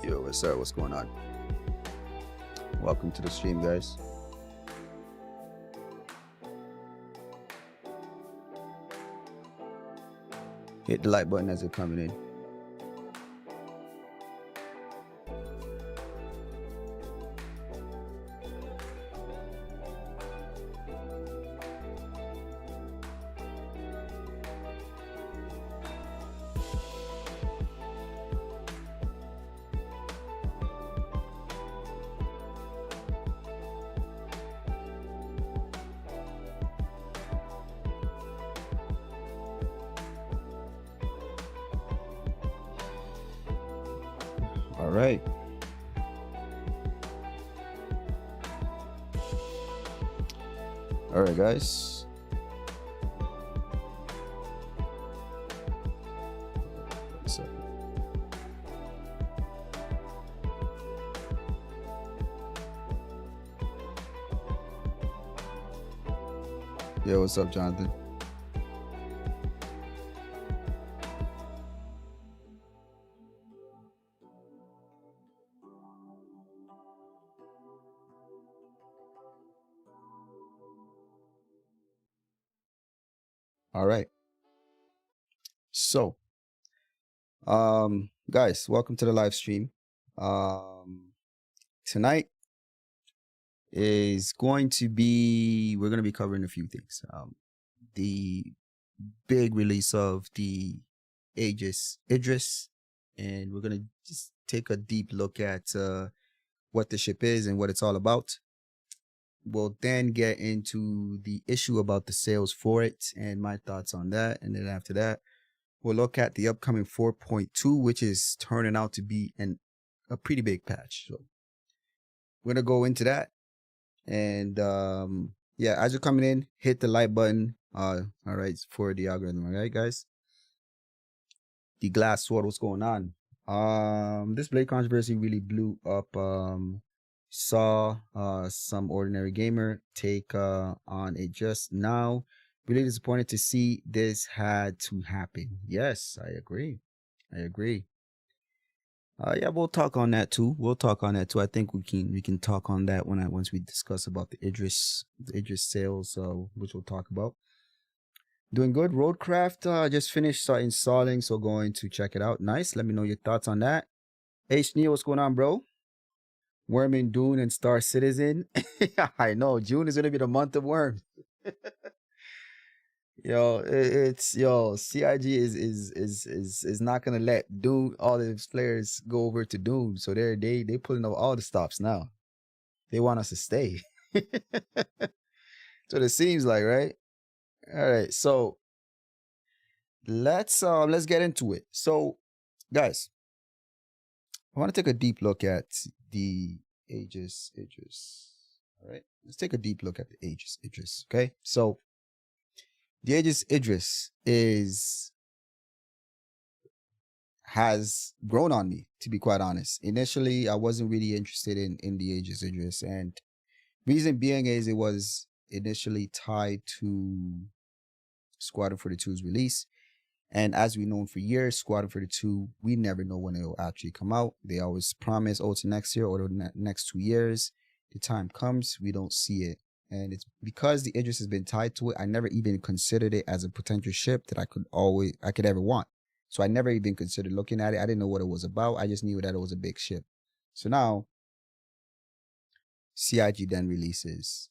Yo, what's up? What's going on? Welcome to the stream, guys. Hit the like button as you're coming in. All right. All right, guys. So, yo, what's up, Jonathan? All right. So, guys, welcome to the live stream. Tonight is going to be, we're going to be covering a few things. The big release of the Aegis Idris, and we're going to just take a deep look at what the ship is and what it's all about. We'll then get into the issue about the sales for it and my thoughts on that. And then after that, we'll look at the upcoming 4.2, which is turning out to be a pretty big patch. So we're going to go into that. And yeah, as you're coming in, hit the like button. All right, for the algorithm. All right, guys. The glass sword, what's going on? This blade controversy really blew up. Saw some ordinary gamer take on it just now. Really disappointed to see this had to happen. Yes, I agree. Yeah, we'll talk on that too. I think we can talk on that once we discuss about the Idris sales, which we'll talk about. Doing good. Roadcraft just finished installing, so going to check it out. Nice. Let me know your thoughts on that. H Neo, what's going on, bro? Worm in Dune and Star Citizen. I know June is gonna be the month of Worm. Yo, CIG is not gonna let Dune, all the players go over to Dune. So they pulling up all the stops now. They want us to stay. So it seems like, right? All right, so let's get into it. So, guys, I want to take a deep look at the Aegis Idris. All right, let's take a deep look at the Aegis Idris. Okay, so the Aegis Idris has grown on me, to be quite honest. Initially, I wasn't really interested in the Aegis Idris, and reason being is it was initially tied to Squadron 42's release. And as we've known for years, Squadron 42, we never know when it will actually come out. They always promise, oh, it's next year or the next 2 years. The time comes, we don't see it. And it's because the Idris has been tied to it, I never even considered it as a potential ship that I could ever want. So I never even considered looking at it. I didn't know what it was about. I just knew that it was a big ship. So now, CIG then releases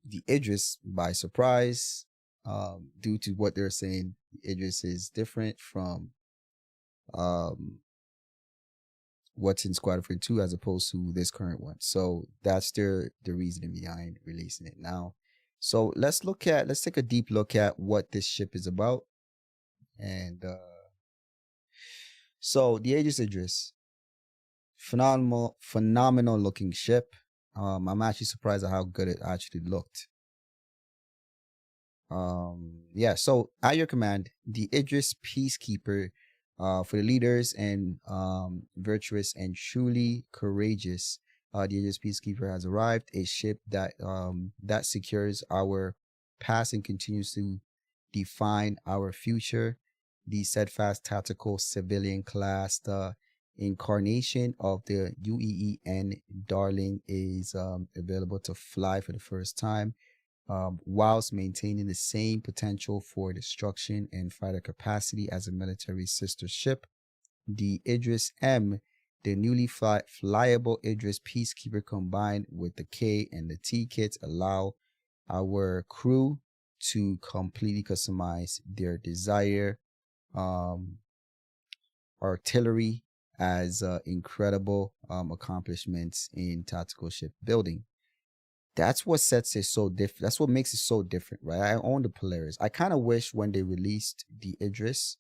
the Idris by surprise, due to what they're saying. Idris is different from what's in Squadron 42 as opposed to this current one. So that's the reasoning behind releasing it now. So let's take a deep look at what this ship is about. And so the Aegis Idris, phenomenal looking ship. I'm actually surprised at how good it actually looked. Yeah, so at your command, the Idris Peacekeeper, for the leaders and virtuous and truly courageous, the Aegis Peacekeeper has arrived, a ship that that secures our past and continues to define our future. The steadfast tactical civilian class incarnation of the UEEN Darling is available to fly for the first time, whilst maintaining the same potential for destruction and fighter capacity as a military sister ship. The Idris M, the newly flyable Idris Peacekeeper combined with the K and the T kits allow our crew to completely customize their desired artillery as incredible accomplishments in tactical ship building. That's what sets it so different. That's what makes it so different, right? I own the Polaris. I kind of wish when they released the Idris,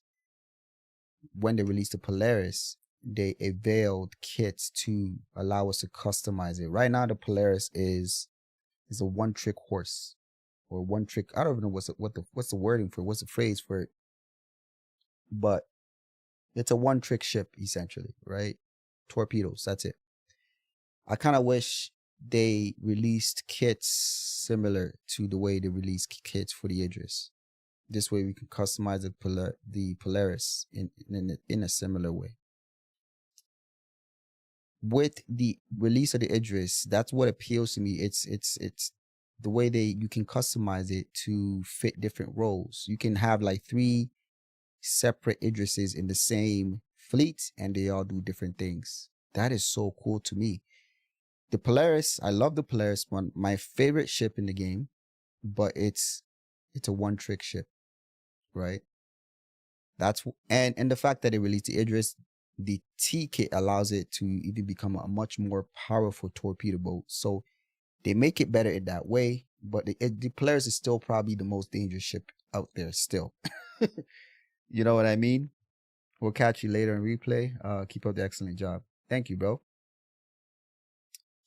when they released the Polaris, they availed kits to allow us to customize it. Right now, the Polaris is a one-trick horse, or one-trick. I don't even know what's the wording for it, what's the phrase for it, but it's a one-trick ship essentially, right? Torpedoes, that's it. I kind of wish they released kits similar to the way they released kits for the Idris. This way we can customize the Polaris in a similar way. With the release of the Idris, that's what appeals to me. It's the way you can customize it to fit different roles. You can have like 3 separate Idrises in the same fleet and they all do different things. That is so cool to me. The Polaris, I love the Polaris one. My favorite ship in the game, but it's a one-trick ship, right? And the fact that they released the Idris, the T kit allows it to even become a much more powerful torpedo boat. So they make it better in that way, but the Polaris is still probably the most dangerous ship out there still. You know what I mean? We'll catch you later in replay. Keep up the excellent job. Thank you, bro.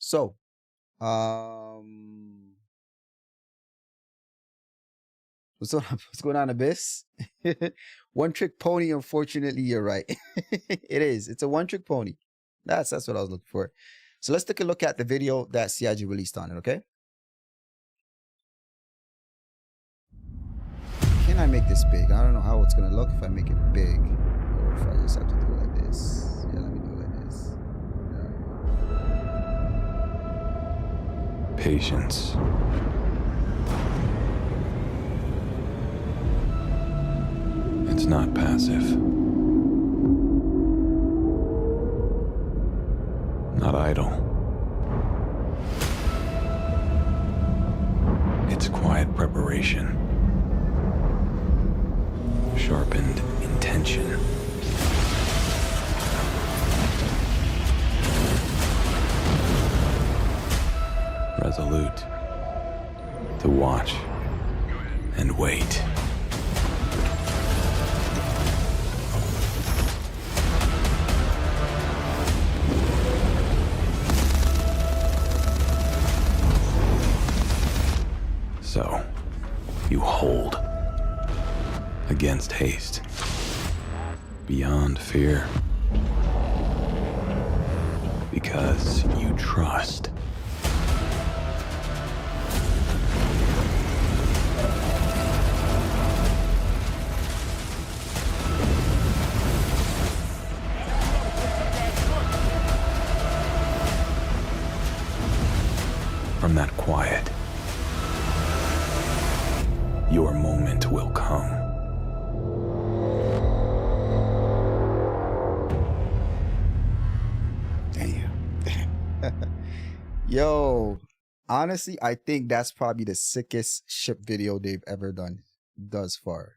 So, what's going on, Abyss? One-trick pony, unfortunately, you're right. It is. It's a one-trick pony. That's what I was looking for. So let's take a look at the video that CIG released on it, okay? Can I make this big? I don't know how it's going to look if I make it big. Or if I just have to do it like this. Yeah, let me do it like this. Patience. It's not passive. Not idle. It's quiet preparation. Sharpened intention. Resolute. To watch and wait. So, you hold against haste, beyond fear, because you trust. From that quiet, your moment will come. Damn. Yo, honestly, I think that's probably the sickest ship video they've ever done thus far.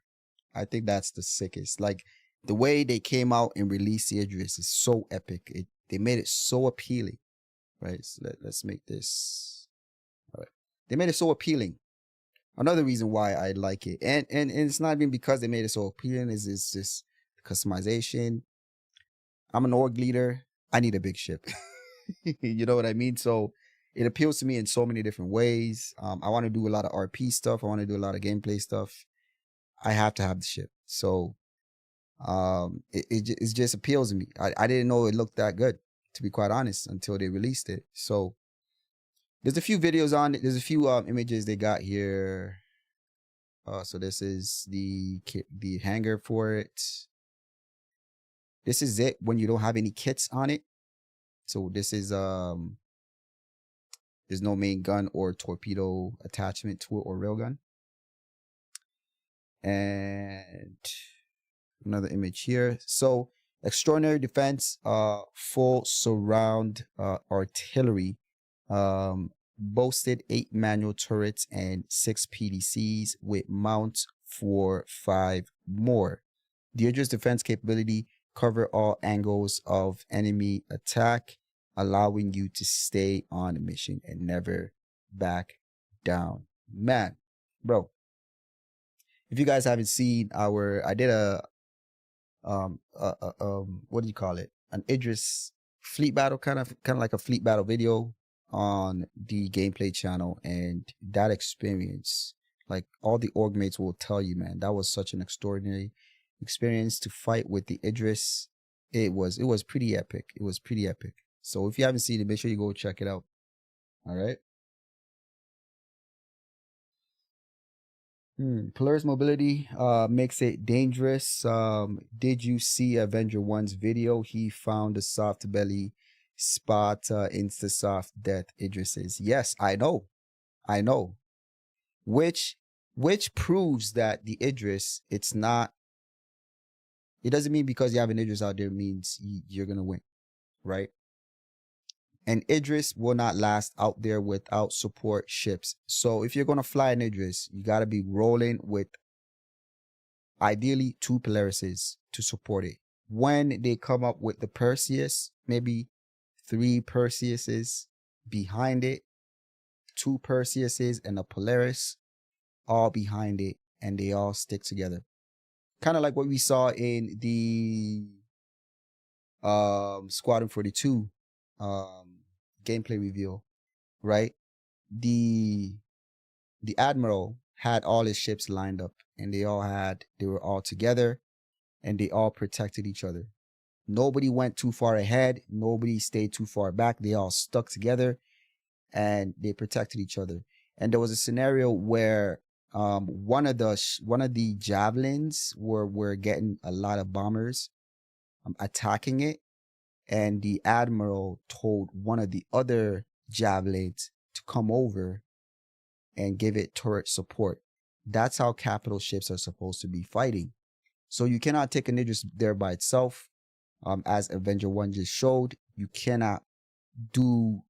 I think that's the sickest. Like, the way they came out and released the Idris is so epic. They made it so appealing, right? So let's make this. All right. They made it so appealing. Another reason why I like it, and it's not even because they made it so appealing, is it's just customization. I'm an org leader. I need a big ship. You know what I mean? So it appeals to me in so many different ways. I want to do a lot of RP stuff. I want to do a lot of gameplay stuff. I have to have the ship. So it just appeals to me. I didn't know it looked that good, to be quite honest, until they released it. So there's a few videos on it. There's a few images they got here. So this is the hangar for it. This is it when you don't have any kits on it. So this is there's no main gun or torpedo attachment to it or railgun. And another image here. So extraordinary defense, full surround artillery, boasted 8 manual turrets and 6 PDCs with mounts for 5 more. The Aegis defense capability cover all angles of enemy attack, allowing you to stay on a mission and never back down. Man, bro, if you guys haven't seen I did a what do you call it? An Idris fleet battle, kind of like a fleet battle video on the gameplay channel, and that experience, like all the org mates will tell you, man, that was such an extraordinary experience to fight with the Idris. It was pretty epic. It was pretty epic. So if you haven't seen it, make sure you go check it out. All right. Polaris mobility makes it dangerous. Did you see Avenger 1's video? He found a soft belly spot, insta soft death Idris. Yes, I know. Which proves that the Idris, it doesn't mean because you have an Idris out there means you're gonna win, right? And Idris will not last out there without support ships. So if you're going to fly an Idris, you got to be rolling with ideally 2 Polarises to support it. When they come up with the Perseus, maybe 3 Perseuses behind it, 2 Perseuses and a Polaris all behind it, and they all stick together. Kind of like what we saw in the Squadron 42 gameplay reveal, right? The Admiral had all his ships lined up, and they were all together, and they all protected each other. Nobody went too far ahead, nobody stayed too far back. They all stuck together and they protected each other. And there was a scenario where one of the javelins were getting a lot of bombers attacking it, and the Admiral told one of the other javelins to come over and give it turret support. That's how capital ships are supposed to be fighting. So you cannot take an Idris there by itself. As Avenger 1 just showed, you cannot do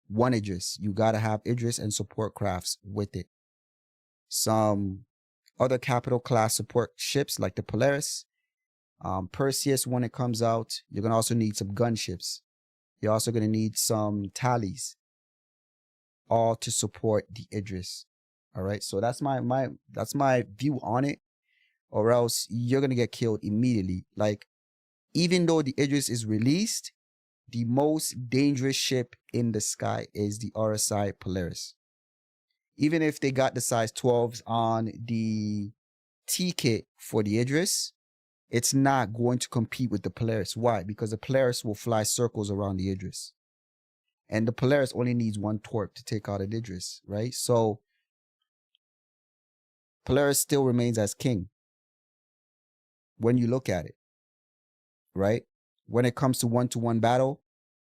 one Idris. You got to have Idris and support crafts with it. Some other capital class support ships like the Polaris, Perseus, when it comes out, you're going to also need some gunships. You're also going to need some tallies, all to support the Idris. All right, so that's my view on it, or else you're going to get killed immediately. Like, even though the Idris is released, the most dangerous ship in the sky is the RSI Polaris. Even if they got the size 12s on the T-kit for the Idris, it's not going to compete with the Polaris. Why? Because the Polaris will fly circles around the Idris. And the Polaris only needs 1 torp to take out an Idris, right? So Polaris still remains as king when you look at it, right? When it comes to 1-to-1 battle,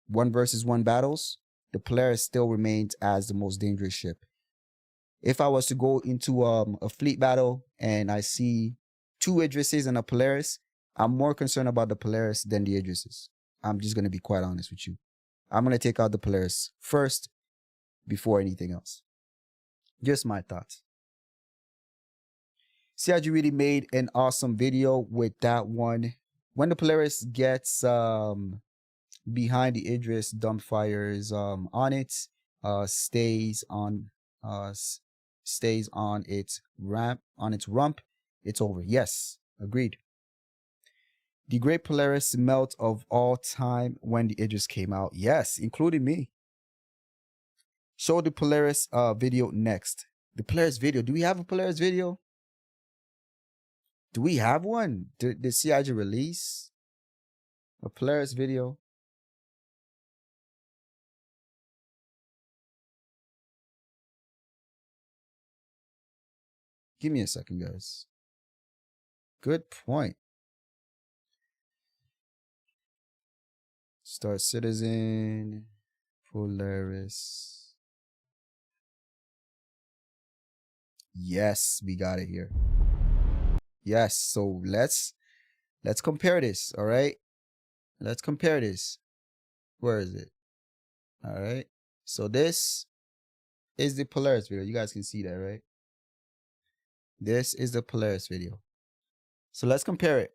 1 versus 1 battles, the Polaris still remains as the most dangerous ship. If I was to go into a fleet battle and I see 2 Idrises and a Polaris, I'm more concerned about the Polaris than the Idrises. I'm just going to be quite honest with you. I'm going to take out the Polaris first before anything else. Just my thoughts. CIG really made an awesome video with that one. When the Polaris gets behind the Idris, dumbfires on it, stays on its rump, it's over. Yes, agreed. The great Polaris melt of all time when the Idris came out. Yes, including me. Show the Polaris video next. The Polaris video. Do we have a Polaris video? Do we have one? Did CIG release a Polaris video? Give me a second, guys. Good point. Star Citizen, Polaris. Yes, we got it here. Yes, so let's compare this, all right? Let's compare this. Where is it? All right. So this is the Polaris video. You guys can see that, right? This is the Polaris video. So let's compare it.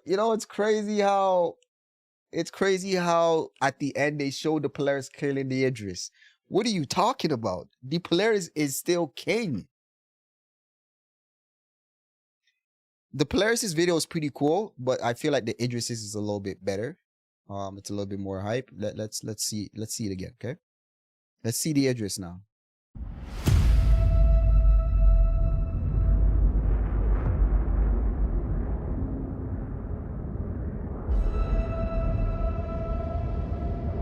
Yo, it's crazy how at the end they showed the Polaris killing the Idris. What are you talking about? The Polaris is still king. The Polaris's video is pretty cool, but I feel like the Idris's is a little bit better. It's a little bit more hype. Let's see it again, okay? Let's see the Idris now.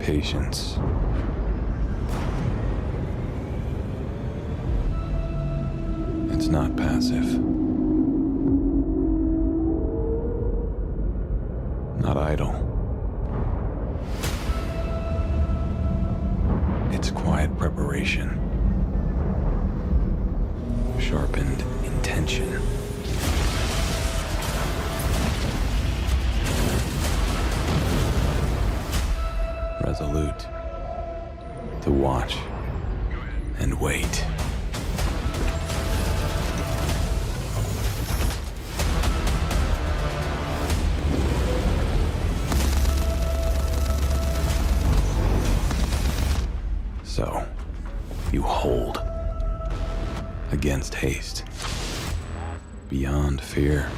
Patience. It's not passive. Not idle. It's quiet preparation. Sharpened intention. Resolute to watch and wait. So, you hold against haste, beyond fear,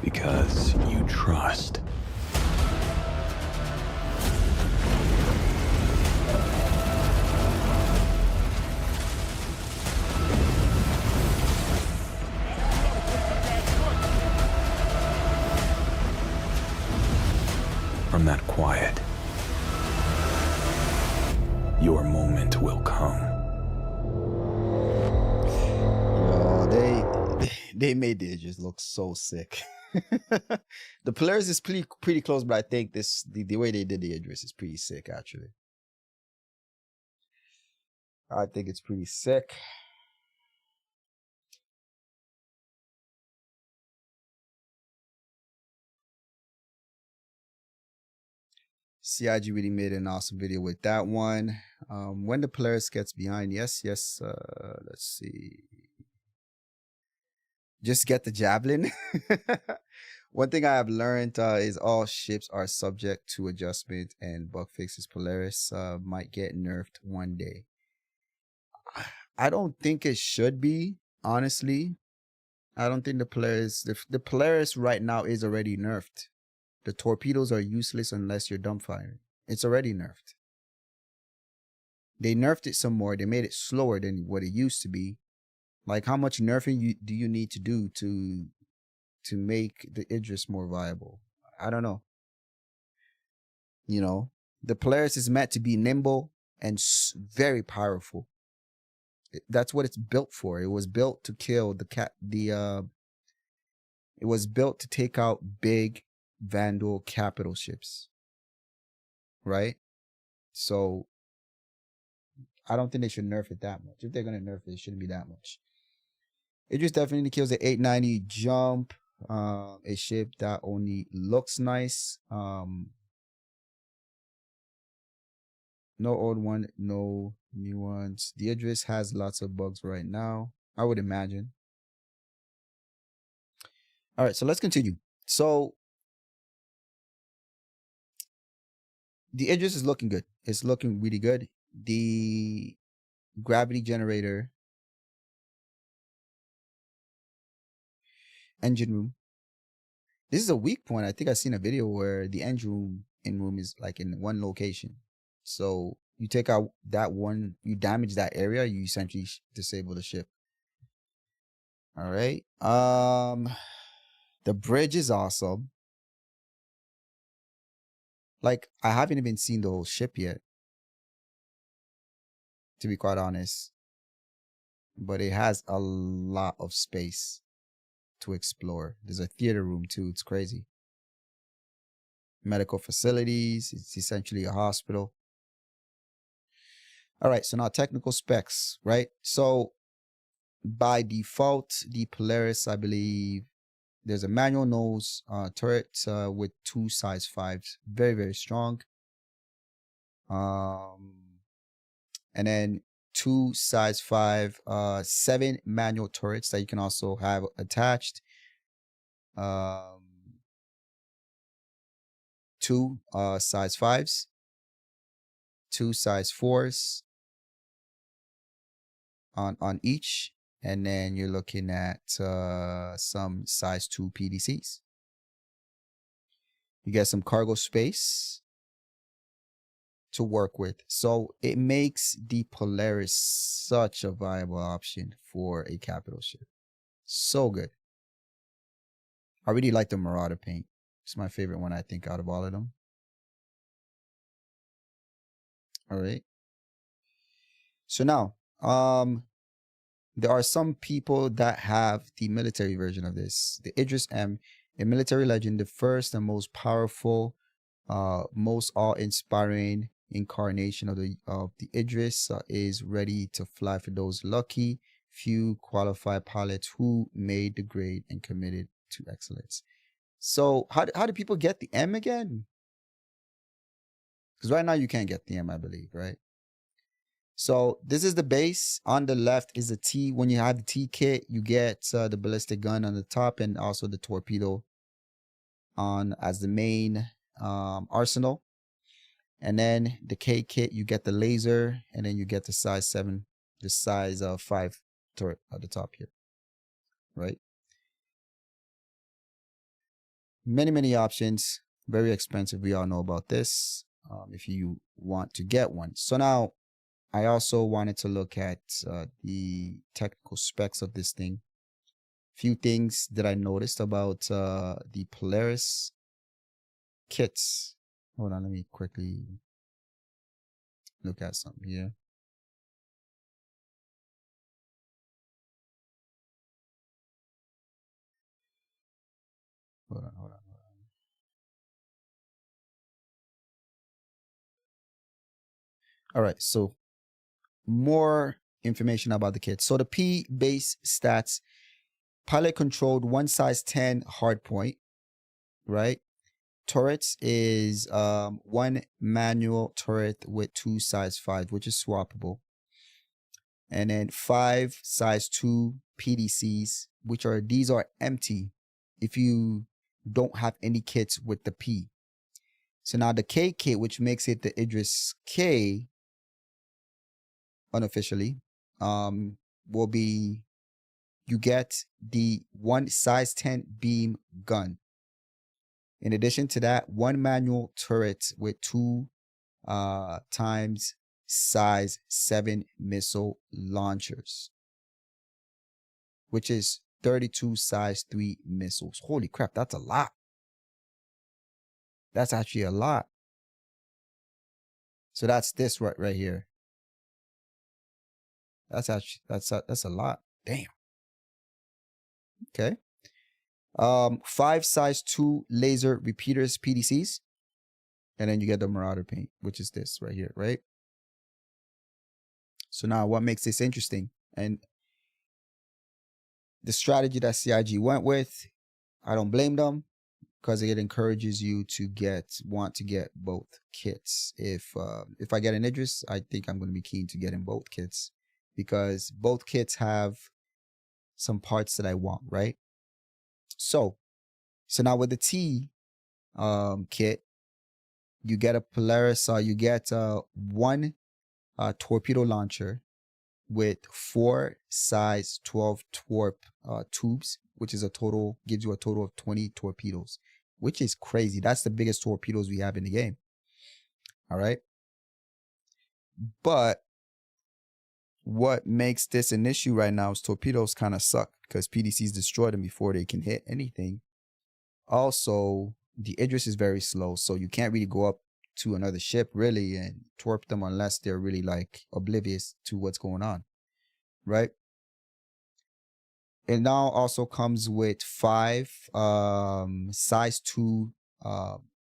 because you trust. From that quiet, your moment will come. Yo, they made it just look so sick. The Polaris is pretty close, but I think the way they did the Idris is pretty sick actually. I think it's pretty sick. CIG really made an awesome video with that one. When the Polaris gets behind, yes, let's see. Just get the javelin. One thing I have learned is all ships are subject to adjustment, and bug fixes. Polaris might get nerfed one day. I don't think it should be, honestly. I don't think the Polaris right now is already nerfed. The torpedoes are useless unless you're dumbfiring. It's already nerfed. They nerfed it some more. They made it slower than what it used to be. Like, how much nerfing do you need to do to make the Idris more viable? I don't know. You know, the Polaris is meant to be nimble and very powerful. That's what it's built for. It was built to kill it was built to take out big Vandal capital ships. Right? So I don't think they should nerf it that much. If they're gonna nerf it, it shouldn't be that much. It just definitely kills the 890 jump. A ship that only looks nice. No old one, no new ones. The Idris has lots of bugs right now, I would imagine. All right, so let's continue. So the Idris is looking good. It's looking really good. The gravity generator, engine room. This is a weak point. I think I've seen a video where the engine room is like in one location. So you take out that one, you damage that area, you essentially disable the ship. All right. The bridge is awesome. Like, I haven't even seen the whole ship yet, to be quite honest. But it has a lot of space to explore. There's a theater room too. It's crazy. Medical facilities. It's essentially a hospital. All right, so now technical specs, right? So by default, the Polaris, I believe, there's a manual nose turret with 2 size 5s. Very, very strong. And then 2 size 5, 7 manual turrets that you can also have attached. 2 size 5s, 2 size 4s on each, and then you're looking at some size 2 PDCs. You get some cargo space to work with. So it makes the Polaris such a viable option for a capital ship. So good. I really like the Marauder paint. It's my favorite one, I think, out of all of them. All right. So now, there are some people that have the military version of this. The Idris M, a military legend, the first and most powerful, most awe-inspiring incarnation of the Idris, is ready to fly for those lucky few qualified pilots who made the grade and committed to excellence. So how do people get the M again? Because right now you can't get the M, I believe, right? So this is the base. On the left is the T. When you have the T kit, you get the ballistic gun on the top and also the torpedo on as the main arsenal. And then the K kit, you get the laser, and then you get the size 7, the size 5 turret at the top here, right? Many options. Very expensive. We all know about this. If you want to get one. So now, I also wanted to look at the technical specs of this thing. Few things that I noticed about the Polaris kits. Hold on, let me quickly look at something here. Hold on. All right, so more information about the kit. So the P base stats, pilot controlled 1 size 10 hardpoint, right? Turrets is 1 manual turret with 2 size 5, which is swappable. And then 5 size 2 PDCs, these are empty. If you don't have any kits with the P. So now the K kit, which makes it the Idris K unofficially, will be, you get the one size 10 beam gun. In addition to that, one manual turret with 2 times size 7 missile launchers, which is 32 size 3 missiles. Holy crap, that's a lot. That's actually a lot. So that's this right here. That's actually that's a lot. Damn. Okay. 5 size 2 laser repeaters PDCs, and then you get the Marauder paint, which is this right here, right? So now what makes this interesting, and the strategy that CIG went with, I don't blame them, because it encourages you to want to get both kits. If I get an Idris, I think I'm going to be keen to getting both kits, because both kits have some parts that I want, right? So now with the T kit, you get a Polaris, you get one torpedo launcher with 4 size 12 torp tubes, which is gives you a total of 20 torpedoes, which is crazy. That's the biggest torpedoes we have in the game. All right. But what makes this an issue right now is torpedoes kind of suck, because PDCs destroy them before they can hit anything. Also, the Idris is very slow, so you can't really go up to another ship really and torp them unless they're really like oblivious to what's going on, right? It now also comes with 5 size 2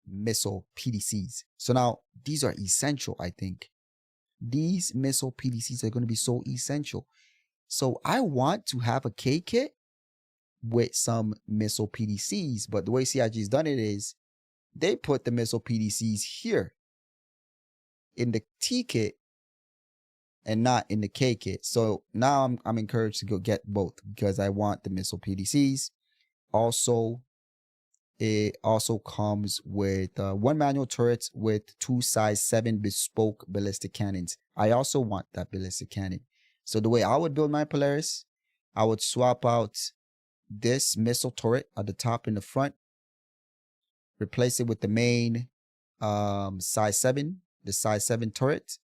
missile PDCs. So now these are essential, I think. These missile PDCs are going to be so essential. So I want to have a K kit with some missile PDCs, but the way CIG's done it is they put the missile PDCs here in the T kit and not in the K kit. So now I'm encouraged to go get both, because I want the missile PDCs. Also, it also comes with 1 manual turret with 2 size 7 bespoke ballistic cannons. I also want that ballistic cannon. So the way I would build my Polaris, I would swap out this missile turret at the top in the front, replace it with the main size 7, the size 7 turret.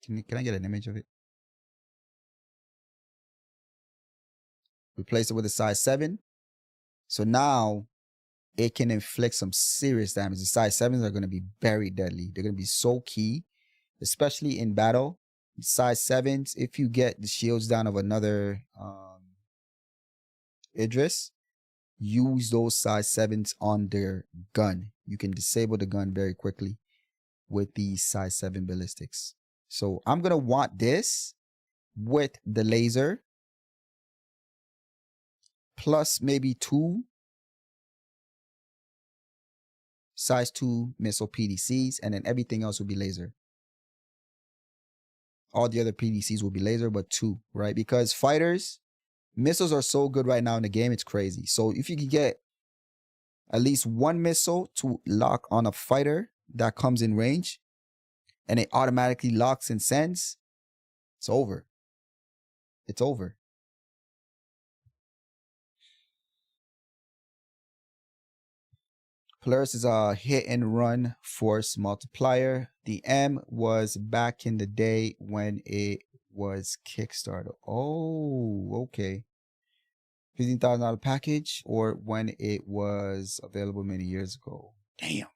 Can I get an image of it? Replace it with a size 7. So now it can inflict some serious damage. The size 7s are going to be very deadly. They're going to be so key, especially in battle. Size 7s, if you get the shields down of another Idris, use those size 7s on their gun. You can disable the gun very quickly with these size 7 ballistics. So I'm going to want this with the laser, plus maybe 2 size 2 missile PDCs, and then everything else will be laser. All the other PDCs will be laser, but 2, right? Because fighters, missiles are so good right now in the game, it's crazy. So if you can get at least 1 missile to lock on a fighter that comes in range, and it automatically locks and sends, it's over. It's over. Polaris is a hit and run force multiplier. The M was back in the day when it was Kickstarter. Oh, okay. $15,000 package, or when it was available many years ago. Damn.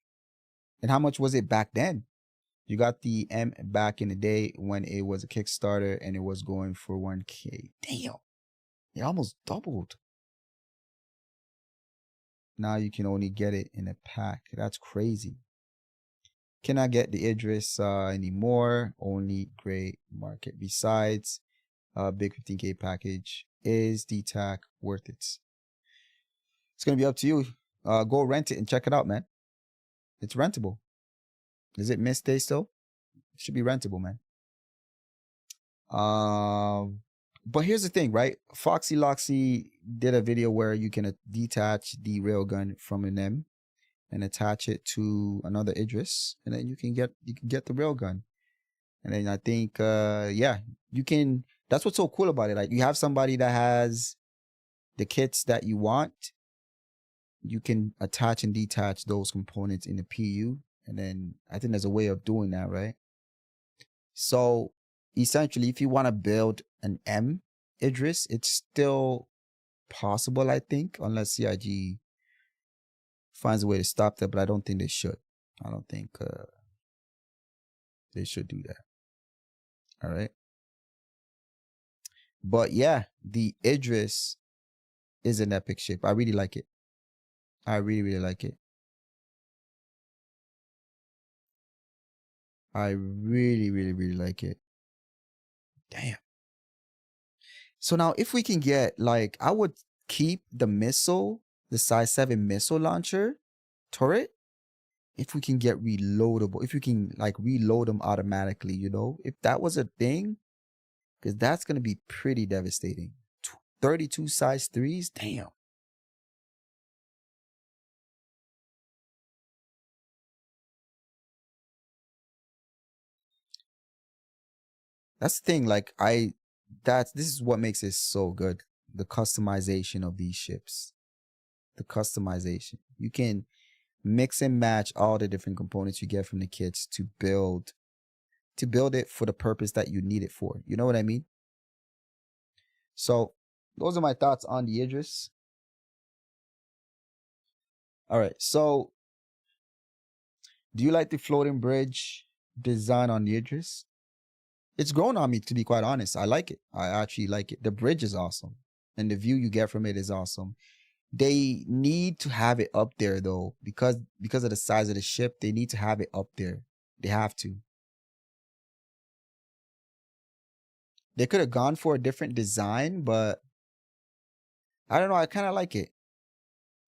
And how much was it back then? You got the M back in the day when it was a Kickstarter and it was going for 1K. Damn. It almost doubled. Now you can only get it in a pack. That's crazy. Cannot get the Idris anymore. Only gray market. Besides, big 15K package. Is the tag worth it? It's going to be up to you. Go rent it and check it out, man. It's rentable. Is it missed day still? It should be rentable, man. But here's the thing, right? Foxy Loxy did a video where you can detach the railgun from an M and attach it to another Idris, and then you can get the railgun. And then I think yeah, you can. That's what's so cool about it. Like, you have somebody that has the kits that you want, you can attach and detach those components in the PU, and then I think there's a way of doing that, right? So essentially, if you want to build an M Idris, it's still possible, I think, unless CIG finds a way to stop that, but I don't think they should. I don't think they should do that. All right. But yeah, the Idris is an epic ship. I really like it. I really, really like it. I really, really, really like it. Damn. So now if we can get, like, I would keep the missile, the size 7 missile launcher turret, if we can get reloadable, if you can like reload them automatically, you know, if that was a thing, because that's going to be pretty devastating. 32 size 3s, damn. That's the thing, like, this is what makes it so good. The customization of these ships. The customization. You can mix and match all the different components you get from the kits to build it for the purpose that you need it for. You know what I mean? So those are my thoughts on the Idris. All right. So do you like the floating bridge design on the Idris? It's grown on me, to be quite honest. I like it. I actually like it. The bridge is awesome. And the view you get from it is awesome. They need to have it up there though, because of the size of the ship, they need to have it up there. They have to. They could have gone for a different design, but I don't know. I kind of like it.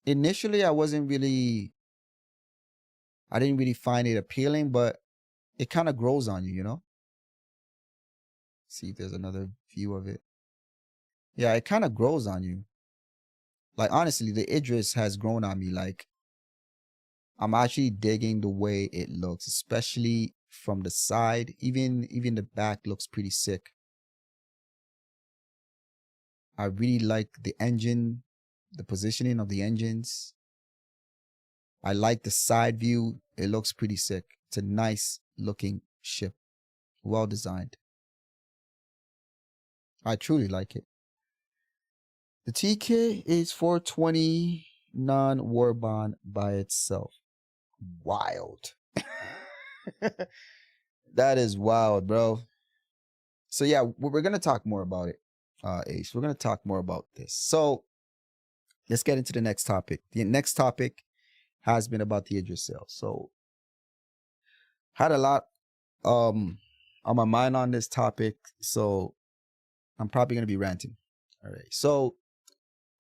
Initially, I didn't really find it appealing, but it kind of grows on you, you know? See if there's another view of it. Yeah, it kind of grows on you. Like, honestly, the Idris has grown on me. Like, I'm actually digging the way it looks, especially from the side. Even the back looks pretty sick. I really like the engine, the positioning of the engines. I like the side view. It looks pretty sick. It's a nice looking ship. Well designed. I truly like it. The TK is 420 non-war bond by itself. Wild. That is wild, bro. So yeah, we're gonna talk more about it, Ace. We're gonna talk more about this. So let's get into the next topic. The next topic has been about the Idris sale. So had a lot on my mind on this topic, so I'm probably gonna be ranting. All right. So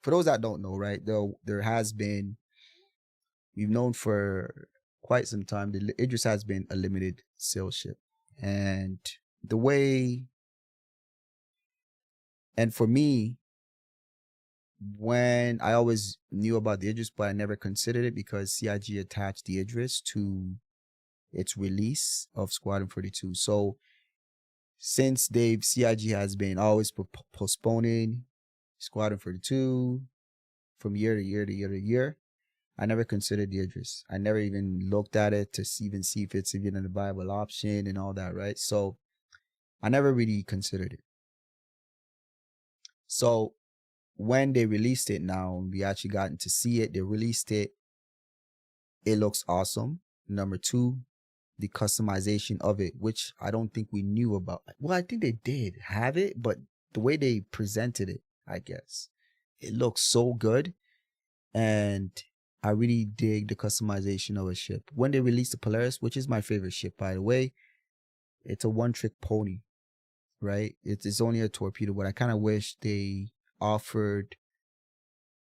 for those that don't know, right, there has been, we've known for quite some time, the Idris has been a limited sales ship, and the way, and for me, when I always knew about the Idris, but I never considered it because CIG attached the Idris to its release of Squadron 42. So since CIG has been always postponing Squadron 42 from year to year to year to year, I never considered the Idris. I never even looked at it to even see if it's even a viable option and all that, right? So I never really considered it. So when they released it now, we actually gotten to see it. They released it. It looks awesome. Number two, the customization of it, which I don't think we knew about. Well, I think they did have it, but the way they presented it, I guess, it looks so good. And I really dig the customization of a ship. When they released the Polaris, which is my favorite ship, by the way, it's a one-trick pony, right? It's only a torpedo, but I kind of wish they offered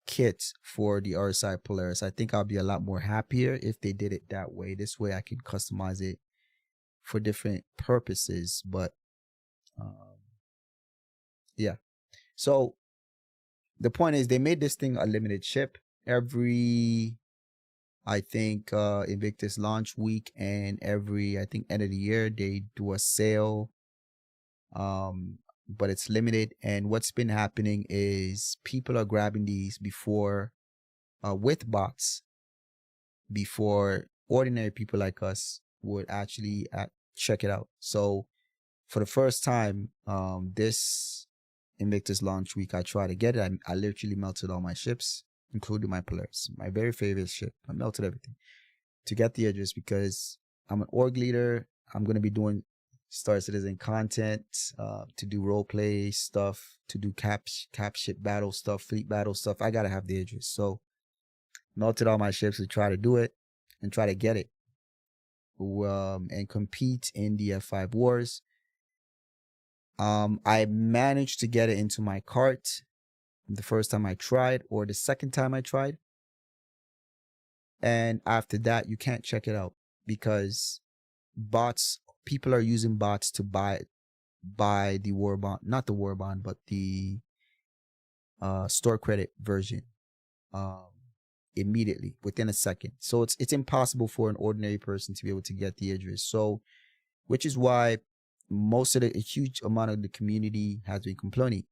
kits for the RSI Polaris. I think I'll be a lot more happier if they did it that way. This way I can customize it for different purposes. But yeah, So the point is, they made this thing a limited ship every, I think, Invictus launch week, and every, I think, end of the year they do a sale. But it's limited. And what's been happening is people are grabbing these before, with bots, before ordinary people like us would actually check it out. So for the first time, this Invictus launch week, I tried to get it. I literally melted all my ships, including my Polaris, my very favorite ship. I melted everything to get the Idris because I'm an org leader. I'm going to be doing Star Citizen content, to do role play stuff, to do cap ship battle stuff, fleet battle stuff. I got to have the Idris. So melted all my ships to try to do it and try to get it, and compete in the F5 wars. I managed to get it into my cart the first time I tried, or the second time I tried. And after that, you can't check it out because people are using bots to buy the war bond, not the war bond, but the store credit version, immediately within a second. So it's impossible for an ordinary person to be able to get the Idris. So, which is why a huge amount of the community has been complaining.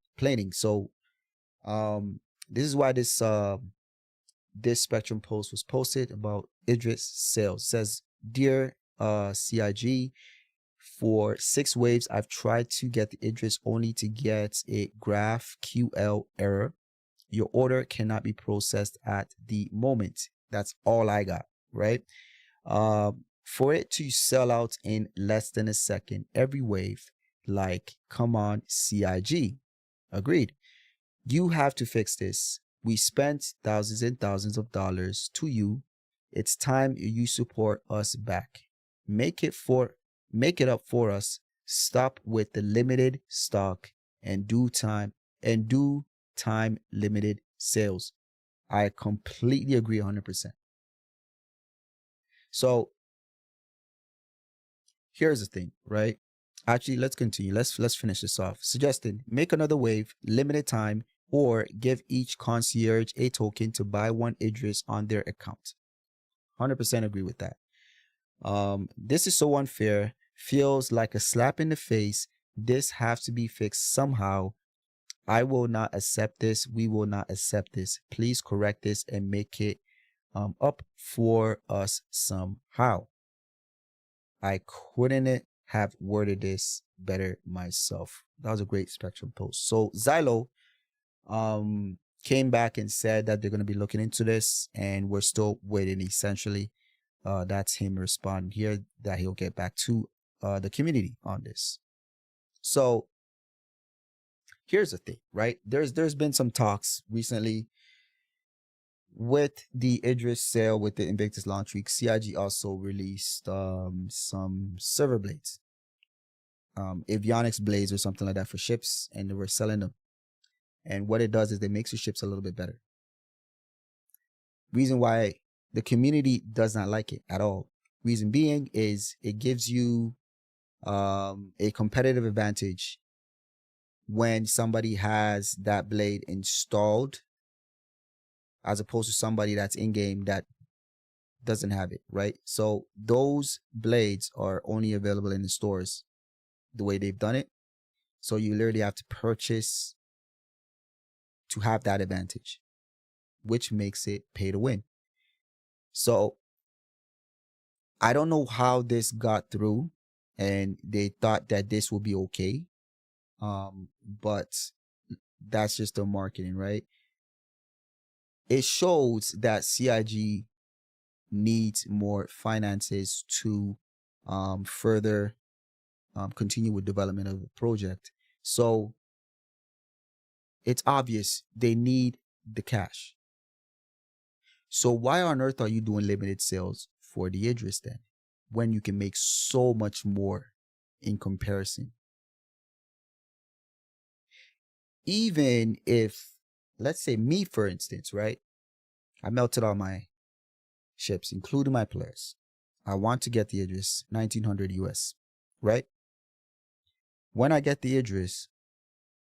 So, this is why this Spectrum post was posted about Idris sales. It says, "Dear CIG, for 6 waves, I've tried to get the Idris only to get a GraphQL error. Your order cannot be processed at the moment." That's all I got, right? For it to sell out in less than a second every wave, like, come on, CIG. Agreed. You have to fix this. We spent thousands and thousands of dollars to you. It's time you support us back. Make it up for us. Stop with the limited stock and do time limited sales. I completely agree 100%. So here's the thing, right? Actually, let's continue. Let's finish this off. Suggested, make another wave, limited time, or give each concierge a token to buy 1 Idris on their account. 100% agree with that. This is so unfair. Feels like a slap in the face. This has to be fixed somehow. I will not accept this. We will not accept this. Please correct this and make it up for us somehow. I couldn't have worded this better myself. That was a great Spectrum post. So Xylo came back and said that they're going to be looking into this, and we're still waiting, essentially. That's him responding here that he'll get back to the community on this. So here's the thing, right? There's been some talks recently with the Idris sale with the Invictus launch week. CIG also released some server blades, avionics blades or something like that for ships, and they were selling them. And what it does is it makes your ships a little bit better. Reason why the community does not like it at all. Reason being is it gives you a competitive advantage when somebody has that blade installed, as opposed to somebody that's in game that doesn't have it, right? So those blades are only available in the stores the way they've done it. So you literally have to purchase to have that advantage, which makes it pay to win. So I don't know how this got through and they thought that this will be okay. But that's just the marketing, right? It shows that CIG needs more finances to further continue with development of the project. So it's obvious they need the cash. So why on earth are you doing limited sales for the Idris then, when you can make so much more in comparison? Even if, let's say me, for instance, right? I melted all my ships, including my Polaris. I want to get the Idris, 1900 US, right? When I get the Idris,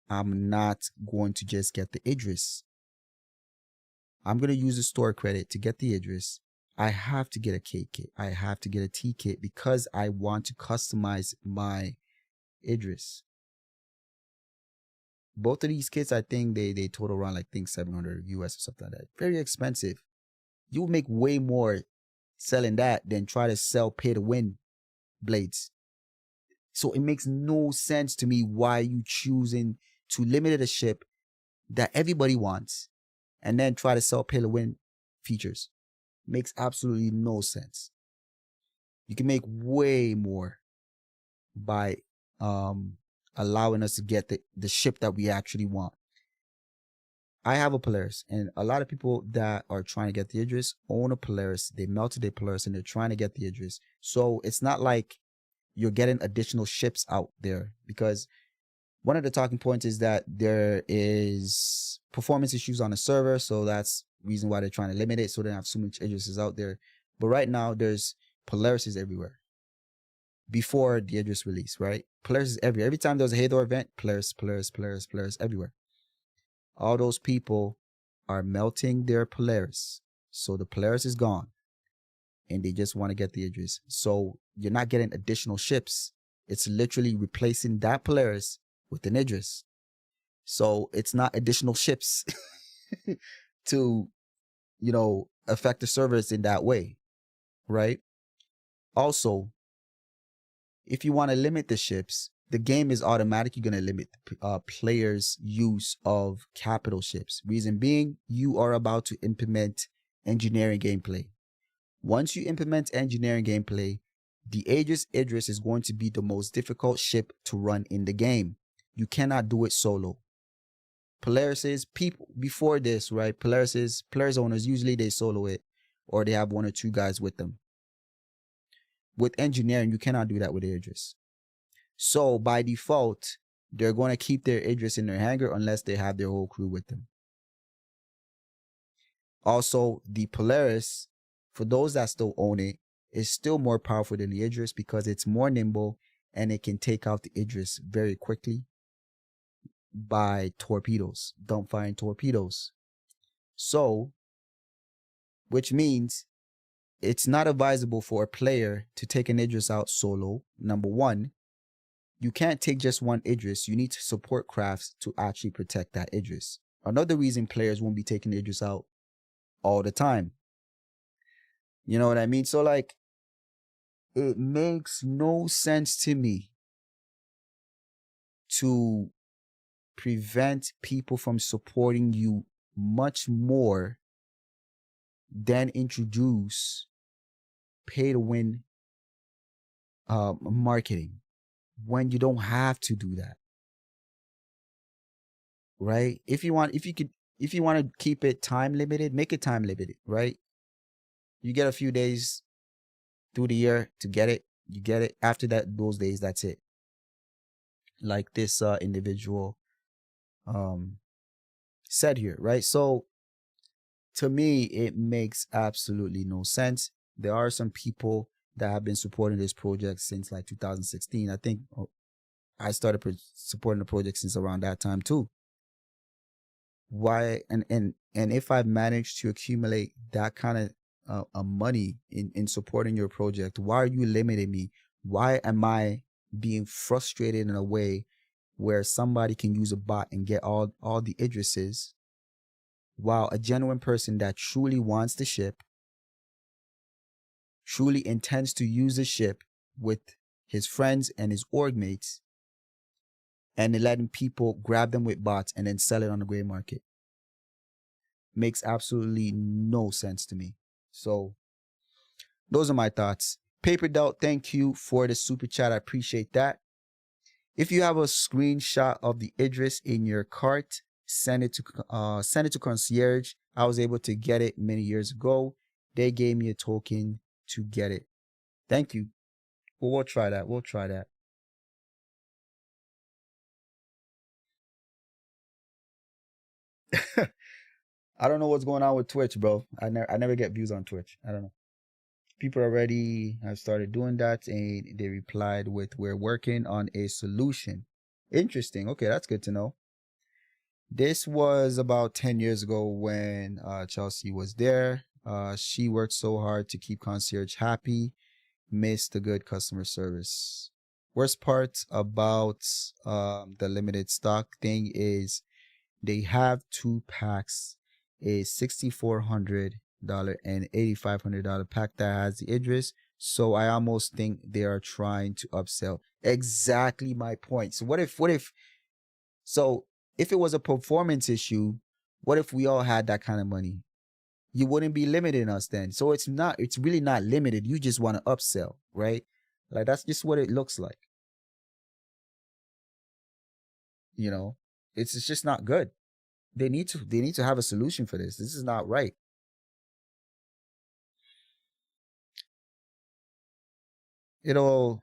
I'm not going to just get the Idris. I'm going to use the store credit to get the Idris. I have to get a K kit. I have to get a T kit because I want to customize my Idris. Both of these kits, I think they total around like, I think 700 US or something like that. Very expensive. You will make way more selling that than try to sell pay to win blades. So it makes no sense to me why you choosing to limit a ship that everybody wants and then try to sell pay to win features. Makes absolutely no sense. You can make way more by allowing us to get the ship that we actually want. I have a Polaris, and a lot of people that are trying to get the Idris own a Polaris. They melted their Polaris and they're trying to get the Idris. So it's not like you're getting additional ships out there, because one of the talking points is that there is performance issues on the server. So that's the reason why they're trying to limit it, so they don't have so much Idrises out there. But right now there's Polarises everywhere. Before the Idris release, right? Polaris is everywhere. Every time there's a Hathor event, Polaris everywhere. All those people are melting their Polaris. So the Polaris is gone. And they just want to get the Idris. So you're not getting additional ships. It's literally replacing that Polaris with an Idris. So it's not additional ships to, affect the servers in that way, right? Also, if you want to limit the ships, the game is automatically going to limit players' use of capital ships. Reason being, you are about to implement engineering gameplay. Once you implement engineering gameplay, the Aegis Idris is going to be the most difficult ship to run in the game. You cannot do it solo. Polarises, people before this, right? Polaris owners, usually they solo it, or they have one or two guys with them. With engineering, you cannot do that with Idris. So by default, they're going to keep their Idris in their hangar unless they have their whole crew with them. Also, the Polaris, for those that still own it, is still more powerful than the Idris because it's more nimble and it can take out the Idris very quickly by torpedoes, dump firing torpedoes. So, which means it's not advisable for a player to take an Idris out solo. Number one, you can't take just one Idris. You need to support crafts to actually protect that Idris. Another reason players won't be taking the Idris out all the time. You know what I mean? So like, it makes no sense to me to prevent people from supporting you much more than introduce pay to win marketing when you don't have to do that, right? If you want to keep it time limited, make it time limited, right? You get a few days through the year to get it. You get it. After that, those days, that's it. Like this individual said here, right? So to me, it makes absolutely no sense. There are some people that have been supporting this project since like 2016. I think I started supporting the project since around that time too. Why? And if I've managed to accumulate that kind of money in supporting your project, why are you limiting me? Why am I being frustrated in a way where somebody can use a bot and get all the Idrises, while a genuine person that truly wants the ship, truly intends to use the ship with his friends and his org mates, and letting people grab them with bots and then sell it on the gray market? Makes absolutely no sense to me. So those are my thoughts. Paper Doubt, thank you for the super chat. I appreciate that. If you have a screenshot of the Idris in your cart, send it to Concierge. I was able to get it many years ago. They gave me a token to get it. Thank you. Well, we'll try that. We'll try that. I don't know what's going on with Twitch, bro. I never get views on Twitch. I don't know. People already have started doing that, and they replied with, "We're working on a solution." Interesting. Okay, that's good to know. This was about 10 years ago when Chelsea was there. She worked so hard to keep concierge happy, missed the good customer service. Worst part about the limited stock thing is they have 2 packs, a $6,400 and $8,500 pack that has the Idris. So I almost think they are trying to upsell. Exactly my point. So if it was a performance issue, what if we all had that kind of money? You wouldn't be limiting us then. So it's really not limited. You just want to upsell, right? Like that's just what it looks like. You know, it's just not good. They need to have a solution for this. This is not right. It'll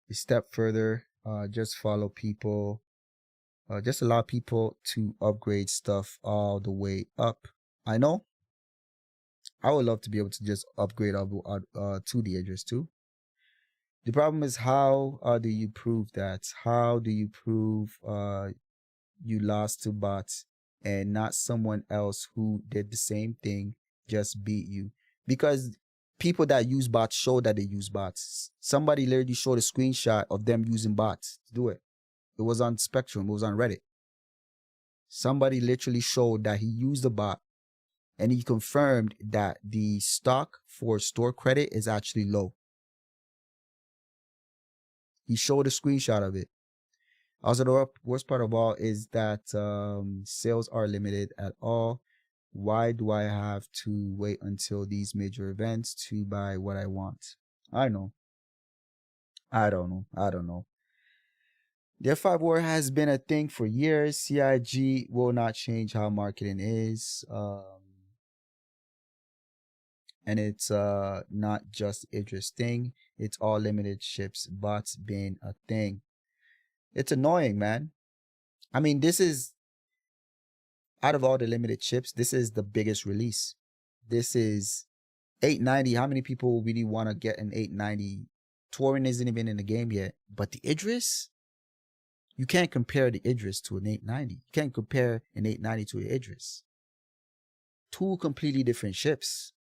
a step further, just follow people, just allow people to upgrade stuff all the way up. I know I would love to be able to just upgrade to the Idris too. The problem is how do you prove that? How do you prove you lost to bots and not someone else who did the same thing just beat you? Because people that use bots show that they use bots. Somebody literally showed a screenshot of them using bots to do it. It was on Spectrum. It was on Reddit. Somebody literally showed that he used a bot and he confirmed that the stock for store credit is actually low. He showed a screenshot of it. Also, the worst part of all is that sales are limited at all. Why do I have to wait until these major events to buy what I want? I know. I don't know. The F5 war has been a thing for years. CIG will not change how marketing is. And it's not just Idris thing. It's all limited ships, bots being a thing. It's annoying, man. I mean, this is, out of all the limited chips, this is the biggest release. This is 890. How many people really want to get an 890? Touring isn't even in the game yet. But the Idris, you can't compare the Idris to an 890. You can't compare an 890 to an Idris. Two completely different ships.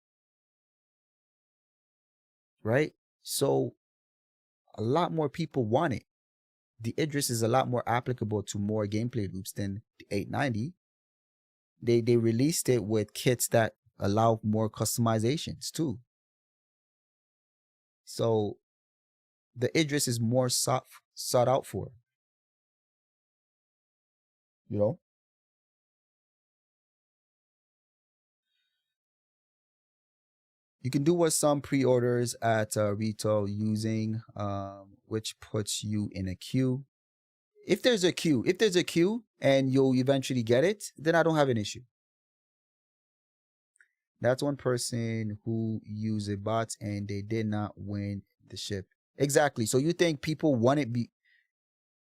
Right? So a lot more people want it. The Idris is a lot more applicable to more gameplay loops than the 890. They released it with kits that allow more customizations too. So the Idris is more sought out for. You know? You can do what some pre-orders at retail using, which puts you in a queue. If there's a queue and you'll eventually get it, then I don't have an issue. That's one person who used a bot and they did not win the ship. Exactly. So you think people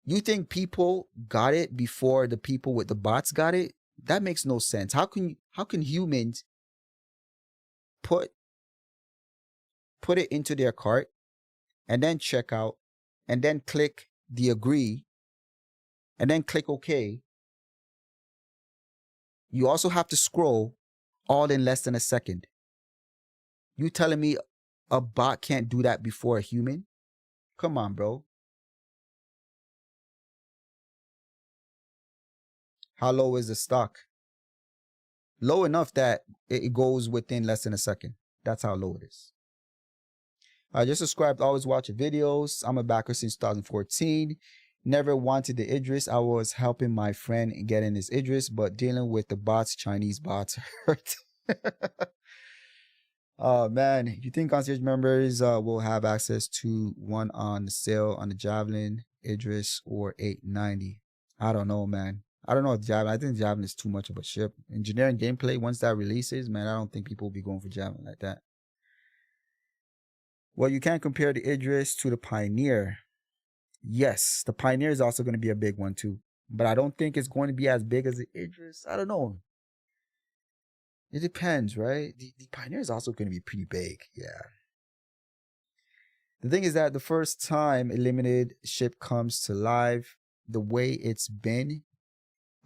you think people got it before the people with the bots got it? That makes no sense. How can humans put it into their cart and then check out and then click the agree and then click OK? You also have to scroll all in less than a second. You telling me a bot can't do that before a human? Come on, bro. How low is the stock? Low enough that it goes within less than a second. That's how low it is. I just subscribed, always watching videos. I'm a backer since 2014. Never wanted the Idris. I was helping my friend getting his Idris, but dealing with the bots, Chinese bots, hurt. Oh man, you think concierge members will have access to one on the sale on the Javelin, Idris, or 890? I don't know, man. I don't know if Javelin. I think Javelin is too much of a ship. Engineering gameplay, once that releases, man, I don't think people will be going for Javelin like that. Well, you can't compare the Idris to the Pioneer. Yes, the Pioneer is also going to be a big one too. But I don't think it's going to be as big as the Idris. I don't know. It depends, right? The Pioneer is also going to be pretty big. Yeah. The thing is that the first time a limited ship comes to live, the way it's been,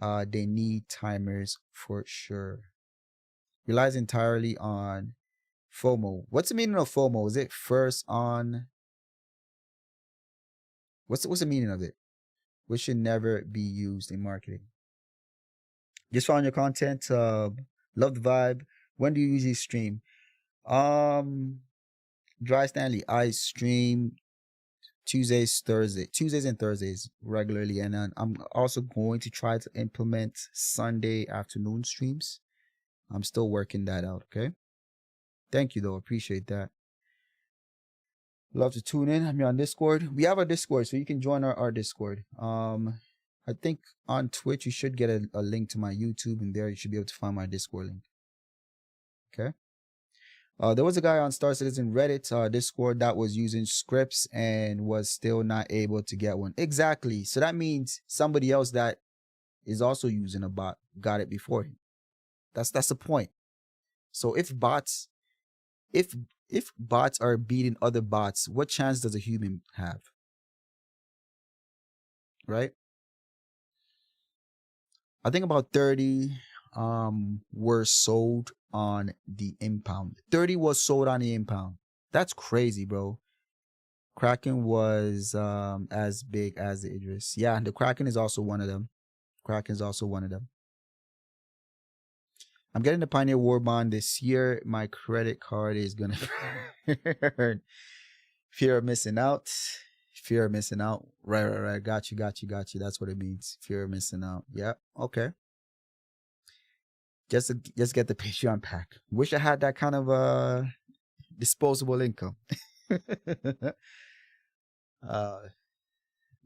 they need timers for sure. Relies entirely on FOMO. What's the meaning of FOMO? Is it first on? What's the meaning of it? Which should never be used in marketing. Just found your content. Love the vibe. When do you usually stream? Dry Stanley, I stream Tuesdays and Thursdays regularly, and then I'm also going to try to implement Sunday afternoon streams. I'm still working that out. Okay. Thank you though. Appreciate that. Love to tune in. I'm here on Discord. We have a Discord, so you can join our Discord. I think on Twitch you should get a link to my YouTube, and there you should be able to find my Discord link. Okay. There was a guy on Star Citizen Reddit Discord that was using scripts and was still not able to get one. Exactly. So that means somebody else that is also using a bot got it before him. That's the point. So if bots are beating other bots, what chance does a human have? Right? I think about 30 were sold on the impound. 30 was sold on the impound. That's crazy, bro. Kraken was as big as the Idris. Yeah, the Kraken is also one of them. Kraken's also one of them. I'm getting the Pioneer War Bond this year. My credit card is gonna burn. Fear of missing out. Fear of missing out. Right. Got you. That's what it means. Fear of missing out. Yep. Okay. Just get the Patreon pack. Wish I had that kind of disposable income.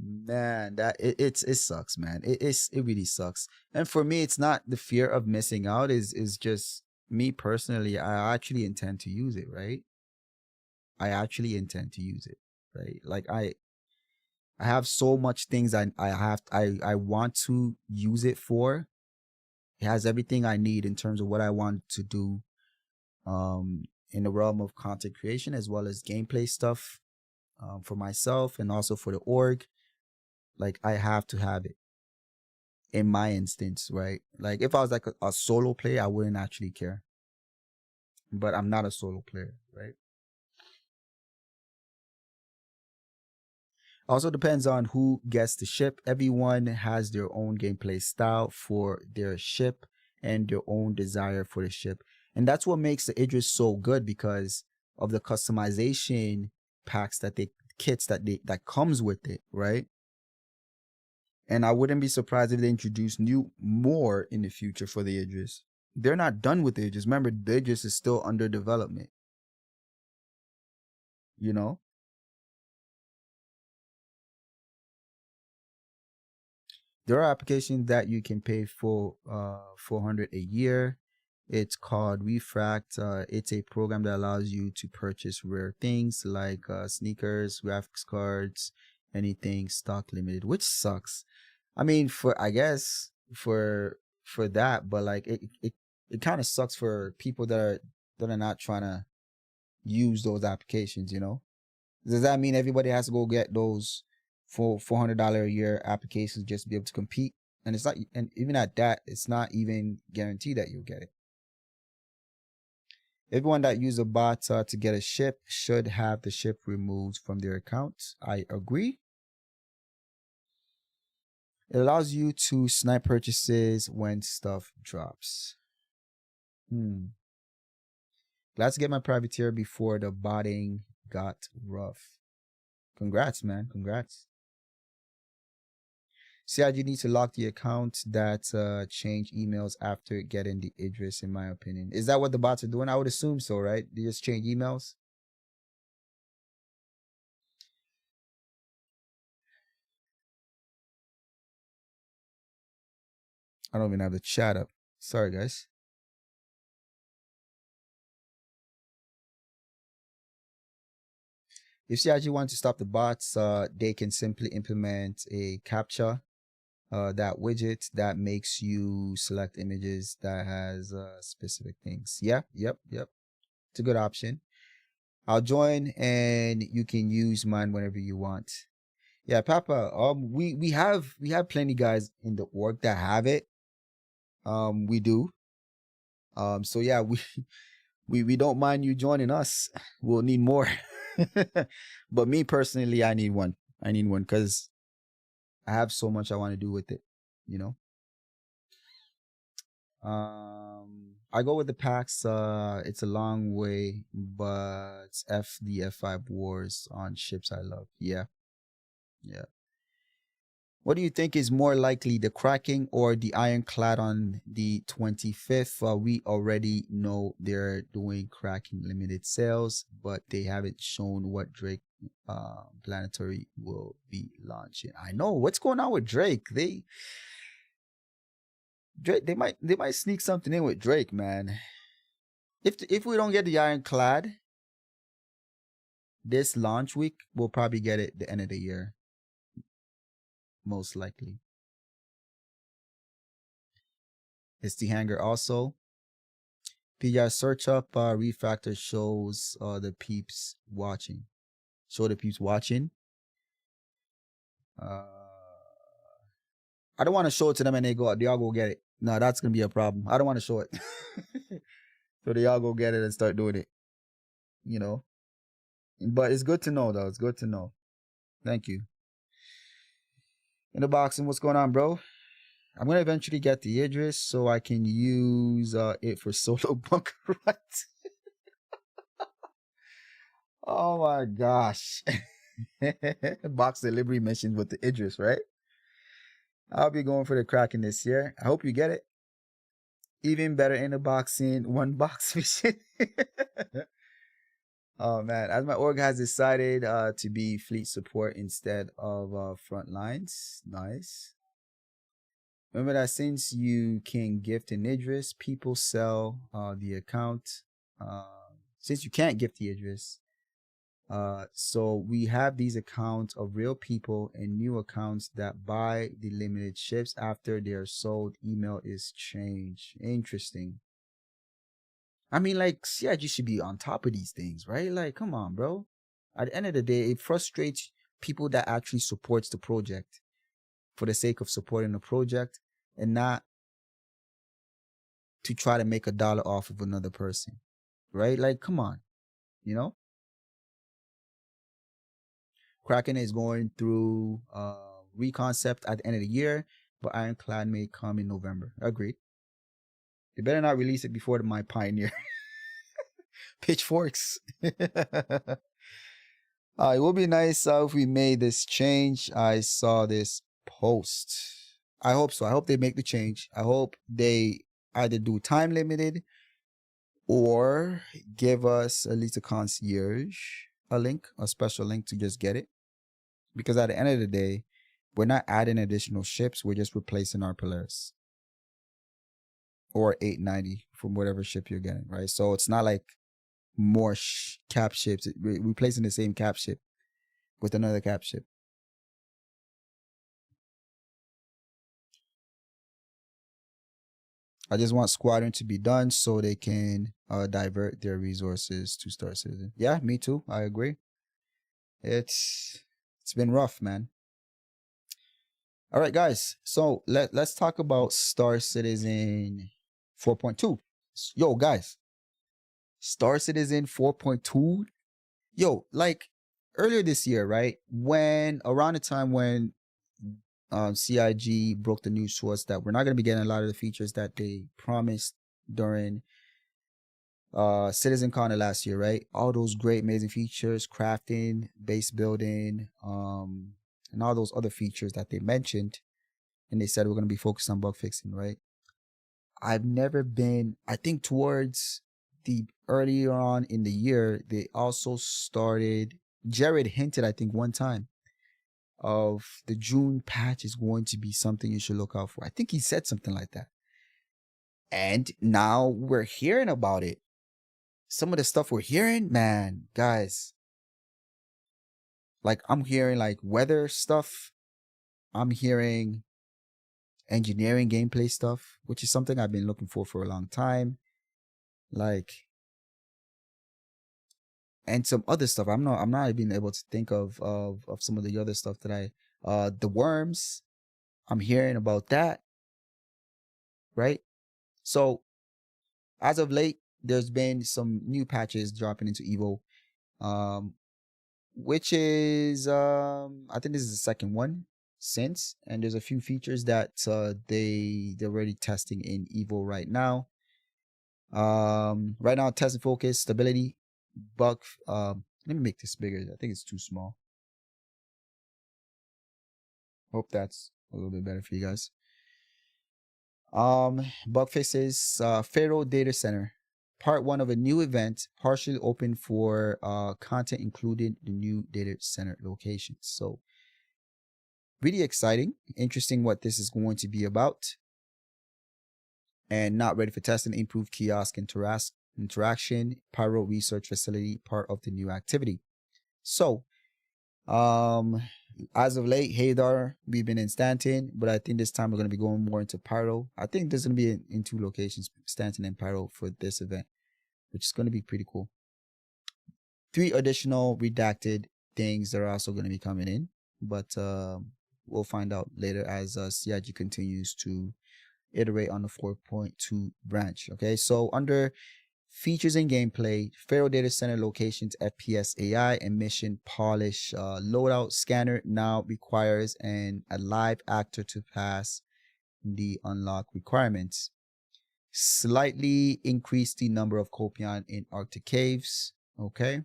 Man, that it sucks, man. It really sucks. And for me, it's not the fear of missing out. Is just me personally. I actually intend to use it, right? I actually intend to use it, right? Like I have so much things I want to use it for. It has everything I need in terms of what I want to do in the realm of content creation, as well as gameplay stuff for myself and also for the org. Like I have to have it in my instance, right? Like if I was like a solo player, I wouldn't actually care. But I'm not a solo player, right? Also depends on who gets the ship. Everyone has their own gameplay style for their ship and their own desire for the ship. And that's what makes the Idris so good, because of the customization packs kits that comes with it, right? And I wouldn't be surprised if they introduce more in the future for the Idris. They're not done with the Idris. Remember, the Idris is still under development. You know? There are applications that you can pay for $400 a year. It's called Refract. It's a program that allows you to purchase rare things like sneakers, graphics cards, anything stock limited, which sucks. I mean, I guess for that, but like it kind of sucks for people that are not trying to use those applications, you know? Does that mean everybody has to go get those for $400 a year applications just to be able to compete? And it's not, and even at that, it's not even guaranteed that you'll get it. Everyone that uses a bot to get a ship should have the ship removed from their account. I agree. It allows you to snipe purchases when stuff drops. Glad to get my privateer before the botting got rough. Congrats, man. Congrats. CIG needs to lock the account that change emails after getting the Idris, in my opinion. Is that what the bots are doing? I would assume so, right? They just change emails. I don't even have the chat up. Sorry, guys. If CIG wants to stop the bots, they can simply implement a CAPTCHA, that widget that makes you select images that has specific things. Yep. It's a good option. I'll join and you can use mine whenever you want. Yeah, Papa. We have plenty guys in the org that have it. We do. So yeah, we don't mind you joining us. We'll need more. But me personally, I need one. I need one because I have so much I want to do with it, you know. I go with the packs. It's a long way, but the F5 wars on ships I love. Yeah, yeah. What do you think is more likely, the cracking or the ironclad on the 25th? We already know they're doing cracking limited sales, but they haven't shown what Drake Planetary will be launching. I know what's going on with Drake. They might sneak something in with Drake, man. If we don't get the ironclad this launch week, we'll probably get it the end of the year, most likely. It's the hanger also. PGI search up refactor shows the peeps watching. Show the peeps watching. I don't want to show it to them and they all go get it. No, that's gonna be a problem. I don't want to show it. So they all go get it and start doing it. You know. But it's good to know though. It's good to know. Thank you. In the boxing, what's going on, bro? I'm gonna eventually get the Idris so I can use it for solo bunker runs. Oh my gosh. Box delivery missions with the Idris, right? I'll be going for the Kraken this year. I hope you get it. Even better in the boxing, one box mission. Oh man, as my org has decided to be fleet support instead of front lines. Nice. Remember that since you can gift an Idris, people sell the account. Since you can't gift the Idris, so we have these accounts of real people and new accounts that buy the limited ships after they are sold. Email is changed. Interesting. I mean, like, CIG should be on top of these things, right? Like, come on, bro. At the end of the day, it frustrates people that actually supports the project for the sake of supporting the project and not to try to make a dollar off of another person, right? Like, come on, you know? Kraken is going through reconcept at the end of the year, but Ironclad may come in November. Agreed. They better not release it before my Pioneer. Pitchforks. It will be nice if we made this change. I saw this post. I hope so. I hope they make the change. I hope they either do time limited or give us at least a concierge, a special link to just get it. Because at the end of the day, we're not adding additional ships. We're just replacing our Polaris or 890 from whatever ship you're getting, right? So it's not like more cap ships. We're replacing the same cap ship with another cap ship. I just want Squadron to be done so they can divert their resources to Star Citizen. Yeah, me too. I agree. It's been rough, man. All right, guys. So let's talk about Star Citizen 4.2. Yo, guys. Star Citizen 4.2. Yo, like earlier this year, right? Around the time when CIG broke the news to us that we're not going to be getting a lot of the features that they promised during CitizenCon last year, right? All those great, amazing features, crafting, base building, and all those other features that they mentioned. And they said we're going to be focused on bug fixing, right? I've never been, I think towards the earlier on in the year, they also started, Jared hinted, I think one time, of the June patch is going to be something you should look out for. I think he said something like that. And now we're hearing about it. Some of the stuff we're hearing, man, guys. Like, I'm hearing like weather stuff. I'm hearing engineering gameplay stuff, which is something I've been looking for a long time. Like, and some other stuff. I'm not even able to think of some of the other stuff that the worms. I'm hearing about that, right? So as of late, there's been some new patches dropping into Evo, which is I think this is the second one since, and there's a few features that they're already testing in Evo right now. Right now, test and focus, stability, bug. Let me make this bigger. I think it's too small. Hope that's a little bit better for you guys. Bug fixes, Faro Data Center, part one of a new event, partially open for content including the new data center locations. So really exciting, interesting what this is going to be about. And not ready for testing, improved kiosk interaction, Pyro research facility, part of the new activity. So as of late, Hadar, we've been in Stanton, but I think this time we're going to be going more into Pyro. I think there's going to be in two locations, Stanton and Pyro, for this event, which is going to be pretty cool. 3 additional redacted things that are also going to be coming in, but we'll find out later as CIG continues to iterate on the 4.2 branch. Okay, so under features and gameplay, Faro Data Center locations, FPS AI, and mission polish. Loadout scanner now requires a live actor to pass the unlock requirements. Slightly increase the number of Copion in Arctic caves. Okay.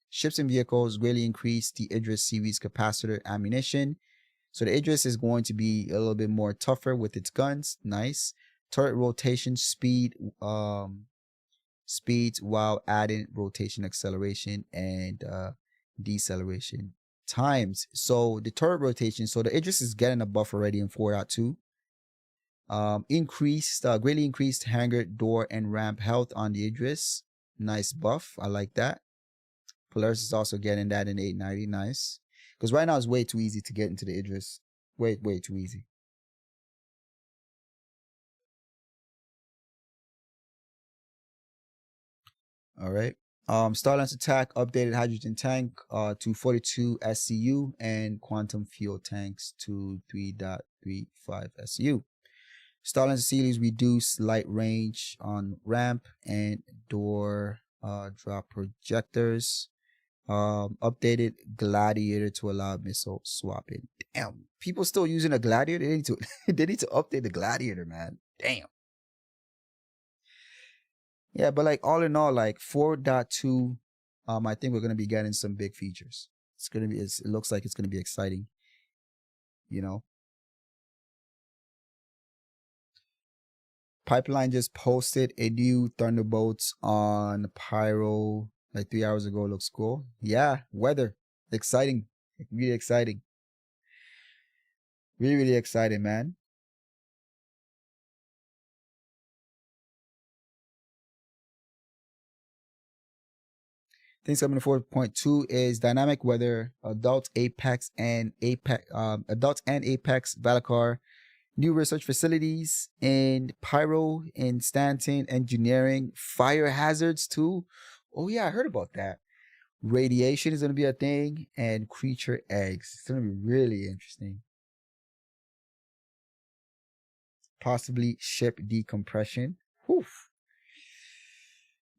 Ships and vehicles really increase the Idris series capacitor ammunition. So the Idris is going to be a little bit more tougher with its guns. Nice. Turret rotation speeds while adding rotation acceleration and deceleration times. So the turret rotation, so the Idris is getting a buff already in 4.2. Greatly increased hangar door and ramp health on the Idris. Nice buff. I like that. Polaris is also getting that in 890. Nice. Because right now it's way too easy to get into the Idris. Way too easy. All right. Starline's attack updated hydrogen tank to 42 SCU and quantum fuel tanks to 3.35 SCU. Starline's series reduced light range on ramp and door drop projectors. Updated gladiator to allow missile swapping. Damn, people still using a gladiator? They need to update the gladiator, man. Damn. Yeah, but like all in all, like 4.2, I think we're gonna be getting some big features. It looks like it's gonna be exciting, you know. Pipeline just posted a new Thunderbolts on Pyro like 3 hours ago. Looks cool. Yeah, weather. Exciting. Really exciting. Really exciting, man. Things coming to 4.2 is dynamic weather, adult Apex and Apex, Valakar, new research facilities in Pyro, in Stanton, engineering, fire hazards too. Oh yeah, I heard about that. Radiation is going to be a thing, and creature eggs. It's going to be really interesting. Possibly ship decompression. Whew.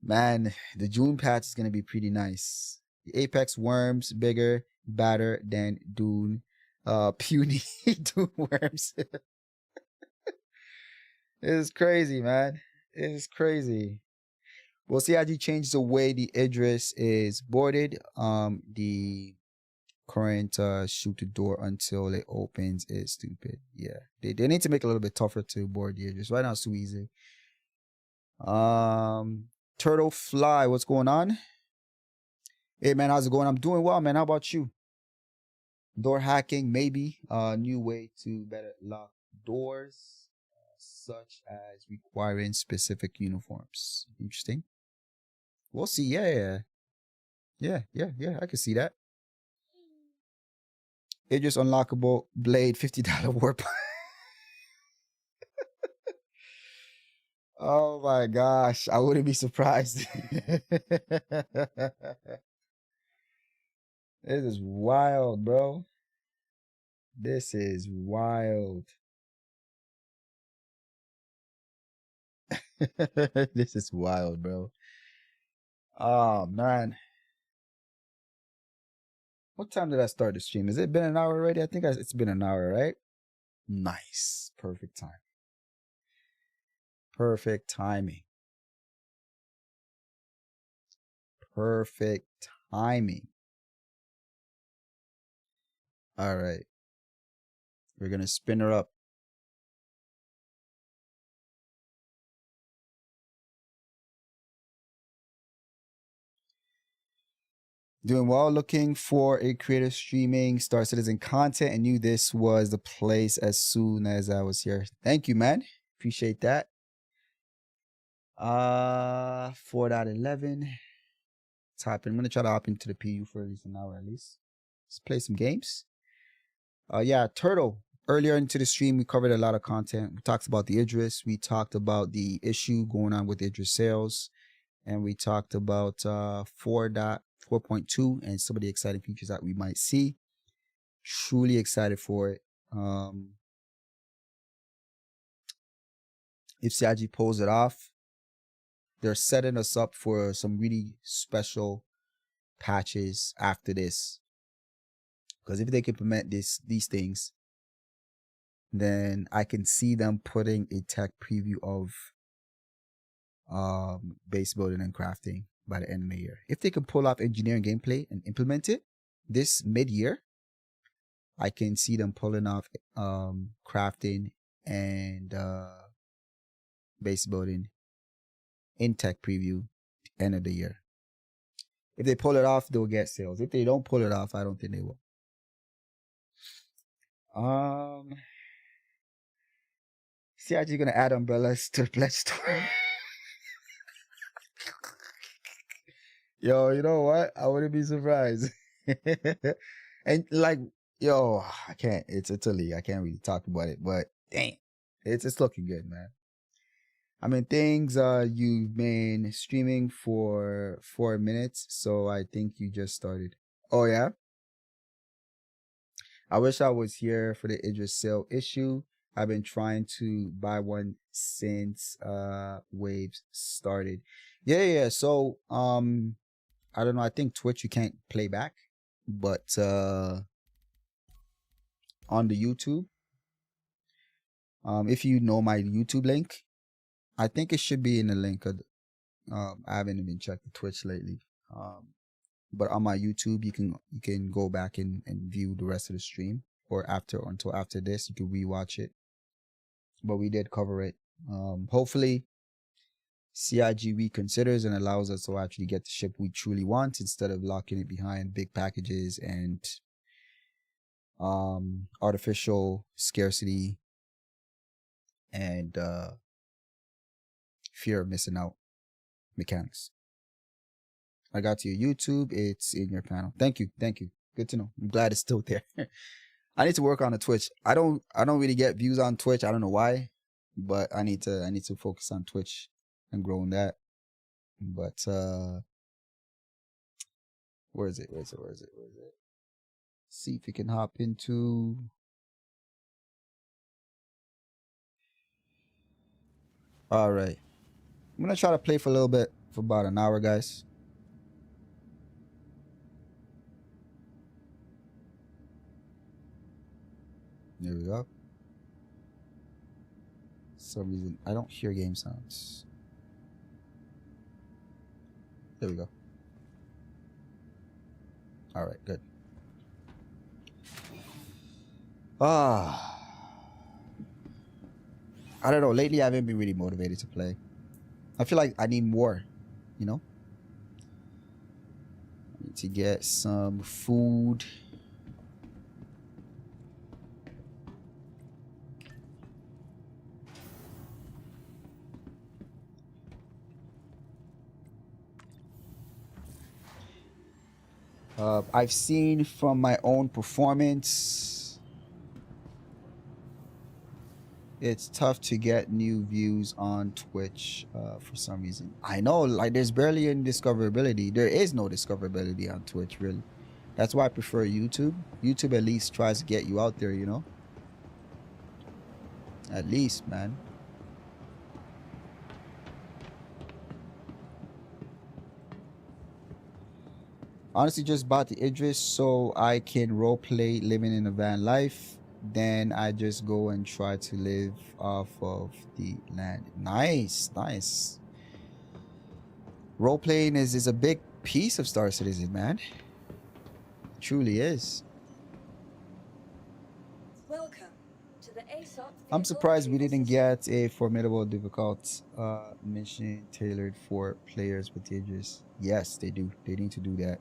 Man, the June patch is going to be pretty nice. The Apex worms, bigger, badder than Dune. Puny Dune worms. It is crazy, man. It is crazy. We'll see how he changes the way the Idris is boarded. The current shoot the door until it opens is stupid. Yeah, they need to make it a little bit tougher to board the Idris. Right now it's too easy. Turtle Fly, what's going on? Hey man, how's it going? I'm doing well, man. How about you? Door hacking, maybe. New way to better lock doors, such as requiring specific uniforms. Interesting. We'll see. Yeah. I can see that. Idris unlockable blade, $50 warp. Oh my gosh, I wouldn't be surprised. This is wild, bro. This is wild. This is wild, bro. Oh, man. What time did I start the stream? Has it been an hour already? I think it's been an hour, right? Nice. Perfect time. Perfect timing. Perfect timing. All right. We're going to spin her up. Doing well, looking for a creator streaming Star Citizen content and knew this was the place as soon as I was here. Thank you, man. Appreciate that. 4.11. I'm gonna try to hop into the PU for at least an hour at least. Let's play some games. Yeah, Turtle. Earlier into the stream, we covered a lot of content. We talked about the Idris. We talked about the issue going on with Idris sales. And we talked about 4.2 and some of the exciting features that we might see. Truly excited for it. If CIG pulls it off, they're setting us up for some really special patches after this. Because if they can implement these things, then I can see them putting a tech preview of base building and crafting by the end of the year. If they can pull off engineering gameplay and implement it this mid-year, I can see them pulling off crafting and base building in tech preview end of the year. If they pull it off, they'll get sales. If they don't pull it off, I don't think they will. CIG gonna add umbrellas to the pledge store. Yo, you know what? I wouldn't be surprised. And like, yo, I can't. It's Italy. I can't really talk about it, but dang, it's looking good, man. I mean, things. You've been streaming for 4 minutes, so I think you just started. Oh yeah. I wish I was here for the Idris sale issue. I've been trying to buy one since waves started. Yeah. So I don't know. I think Twitch you can't play back, but on the YouTube, if you know my YouTube link, I think it should be in the link. I haven't even checked the Twitch lately. But on my YouTube, you can go back and view the rest of the stream, or until after this, you can rewatch it. But we did cover it. Hopefully, CIG reconsiders and allows us to actually get the ship we truly want instead of locking it behind big packages and artificial scarcity and fear of missing out mechanics. I got to your YouTube. It's in your panel. Thank you. Good to know. I'm glad it's still there. I need to work on the Twitch. I don't really get views on Twitch. I don't know why, but I need to focus on Twitch and growing that. But where is it? See if we can hop into. All right. I'm gonna try to play for a little bit for about an hour, guys. There we go. For some reason I don't hear game sounds. There we go. All right, good. I don't know. Lately, I haven't been really motivated to play. I feel like I need more, you know? I need to get some food. I've seen from my own performance, it's tough to get new views on Twitch for some reason. I know, like, there's barely any discoverability. There is no discoverability on Twitch, really. That's why I prefer YouTube. YouTube at least tries to get you out there, you know? At least, man. Honestly, just bought the Idris so I can roleplay living in a van life. Then I just go and try to live off of the land. Nice, nice. Roleplaying is a big piece of Star Citizen, man. It truly is. Welcome to the ASOP. I'm surprised we didn't get a formidable difficult mission tailored for players with the Idris. Yes, they do. They need to do that.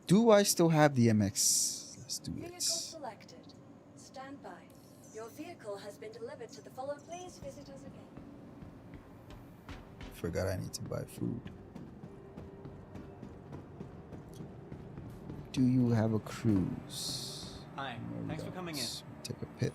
Do I still have the MX? Let's do Vehicle it. selected. Stand by. Your vehicle has been delivered to the follow. Please visit us again. Forgot I need to buy food. Do you have a cruise? Hi, thanks for coming in. Take a pit.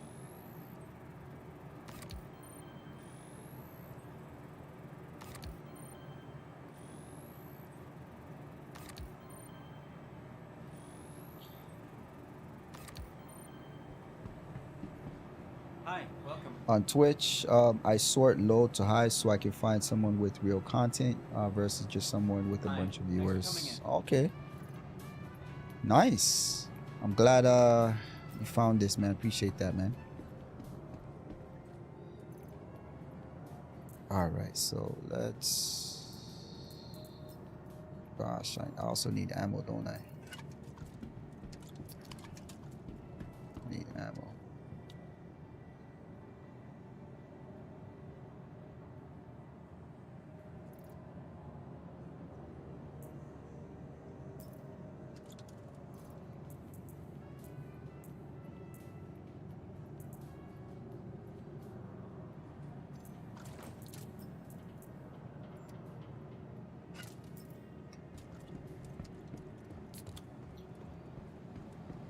Hi, welcome. On Twitch, I sort low to high so I can find someone with real content versus just someone with a Hi, bunch of thanks for viewers. coming Okay. Nice. I'm glad you found this, man. Appreciate that, man. All right, so let's. Gosh, I also need ammo, don't I? Need ammo.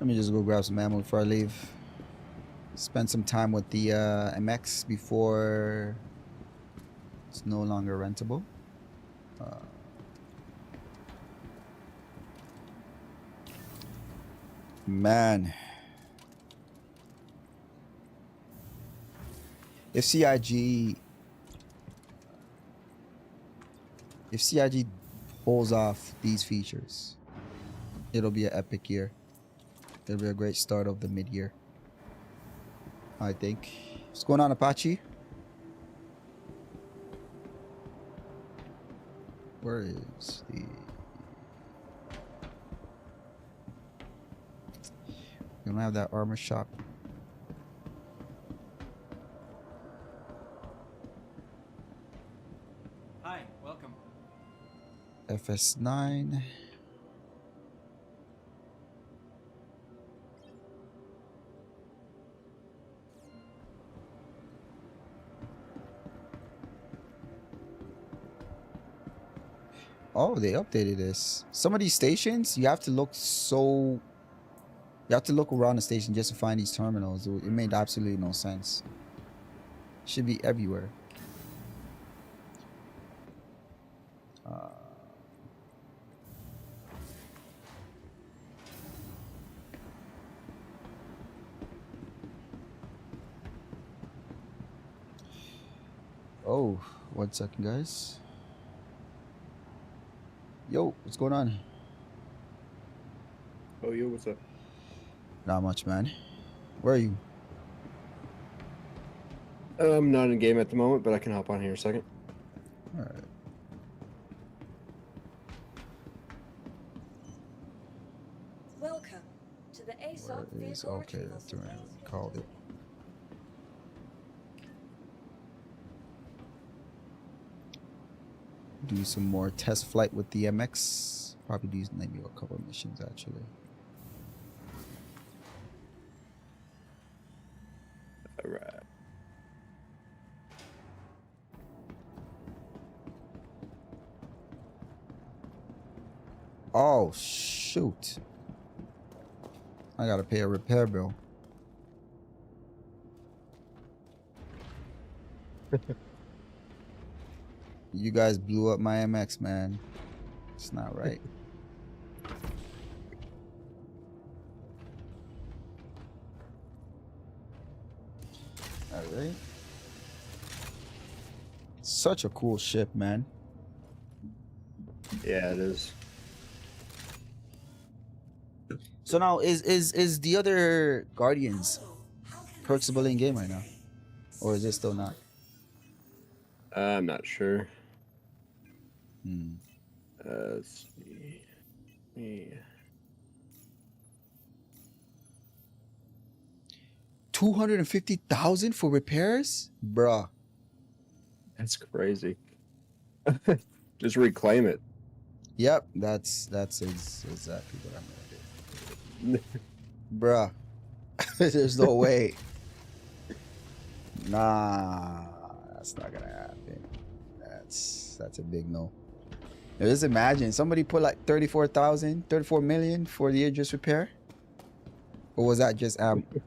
Let me just go grab some ammo before I leave. Spend some time with the MX before it's no longer rentable. Man. If CIG pulls off these features, it'll be an epic year. It'll be a great start of the mid-year, I think. What's going on, Apache? Where is the... We don't have that armor shop. Hi, welcome. FS9. Oh, they updated this. Some of these stations, you have to look around the station just to find these terminals. It made absolutely no sense. Should be everywhere. Oh, 1 second, guys. Yo, what's going on? Oh, yo, what's up? Not much, man. Where are you? I'm not in game at the moment, but I can hop on here in a second. All right. Welcome to the ASOP. Where is... vehicle Okay, retrieval that's right. system. I called it. Do some more test flight with the MX. Probably do maybe a couple of missions, actually. All right. Oh, shoot. I gotta pay a repair bill. You guys blew up my MX, man. It's not right. All right. Such a cool ship, man. Yeah, it is. So now is the other Guardians purchasable in game right now, or is it still not? I'm not sure. Hmm. Let's see. Yeah. 250,000 for repairs, bruh. That's crazy. Just reclaim it. Yep, that's exactly what I'm gonna do, bruh. There's no way. Nah, that's not gonna happen. That's a big no. Now, just imagine somebody put like 34 million for the Idris repair, or was that just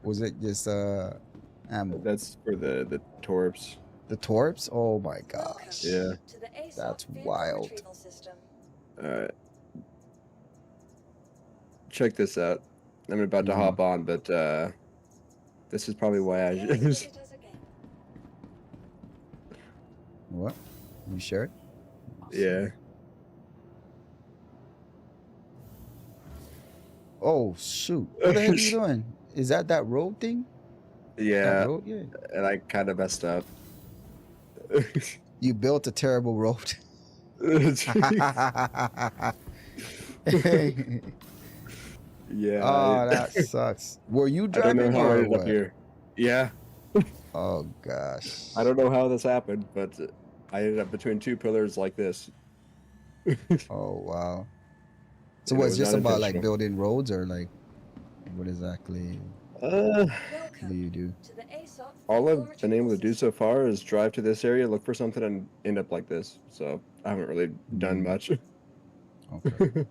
was it just ammo? That's for the torps. The torps? Oh my gosh. Yeah. To the ASOC That's vehicle wild. retrieval system. Alright. Check this out. I'm about to hop on, but this is probably why I Please visit us again. What? You sure? Yeah. Oh shoot! What the heck are you doing? Is that road thing? That Yeah. road? Yeah. And I kind of messed up. You built a terrible road. Yeah. Oh, that sucks. Were you I don't know driving how I or ended up what? here. Yeah. Oh gosh. I don't know how this happened, but I ended up between two pillars like this. Oh wow. So Yeah, it was was just not about like intentional. building roads, or like what exactly do Welcome you do? to the ASOC All vehicle I've been able to do retrieval so far is drive to this area, look for something, and end up like this. So I haven't really done much. Okay.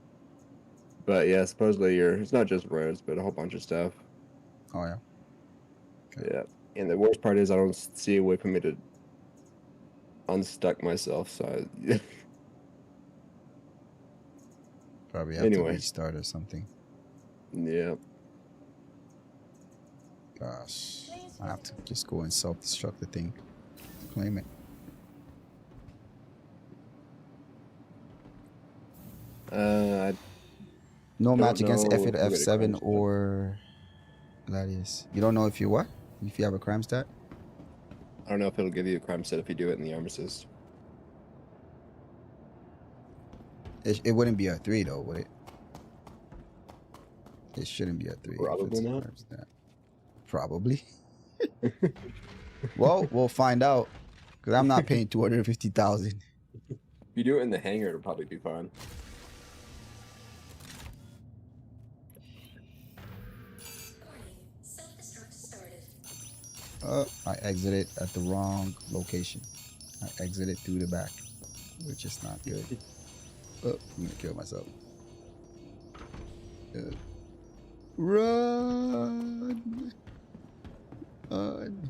But yeah, supposedly it's not just roads, but a whole bunch of stuff. Oh yeah. Okay. Yeah. And the worst part is I don't see a way for me to unstuck myself. So Probably have to Anyway. restart or something. yeah. Gosh. I have to just go and self-destruct the thing. Claim it. I No Don't match against know F8 or who it F7 comes to. or Gladius. You don't know if you what? If you have a crime stat? don't know if it'll give you a crime set if you do it in the arm assist. It wouldn't be a 3 though, would it? It shouldn't be a 3. if Probably it's a not. crime stat. Probably. Well, we'll find out. Because I'm not paying 250,000. If you do it in the hangar, it'll probably be fine. I exited at the wrong location. I exited through the back, which is not good. Oh, I'm gonna kill myself. Run! Run!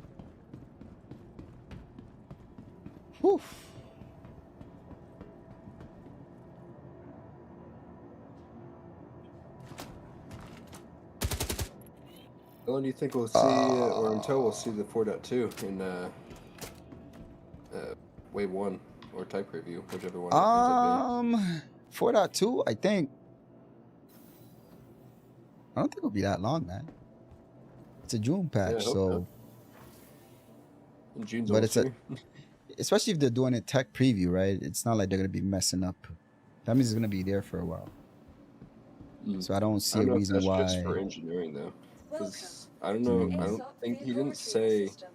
Whew. How long do you think we'll see, or until we'll see the 4.2 in Wave 1 or Type Review, whichever one it ends up 4.2, I think. I don't think it'll be that long, man. It's a June patch, I hope so. not. being. June's But almost it's a- here. Especially if they're doing a tech preview, right? It's not like they're gonna be messing up. That means it's gonna be there for a while. Mm. So I don't see I a don't know if reason that's why. just for engineering though. Welcome 'Cause I don't to know. the I don't ASOC think he vehicle didn't retrieval say. system.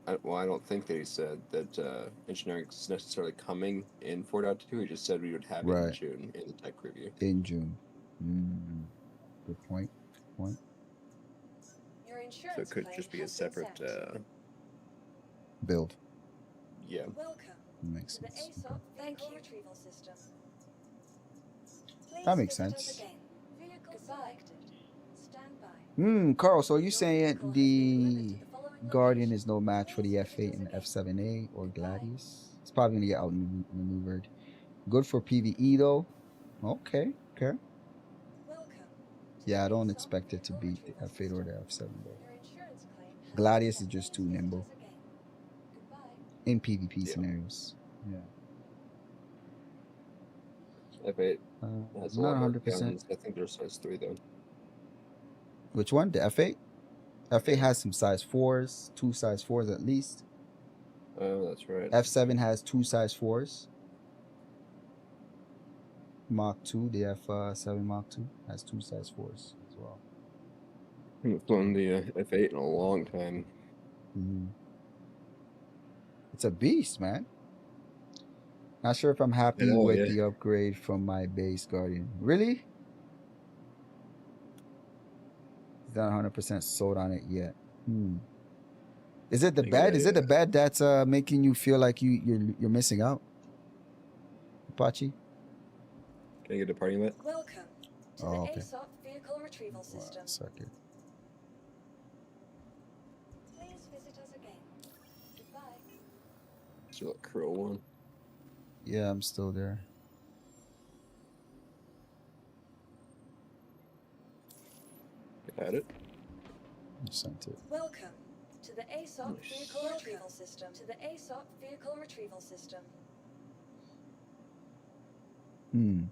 I don't think that he said that engineering is necessarily coming in 4.2. He just said we would have it in Right. June in the tech review. In June. Good point. Good point. Your So insurance it could claim just be a has been separate. sent. Build. Yeah. Welcome Makes to the sense. ASOC Okay. vehicle retrieval system. Please That makes visit us sense. again. Vehicle selected. Stand by. Carl, so are you Your saying vehicle has been delivered the to the following Guardian is no match for the F8 and F7A or Gladius. It's probably gonna get outmaneuvered. Good for PvE though. Okay, okay. Yeah, I don't expect it to beat the F8 or the F7 though. Gladius is just too nimble in PvP scenarios. Yeah. F8 has a Not lot more 100%. guns. I think they're size 3 though. Which one? The F8? F8 has some size 4s, 2 size 4s at least. Oh, that's right. F7 has 2 size 4s. Mach 2, the F7 Mach 2 has 2 size 4s as well. I haven't flown the F8 in a long time. It's a beast, man. Not sure if I'm happy with the upgrade from my base Guardian. Really? He's not 100% sold on it yet. Is it the bed? Is it the bed that's making you feel like you're missing out? Apache? Can I get a party mat? Welcome to the ASOP vehicle retrieval system. Second. Please visit us again. Goodbye. Still a Krill one. Yeah, I'm still there. Got it. You sent it. Welcome to the ASOP vehicle retrieval system. To the ASOP vehicle retrieval system. I'm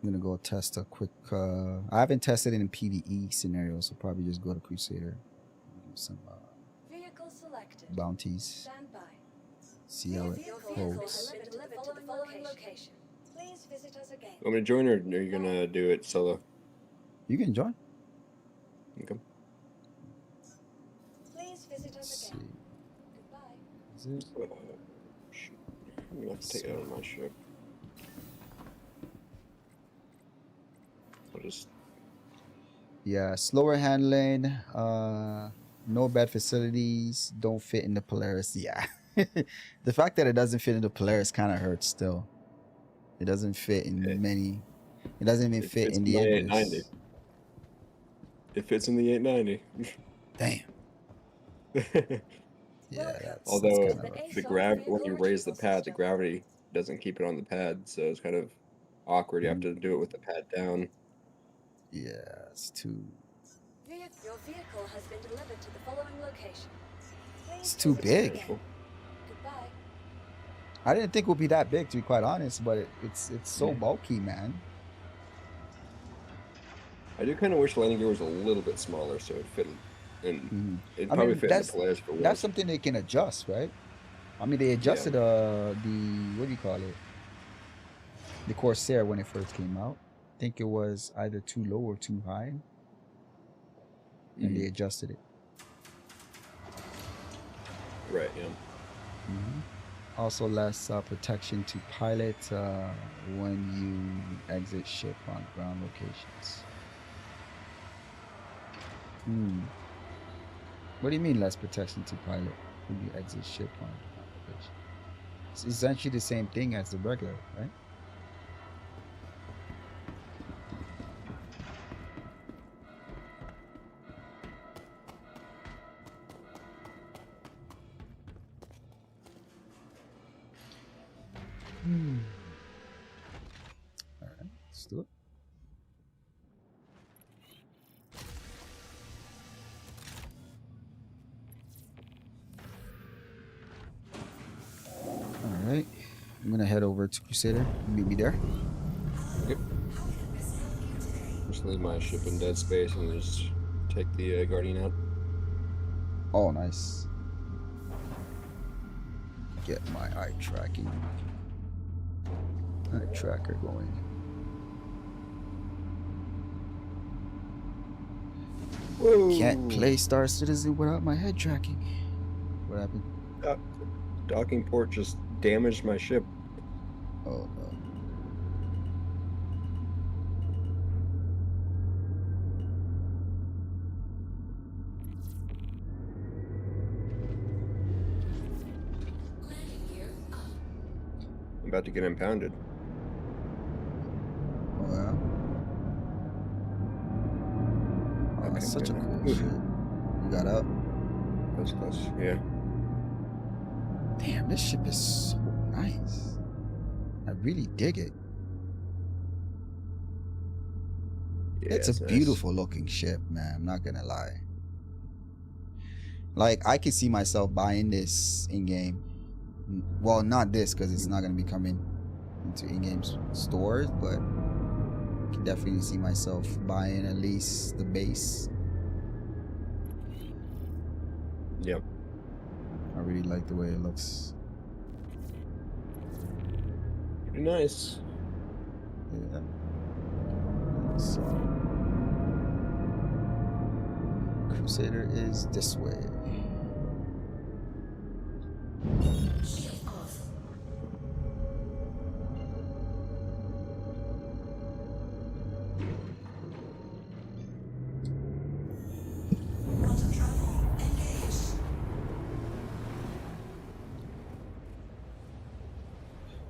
gonna go test a quick. I haven't tested it in PvE scenarios, so probably just go to Crusader. Do some Vehicle selected. bounties. Stand by. See how it Your vehicle holds. has been delivered to the following location. Please visit us again. Want me to join or are you gonna do it solo? You can join. Okay. Please visit us Let's again. see. Goodbye. Is it? Shoot. I'm gonna have to take it out of my ship. I'll just. Yeah, slower handling. No bed facilities. Don't fit in the Polaris. Yeah. The fact that it doesn't fit in the Polaris kind of hurts still. It doesn't fit in many. It doesn't even fit in the 890. Aegis. It fits in the 890. Damn. Yeah, that's Although kind of rough. when you raise the pad, the gravity doesn't keep it on the pad, so it's kind of awkward. You have to do it with the pad down. Yeah, it's too. Your vehicle has been delivered to the following location. It's too big. Goodbye. I didn't think it would be that big, to be quite honest, but it's so bulky, man. I do kind of wish the landing gear was a little bit smaller, so it fit in. It probably fit in the Polaris for that's something they can adjust, right? I mean, they adjusted the what do you call it? The Corsair when it first came out. I think it was either too low or too high, and they adjusted it. Right. Yeah. Also, less protection to pilot when you exit ship on ground locations. What do you mean less protection to pilot when you exit ship on ground location? It's essentially the same thing as the regular, right? All right, let's do it. All right, I'm gonna head over to Crusader. Meet me there. Yep. Just leave my ship in dead space and just take the Guardian out. Oh, nice. Get my eye tracker going. Whoa! Can't play Star Citizen without my head tracking. What happened? Docking port just damaged my ship. Oh no. I'm about to get impounded. Oh yeah. such a cool Oof. ship. You got up. That was close. Yeah. Damn, this ship is so nice. I really dig it. Yeah, It's a nice. beautiful looking ship, man. I'm not gonna lie. Like, I could see myself buying this in game. Well, not this because it's not gonna be coming into in-game stores, but I can definitely see myself buying at least the base. Yep. I really like the way it looks. Pretty nice. Yeah. So, Crusader is this way.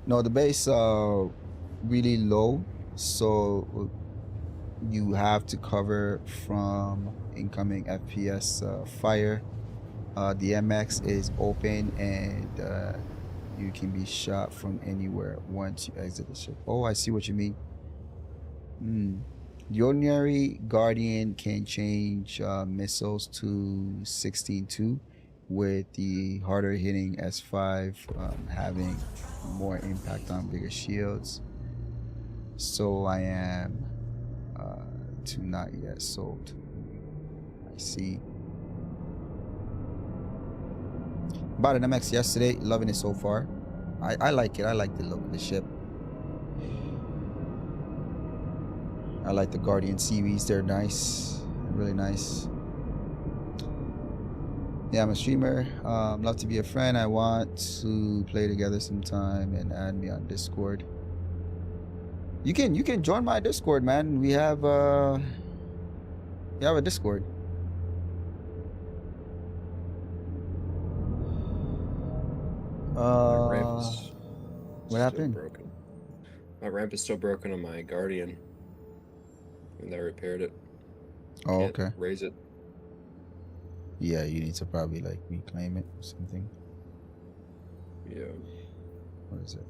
No, the base really low, so you have to cover from incoming FPS fire. The MX is open and you can be shot from anywhere once you exit the ship. Oh, I see what you mean. The ordinary Guardian can change missiles to 16.2, with the harder hitting S5 having more impact on bigger shields. So I am to not yet sold. I see. Bought an MX yesterday, loving it so far. I like it. I like the look of the ship. I like the Guardian series. They're nice, really nice. Yeah, I'm a streamer. Love to be a friend. I want to play together sometime and add me on Discord. You can join my Discord, man. We have a Discord. My ramp is What still happened? broken. My ramp is still broken on my Guardian. And I repaired it. Oh, Can't okay. raise it. Yeah, you need to probably like reclaim it or something. Yeah. What is it?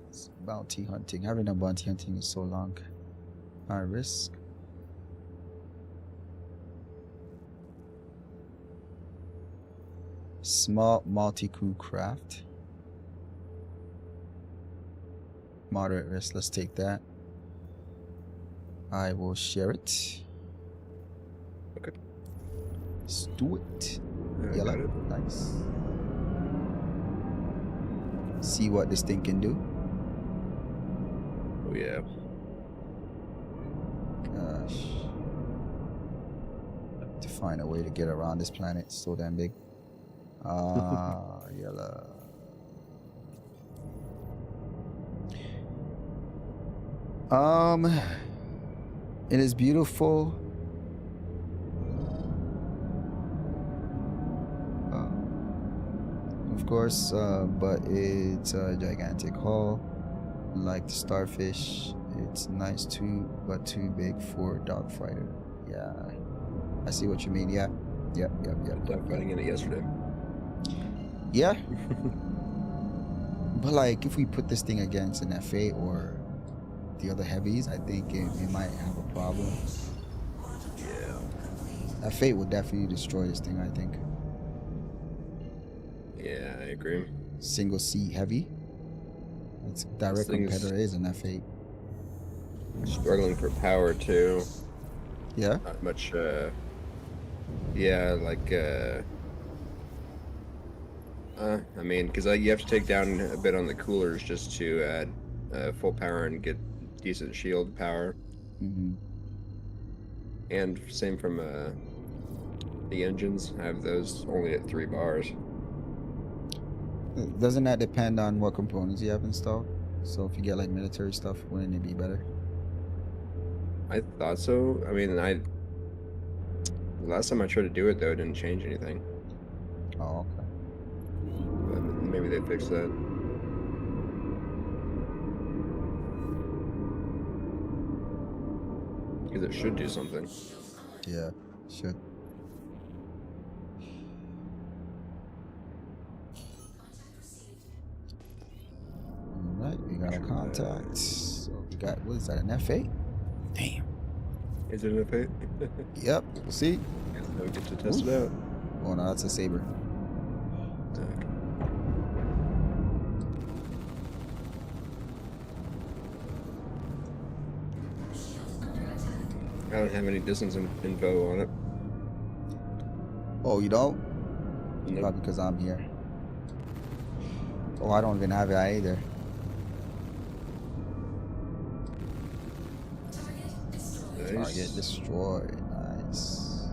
It's bounty hunting. Having a bounty hunting is so long. High risk. Small multi-crew craft. Moderate risk. Let's take that. I will share it. Okay. Let's do it. I Yellow. got it. Nice. See what this thing can do. Oh yeah. Gosh. To find a way to get around this planet. It's so damn big. Yellow. It is beautiful. Of course, but it's a gigantic hull. Like the Starfish, it's nice too, but too big for dogfighter. Yeah, I see what you mean. Yeah, yep. Dogfighting in it yesterday. Yeah. But like, if we put this thing against an F8 or the other heavies, I think it might have a problem. Yeah. F8 will definitely destroy this thing, I think. Yeah, I agree. Single seat heavy. Its direct thing is- competitor is an F8. Struggling for power too. Yeah. Not much. Yeah, like. I mean, because you have to take down a bit on the coolers just to add full power and get decent shield power. Mm-hmm. And same from the engines. I have those only at 3 bars. Doesn't that depend on what components you have installed? So if you get like military stuff, wouldn't it be better? I thought so. I mean, the last time I tried to do it though, it didn't change anything. Oh, okay. But maybe they fixed that. Because it should do something. Yeah, should. Alright, we got a contact. So we got, what is that, an F8? Damn. Is it an F8? Yep, we'll see. We get to test it out. Oh no, that's a Saber. Okay. I don't have any distance info on it. Oh, you don't? Nope. Probably because I'm here. Oh, I don't even have it either. Target destroyed. Nice.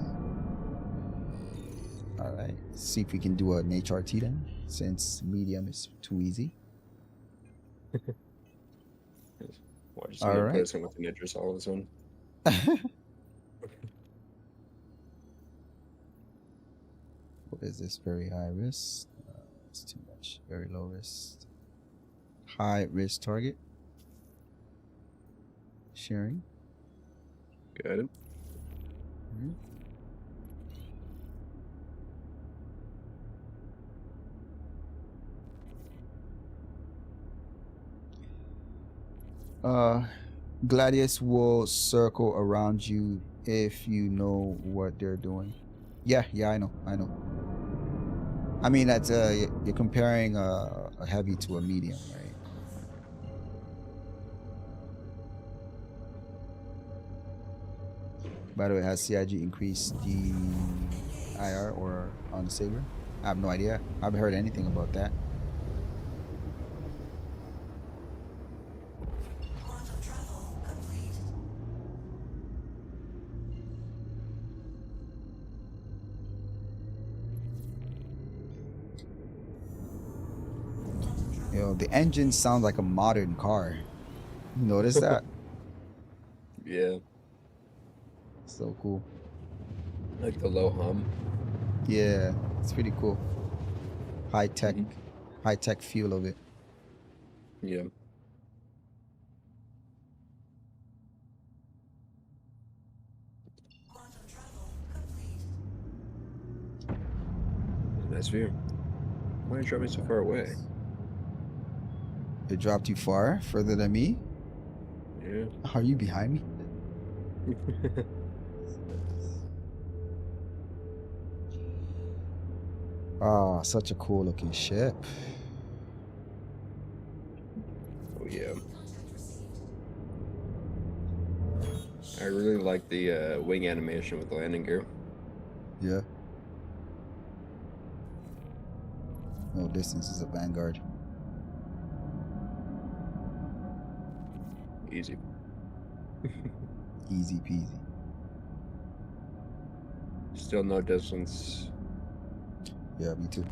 Alright. See if we can do an HRT then, since medium is too easy. Watch somebody Alright. replace him with an Idris all of a sudden. What is this? Very high risk. It's too much. Very low risk. High risk target. Sharing. Got it. Mhm. Gladius will circle around you if you know what they're doing. Yeah, I know. I mean, that's you're comparing a heavy to a medium, right? By the way, has CIG increased the IR or on the Saber? I have no idea. I haven't heard anything about that. Yo, the engine sounds like a modern car. You notice that? Yeah. So cool. Like the low hum. Yeah, it's pretty cool. High tech feel of it. Yeah. Nice view. Why are you dropping so far away? It dropped you far, further than me. Yeah. Are you behind me? Ah, such a cool looking ship. Oh yeah. I really like the wing animation with the landing gear. Yeah. No distance is a Vanguard. Easy. Easy peasy. Still no distance. Yeah, me too.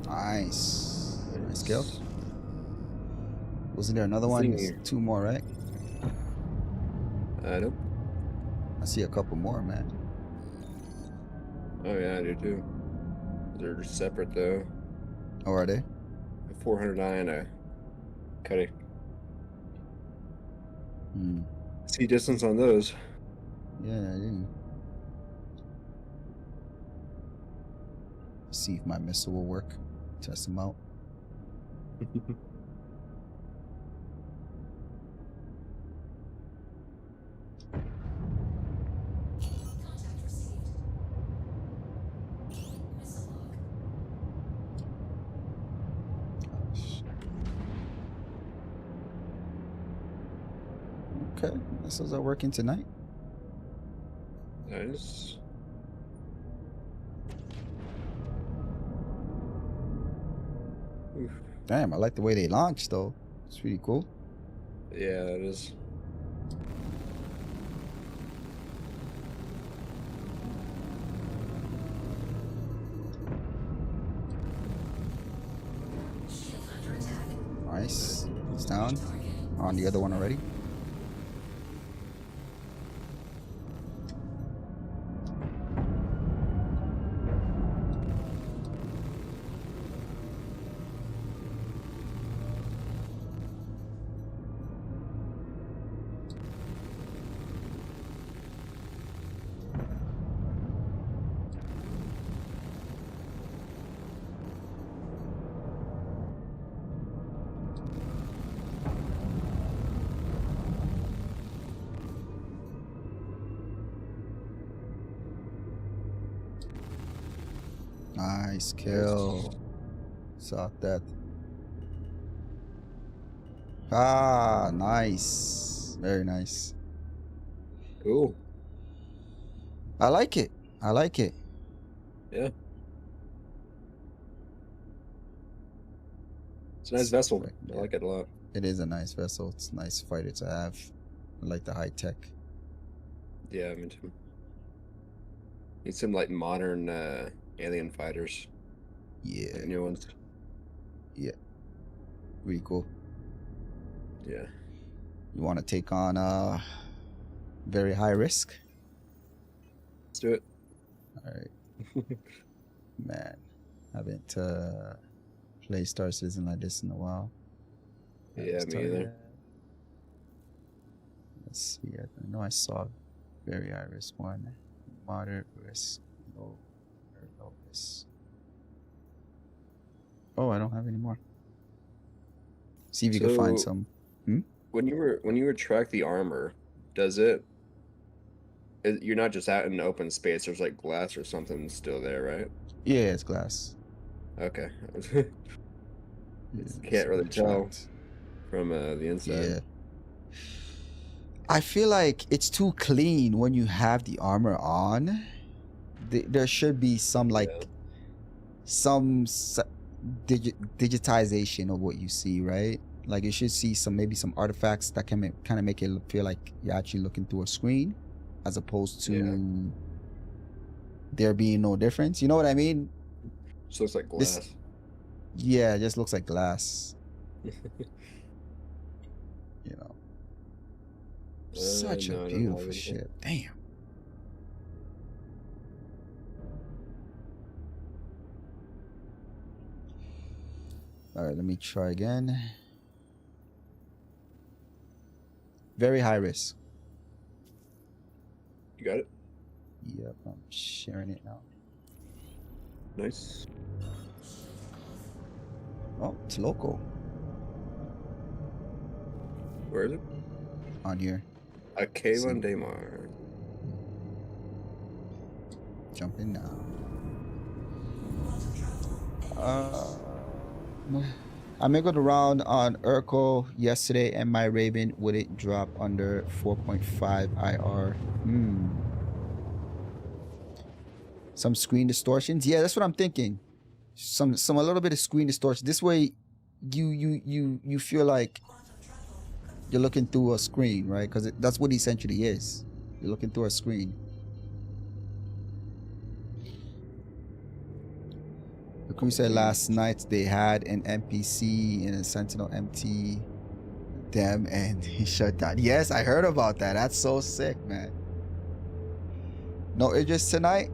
Nice. Nice kill. Wasn't there another one? There's two more, right? Nope. I see a couple more, man. Oh yeah, I do too. They're separate though. Oh, are they? A 409 and a cutting. Hmm. See distance on those. Yeah, I didn't. See if my missile will work. Test them out. Okay, missiles are working tonight. Nice. Oof. Damn, I like the way they launched though. It's really cool. Yeah, it is. Nice. It's down. On the other one already. Nice kill. Saw that. Ah, nice. Very nice. Cool. I like it. I like it. Yeah. It's a nice vessel. I like it a lot. It is a nice vessel. It's a nice fighter to have. I like the high tech. Yeah, me too. Need some like modern alien fighters. Yeah. Like new ones. Yeah. Really cool. Yeah. You want to take on very high risk? Let's do it. All right. Man, I haven't played Star Citizen like this in a while. Yeah, me either. Let's see. I know I saw very high risk one. Moderate risk. Low risk. Oh, I don't have any more. See if you can find some. When you track the armor, you're not just out in open space, there's like glass or something still there, right? Yeah, it's glass. Okay. Can't really tell from the inside. Yeah. I feel like it's too clean when you have the armor on. There should be some digitization of what you see, right? Like you should see maybe some artifacts that can kind of make it feel like you're actually looking through a screen, as opposed to there being no difference. You know what I mean? Just looks like glass. Yeah, it just looks like glass. You know. Such a beautiful ship. Damn. All right, let me try again. Very high risk. You got it? Yep, I'm sharing it now. Nice. Oh, it's local. Where is it? On here. A K1 Daymar. Jump in now. I mingled around on Urkel yesterday and my Raven wouldn't drop under 4.5 IR. Some screen distortions. Yeah, that's what I'm thinking. A little bit of screen distortion. This way you feel like you're looking through a screen, right? Because that's what it essentially is. You're looking through a screen. The crew said last night they had an NPC in a Sentinel MT them and he shut down. Yes, I heard about that. That's so sick, man. No Idris tonight.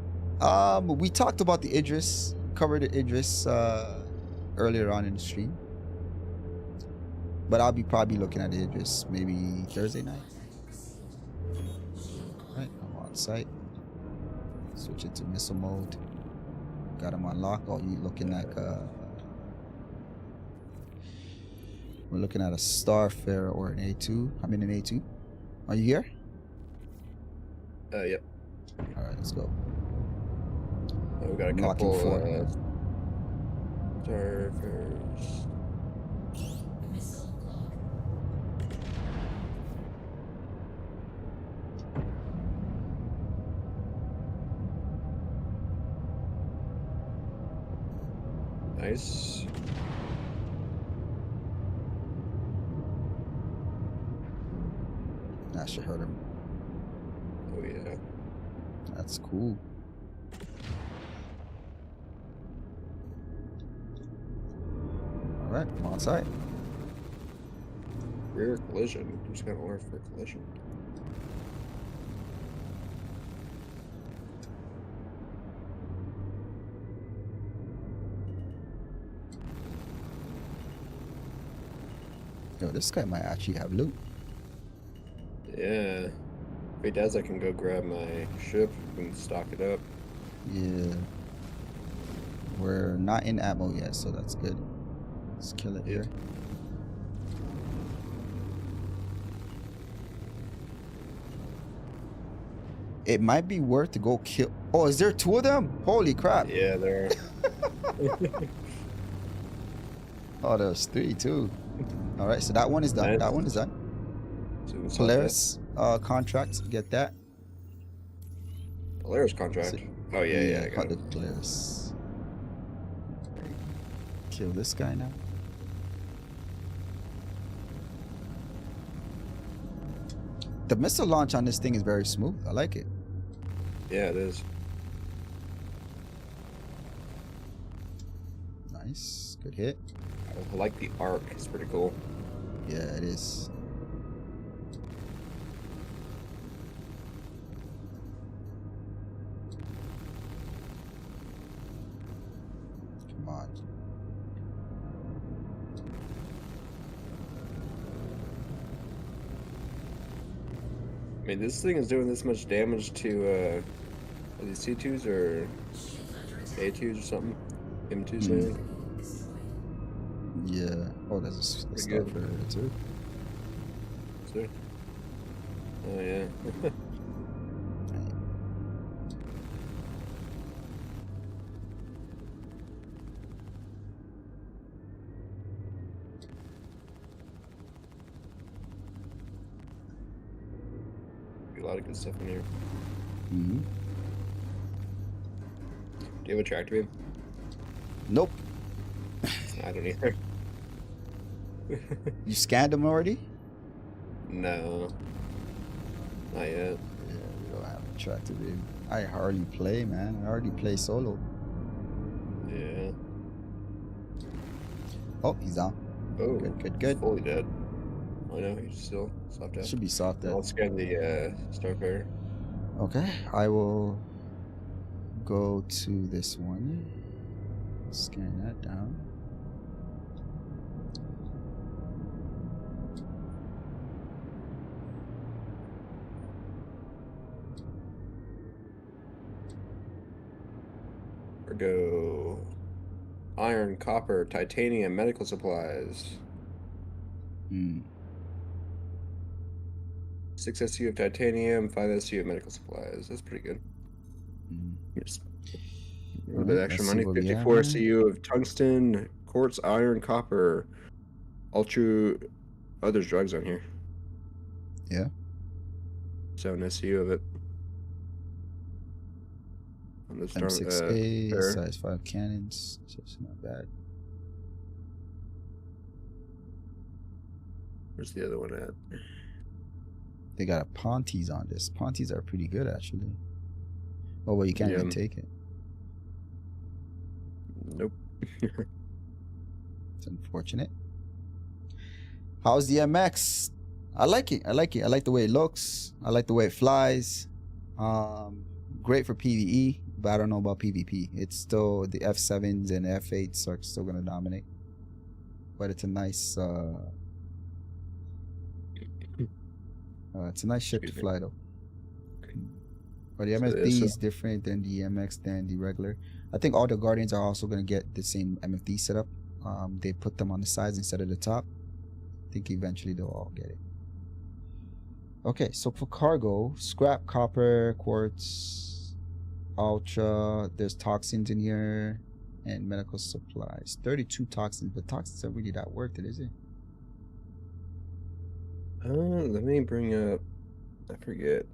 We talked about the Idris, covered the Idris earlier on in the stream. But I'll be probably looking at the Idris maybe Thursday night. Alright, I'm on site. Switch it to missile mode. Got him on lock. Oh, you looking like we're looking at a Starfarer or an A2. I'm in an A2. Are you here? Yep. Alright, let's go. We got a couple Starfarers. Nice. That should hurt him. Oh yeah. That's cool. All right, I'm on site. Rear collision. Who's got order for collision? Yo, this guy might actually have loot. Yeah. If he does, I can go grab my ship and stock it up. Yeah. We're not in ammo yet, so that's good. Let's kill it here. It might be worth to go kill. Oh, is there 2 of them? Holy crap. Yeah, there. Oh, there's 3 too. All right, so that one is done. Nice. That one is done. Polaris contract, get that. Polaris contract. Oh yeah, I got cut the it. Polaris. Kill this guy now. The missile launch on this thing is very smooth. I like it. Yeah, it is. Nice, good hit. I like the arc. It's pretty cool. Yeah, it is. Come on. I mean, this thing is doing this much damage to, are these C2s or A2s or something? M2s maybe? Yeah. Oh, there's a Pretty stuff good. for it too. Is there? Oh yeah. A lot of good stuff in here. Mm-hmm. Do you have a tractor beam? Nope. I don't either. You scanned them already? No. Not yet. Yeah, we don't have a tractor beam. I hardly play, man. I already play solo. Yeah. Oh, he's down. Oh, Good, good, good. fully dead. Oh no, he's still soft dead. Should be soft dead. I'll scan the Starfire. Okay, I will go to this one. Scan that down. Go. Iron, copper, titanium, medical supplies. Hmm. 6 SU of titanium, 5 SU of medical supplies. That's pretty good. Just a little bit Alright, extra let's see money. what we have 54 here. SU of tungsten, quartz, iron, copper, ultra. Oh, there's drugs on here. Yeah. 7 SU of it. On the M6A, pair. size 5 cannons, so it's not bad. Where's the other one at? They got a Pontes on this. Pontes are pretty good, actually. Oh, well, you can't even take it. Nope. It's unfortunate. How's the MX? I like it. I like it. I like the way it looks. I like the way it flies. Great for PvE, but I don't know about PvP. It's still the F7s and F8s are still gonna dominate. But it's a nice it's a nice ship to fly though. But the So it MFD is, is different than the MX than the regular. I think all the Guardians are also gonna get the same MFD setup. They put them on the sides instead of the top. I think eventually they'll all get it. Okay, so for cargo, scrap, copper, quartz, ultra, there's toxins in here, and medical supplies. 32 toxins, but toxins are really that worth it, is it? Let me bring up. I forget.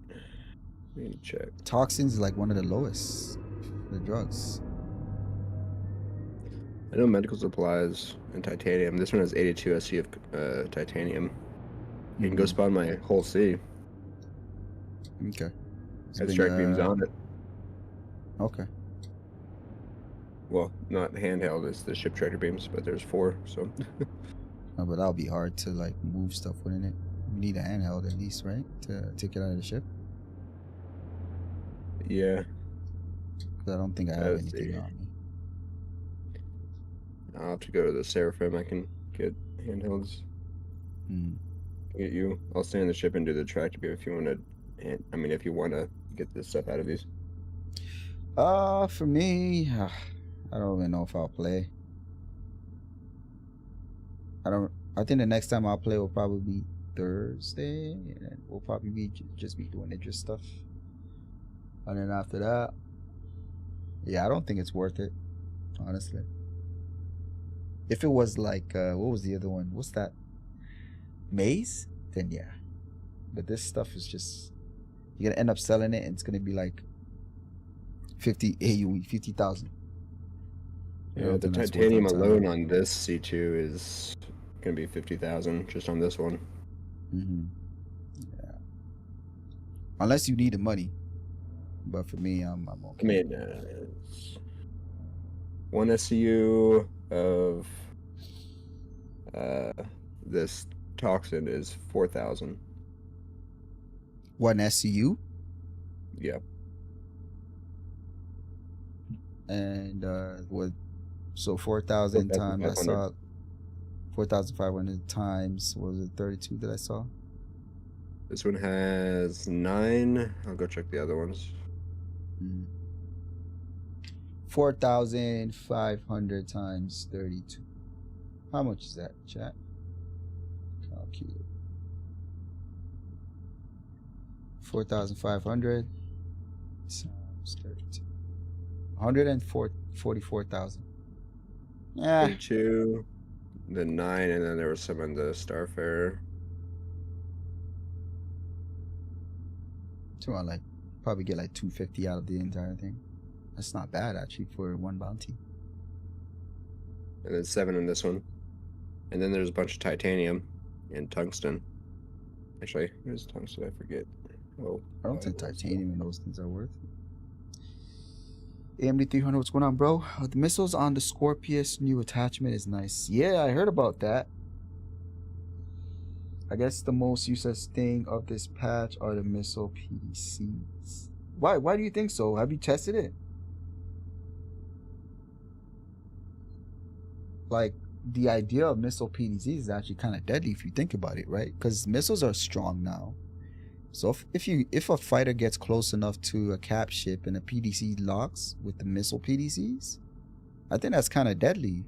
Let me check. Toxins is like one of the lowest for the drugs. I know medical supplies and titanium. This one has 82 SC of titanium. You can go spawn my whole C. Okay. Has strike beams on it. Okay. Well, not handheld, it's the ship tractor beams, but there's 4, so. Oh, but that'll be hard to like move stuff within it. You need a handheld at least, right? To take it out of the ship. Yeah. 'Cause I don't think I have Let's anything see. on me. I'll have to go to the Seraphim. I can get handhelds. Get you. I'll stay in the ship and do the tractor beam if you want to. I mean, if you want to get this stuff out of these. For me, I don't even know if I'll play. I think the next time I'll play will probably be Thursday, and we'll probably be just be doing Idris stuff. And then after that, yeah, I don't think it's worth it, honestly. If it was like, what was the other one? What's that? Maze? Then yeah. But this stuff is just, you're gonna end up selling it, and it's gonna be like 50 AUE, 50,000. Yeah, the titanium alone on this C2 is gonna be 50,000 just on this one. Yeah. Unless you need the money, but for me, I'm okay. I mean, one SCU of this toxin is 4,000. One SCU? Yeah. And what? So 4,000 times I saw 4,500 times, what was it, 32 that I saw? This one has 9. I'll go check the other ones. 4,500 times 32. How much is that, chat? Calculate. 4,500 times 32. 144,000. Yeah. 32, then 9, and then there was some in the Starfarer. So I like probably get like 250 out of the entire thing. That's not bad actually for one bounty. And then 7 in this one. And then there's a bunch of titanium and tungsten. Actually, where's tungsten? I forget. Oh, I don't think titanium and those things are worth it. AMD 300, what's going on, bro? The missiles on the Scorpius new attachment is nice. Yeah, I heard about that. I guess the most useless thing of this patch are the missile PDCs. Why do you think so? Have you tested it? Like, the idea of missile PDCs is actually kind of deadly if you think about it, right? Because missiles are strong now. So if a fighter gets close enough to a cap ship and a PDC locks with the missile PDCs, I think that's kind of deadly.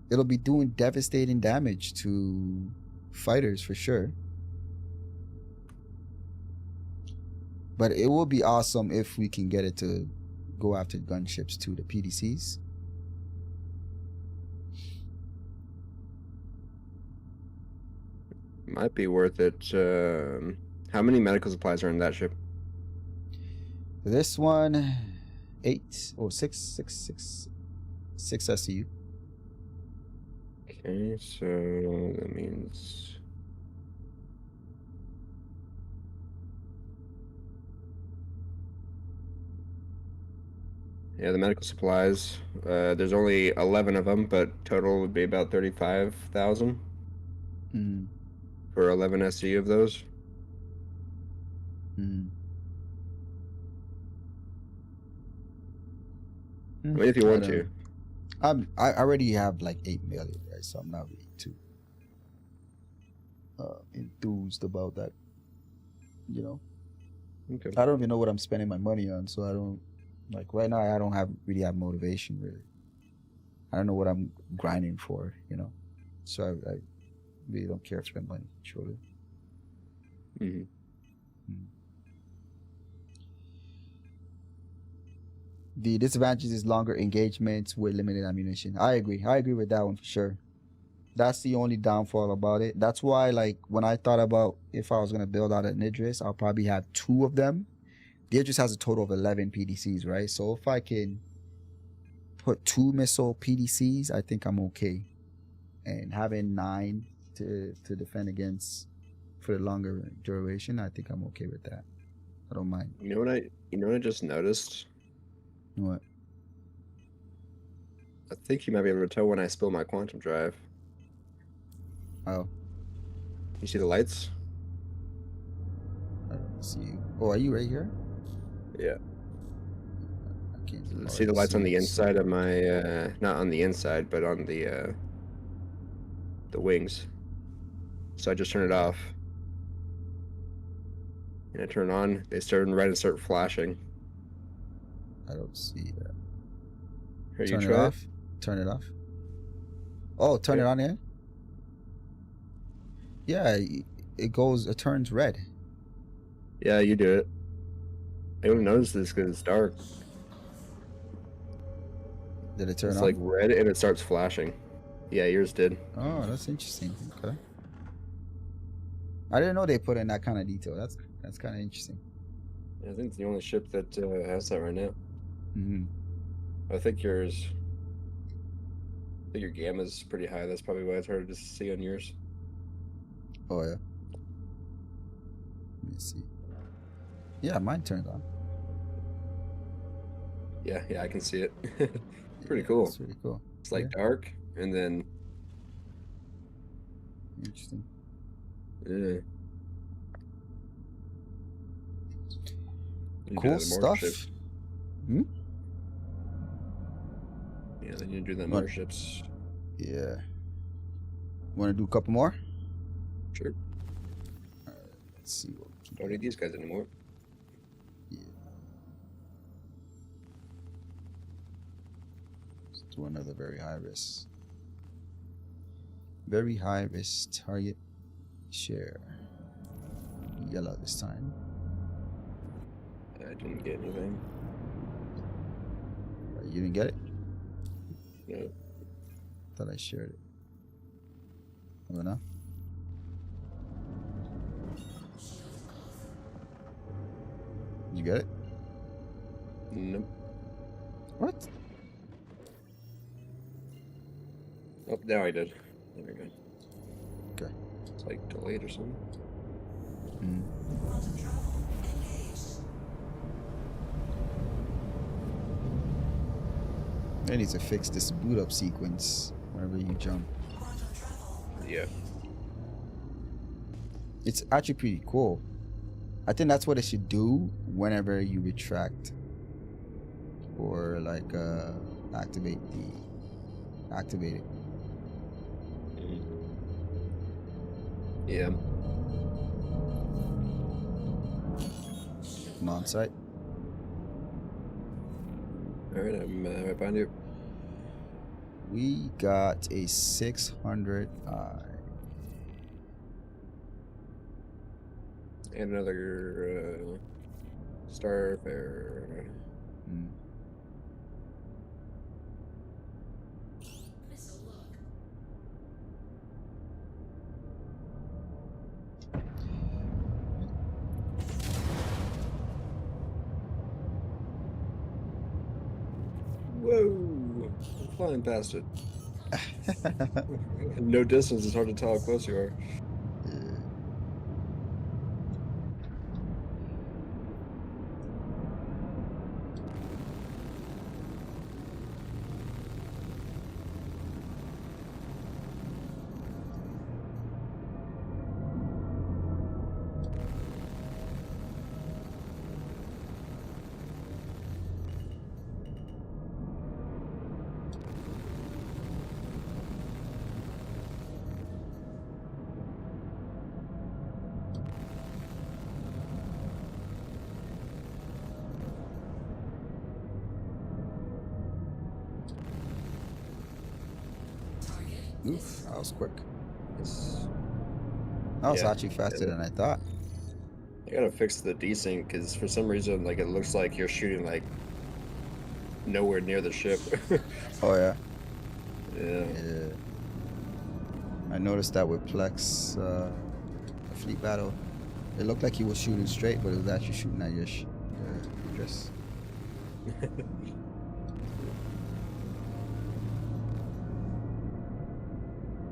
It'll be doing devastating damage to fighters for sure. But it will be awesome if we can get it to go after gunships too, the PDCs. might be worth it. How many medical supplies are in that ship? This one, 8 or 6 SCU. Okay, so that means yeah, the medical supplies. There's only 11 of them, but total would be about 35,000 for 11 SCU of those. I mean, if you want to. I already have like 8 million, right? So I'm not really too enthused about that. You know, Okay. I don't even know what I'm spending my money on, so I don't like right now. I don't really have motivation really. I don't know what I'm grinding for, you know. So I really don't care to spend money, surely. The disadvantage is longer engagements with limited ammunition. I agree with that one for sure. That's the only downfall about it. That's why, like, when I thought about if I was gonna build out an Idris, I'll probably have 2 of them, the Aegis has a total of 11 PDCs, right? So if I can put 2 missile PDCs, I think I'm okay. And having 9 to defend against for the longer duration, I think I'm okay with that. I don't mind. You know what I just noticed? What? I think you might be able to tell when I spill my quantum drive. Oh, You see the lights? I don't see you. Oh, are you right here? Yeah. I can't See the lights on the you. inside of my not on the inside, but on the wings. So I just turn it off. And I turn it on, they start red and start flashing. I don't see that. Here, you Turn it try it? off. Turn it off. Oh, turn it Yeah. on here. Yeah, it turns red. Yeah, you do it. I don't notice this because it's dark. Did it turn It's on? like red and it starts flashing. Yeah, yours did. Oh, that's interesting. Okay. I didn't know they put in that kind of detail. That's kind of interesting. I think it's the only ship that has that right now. Mm-hmm. I think your gamma's pretty high. That's probably why it's harder to see on yours. Oh yeah. Let me see. Yeah, mine turned on. Yeah, I can see it. Pretty Yeah, cool. It's pretty cool. It's like Yeah. dark and then Interesting. yeah. You do Cool that in more stuff. ships. Hmm? Yeah, then you do that in What? more ships. Yeah. Want to do a couple more? Sure. Let's see what we can Don't need these guys anymore. Yeah. Let's do another very high risk. Very high risk target share. Yellow this time. I didn't get anything. You didn't get it? No. Thought I shared it. Oh no? You get it? Nope. What? Oh, now I did. There we go. Okay. It's like delayed or something. They need to fix this boot up sequence whenever you jump. Yeah. It's actually pretty cool. I think that's what it should do whenever you retract or like activate it. Yeah. Non-site. Alright, I'm right behind you. We got a 600 And another Starfare. Whoa! I'm flying past it. No distance, it's hard to tell how close you are. Oof, that was quick. It's, That was Yeah. actually faster than I thought. I gotta fix the desync because for some reason, like it looks like you're shooting like nowhere near the ship. Oh yeah. Yeah. Yeah. I noticed that with Plex, Fleet Battle. It looked like he was shooting straight, but it was actually shooting at your Idris.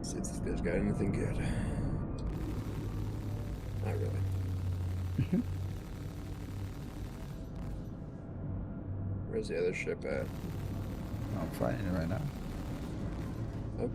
See if this guy's got anything good. Not really. Where's the other ship at? I'm fighting it right now. Oh.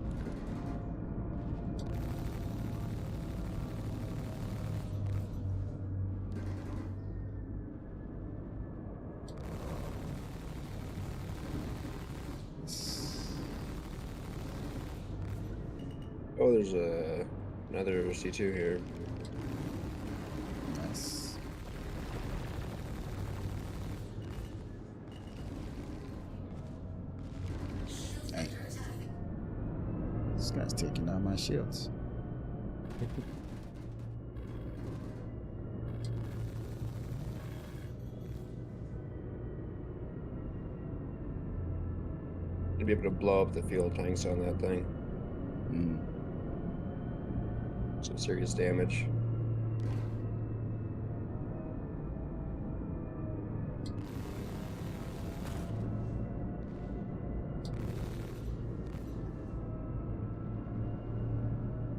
Oh, there's another C2 here. Nice. Dang. This guy's taking out my shields. You'd be able to blow up the fuel tanks on that thing. Some serious damage.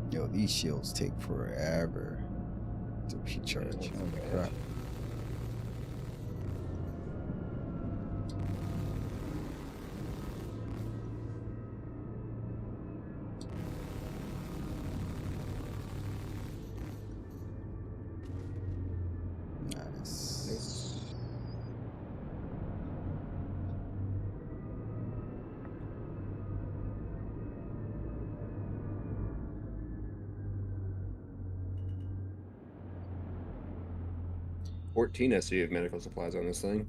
Yo, these shields take forever to recharge. Holy crap. Nice. 14 SE of medical supplies on this thing.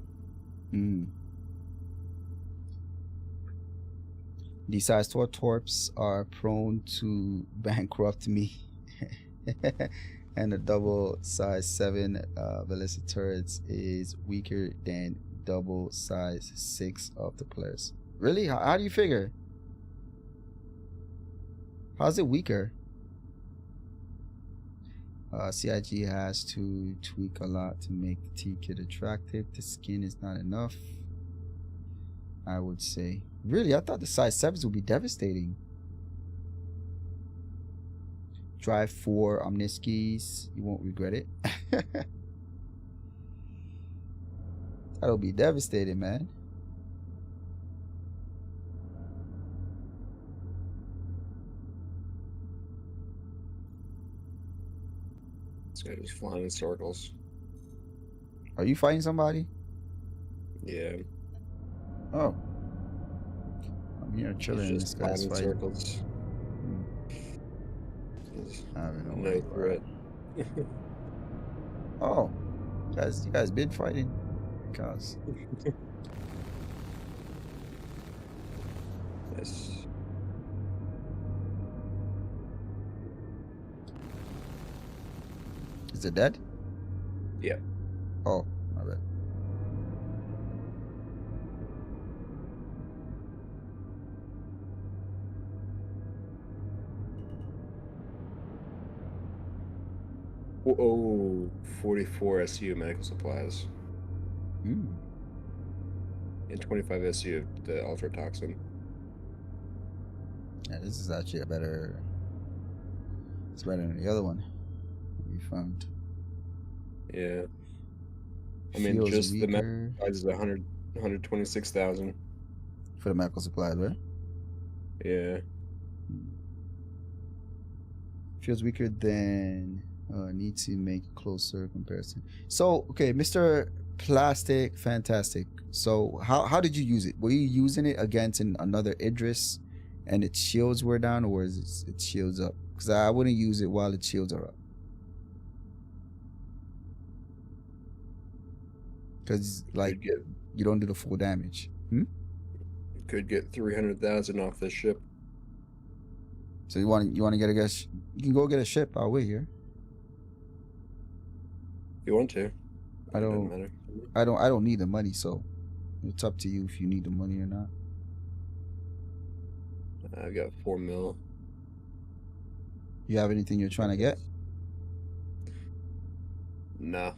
These size 4 torps are prone to bankrupt me. And the double size 7 ballista turrets is weaker than double size 6 of the players. Really? How do you figure? How's it weaker? CIG has to tweak a lot to make the T-kit attractive. The skin is not enough, I would say. Really? I thought the size 7s would be devastating. Drive 4 Omniskis. You won't regret it. That'll be devastating, man. This guy just flying in circles. Are you fighting somebody? Yeah. Oh. I'm here chilling. He's This just guy's flying in fighting. circles. I don't know. No threat. Oh. You guys been fighting? Cause Yes. is it dead? Yeah. Oh, my bad. Oh, 44 SU medical supplies. Mm. And 25 SU of the ultra toxin. Yeah, this is actually a better. It's better than the other one we found. Yeah. I mean, Feels just the medical weaker supplies is 126,000. for the medical supplies, right? Yeah. Feels weaker than. Need to make a closer comparison. So, okay, Mr. Plastic Fantastic. So, how did you use it? Were you using it against another Idris, and its shields were down, or is its shields up? Because I wouldn't use it while its shields are up. Because like you don't do the full damage. Could get 300,000 off this ship. So you want to get you can go get a ship. I'll wait here. If you want to. I Doesn't matter. I don't need the money, so it's up to you if you need the money or not. I've got 4 mil. You have anything you're trying to get? No.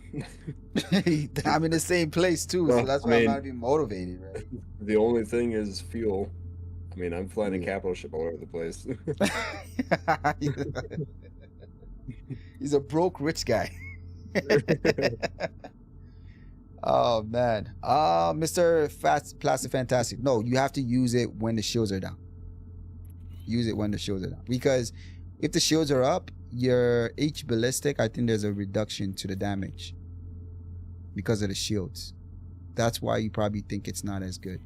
I'm in the same place too, so Well, that's I why I'm mean- not being motivated, right? The only thing is fuel. I mean, I'm flying a Yeah. capital ship all over the place. He's a broke rich guy. Oh man. Mr. Plastic Fantastic. No, you have to use it when the shields are down. Use it when the shields are down. Because if the shields are up, your H ballistic, I think there's a reduction to the damage because of the shields. That's why you probably think it's not as good.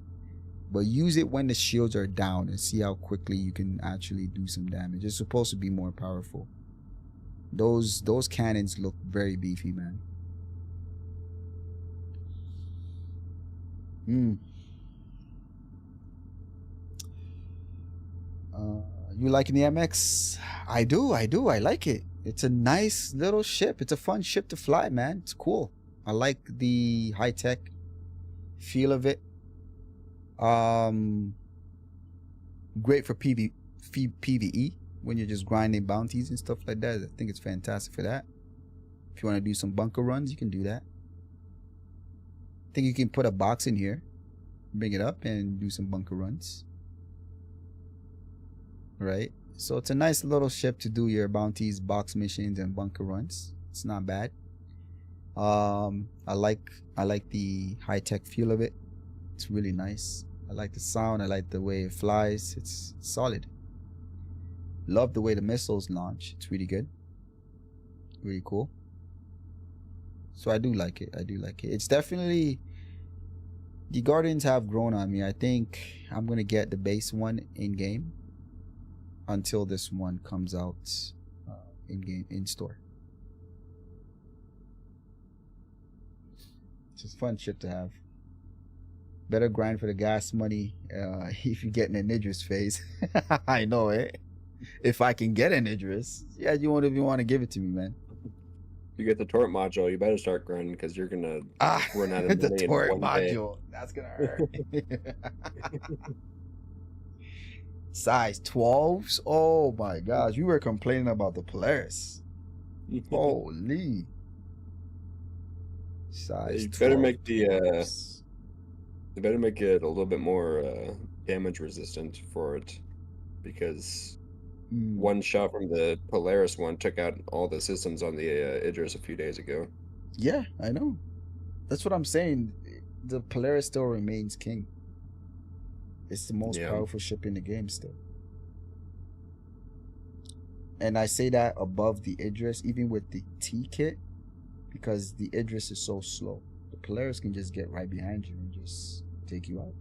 But use it when the shields are down and see how quickly you can actually do some damage. It's supposed to be more powerful. Those cannons look very beefy, man. You liking the MX? I do. I like it. It's a nice little ship. It's a fun ship to fly, man. It's cool. I like the high-tech feel of it. Great for PvE when you're just grinding bounties and stuff like that. I think it's fantastic for that. If you want to do some bunker runs, you can do that. I think you can put a box in here, bring it up, and do some bunker runs. Right? So it's a nice little ship to do your bounties, box missions, and bunker runs. It's not bad. I like the high-tech feel of it. It's really nice. I like the sound. I like the way it flies. It's solid. Love the way the missiles launch. It's really good. Really cool. So I do like it. It's definitely... The Guardians have grown on me. I think I'm going to get the base one in-game until this one comes out in store. It's a fun ship to have. Better grind for the gas money if you get an Idris phase. I know it. If I can get an Idris, yeah, you won't even want to give it to me, man. You get the torque module, you better start grinding because you're gonna run out of the money in torque one day. module. That's gonna hurt. Size 12s. Oh my gosh, you were complaining about the Polaris. Holy. Size You 12. better make they better make it a little bit more damage resistant for it, because one shot from the Polaris one took out all the systems on the Idris a few days ago. Yeah, I know. That's what I'm saying. The Polaris still remains king. It's the most powerful ship in the game still. And I say that above the Idris, even with the T kit, because the Idris is so slow. The Polaris can just get right behind you and just take you out.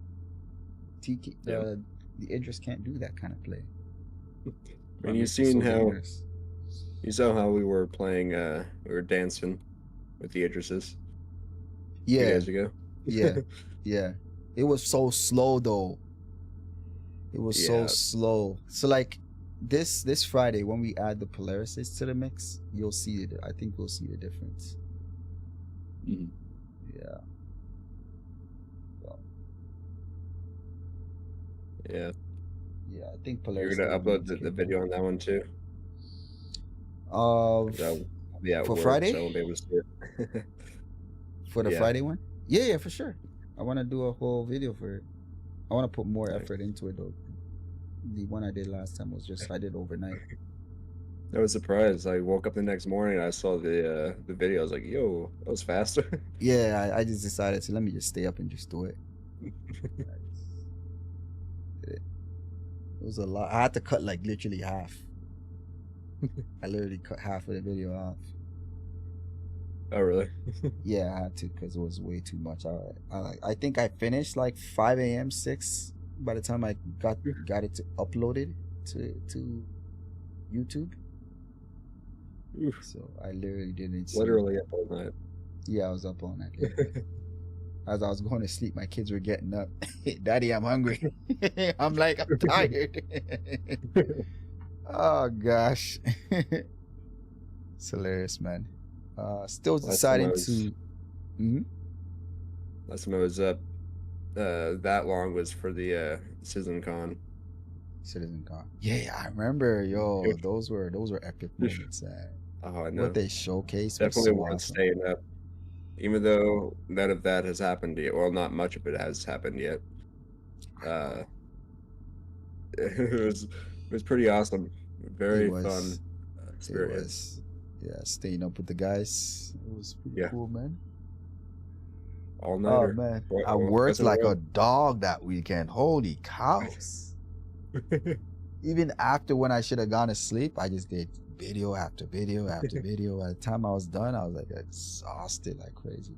The Idris can't do that kind of play. And you seen how you saw how we were playing we were dancing with the Idrises a few days ago. Yeah. It was so slow though. It was so slow. So like this Friday when we add the Polarises to the mix, you'll see it. I think we'll see the difference. Mm-hmm. Yeah. Well, yeah. Yeah, I think Polaris. You're gonna upload the video on that one too. For Friday. So I won't be able to see it. For the Friday one? Yeah, for sure. I want to do a whole video for it. I want to put more effort into it though. The one I did last time was just I did overnight. I was surprised. I woke up the next morning and I saw the video. I was like, "Yo, that was faster." Yeah, I just decided to let me just stay up and just do it. It was a lot. I had to cut like literally half. I literally cut half of the video off. Oh really? Yeah, I had to because it was way too much. I think I finished like 5 a.m. 6 by the time I got it to uploaded to YouTube. Oof. So I literally didn't sleep. Literally up all night. Yeah, I was up all night. As I was going to sleep, my kids were getting up. Daddy, I'm hungry. I'm like, I'm tired. Oh gosh. It's hilarious, man. Still deciding to Last time I was up that long was for the Citizen Con. Yeah, I remember. Yo, those were epic moments, man. Oh, I know. What they showcased was Definitely so worth awesome. staying up, even though none of that has happened yet. Well, not much of it has happened yet. Uh, it was pretty awesome. It Very fun was. It experience. was. Yeah, staying up with the guys. It was pretty Yeah, cool, man. all Oh nighter. man, What, I twice worked in a like a row. dog that weekend. Holy cows! Even after when I should have gone to sleep, I just did video after video after video. By the time I was done, I was like exhausted like crazy.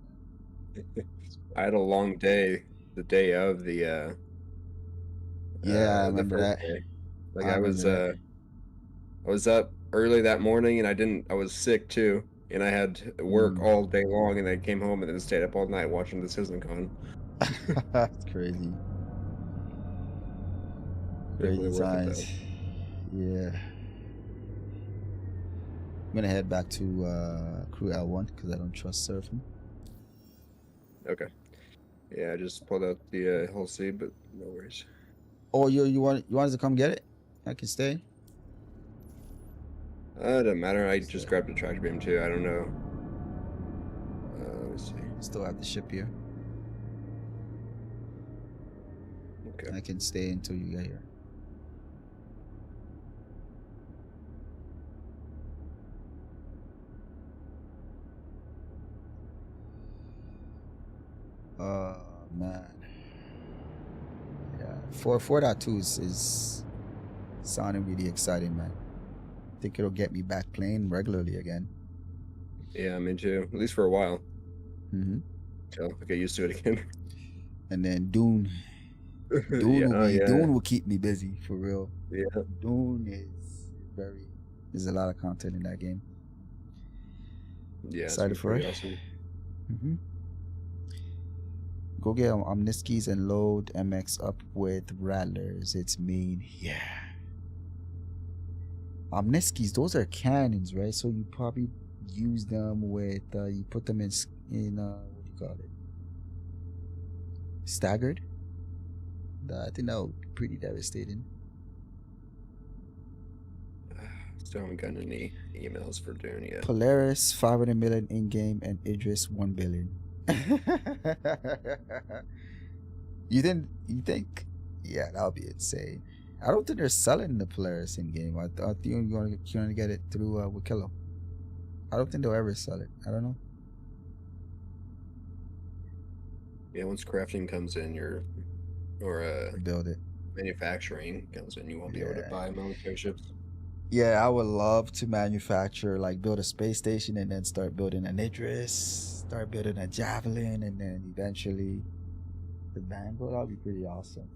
I had a long day the day of Yeah, I the remember first that. day. Like I remember that. I was up early that morning and I was sick too. And I had work Mm. all day long and I came home and then stayed up all night watching the CitizenCon. That's crazy. Definitely Crazy worth it times. though. Yeah. I'm gonna head back to Crew L1 because I don't trust surfing. Okay. Yeah, I just pulled out the whole C, but no worries. Oh, you wanted to come get it? I can stay. It doesn't matter. I just Stay. grabbed a tractor beam too. I don't know. Let me see. Still have the ship here. Okay. I can stay until you get here. Man. Yeah. 4.2 is sounding really exciting, man. I think it'll get me back playing regularly again. Yeah, me too. At least for a while. Mm-hmm. So I'll get used to it again. And then Dune. Yeah, oh yeah. Dune will keep me busy for real. Yeah. Dune is very. There's a lot of content in that game. Yeah, it's Excited for it. pretty awesome. Mm-hmm. Go get Omniskis and load MX up with Rattlers. It's mean. Yeah. Omniskis, those are cannons, right? So you probably use them with you put them in what do you call it? Staggered. I think that would be pretty devastating. Still haven't gotten any emails for Dune yet. Polaris 500 million in game and Idris 1 billion. You think? Yeah, that would be insane. I don't think they're selling the Polaris in game. I think you're gonna get it through Wikillo. I don't think they'll ever sell it. I don't know. Yeah, once crafting comes in, Build it. manufacturing comes in, you won't be able to Yeah. buy military ships. Yeah, I would love to manufacture, like build a space station and then start building an Idris, start building a Javelin, and then eventually the Vanguard. That would be pretty awesome.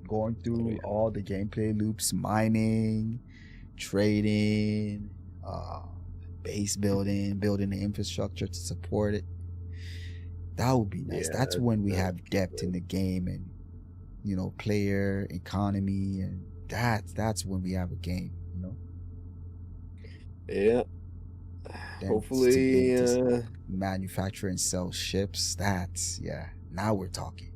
Going through all the gameplay loops, mining, trading, base building the infrastructure to support it. That would be nice. Yeah, That's when we that have would be depth in great. the game and player economy, and that's when we have a game. Yeah. Then Hopefully, to manufacture and sell ships. That's now we're talking.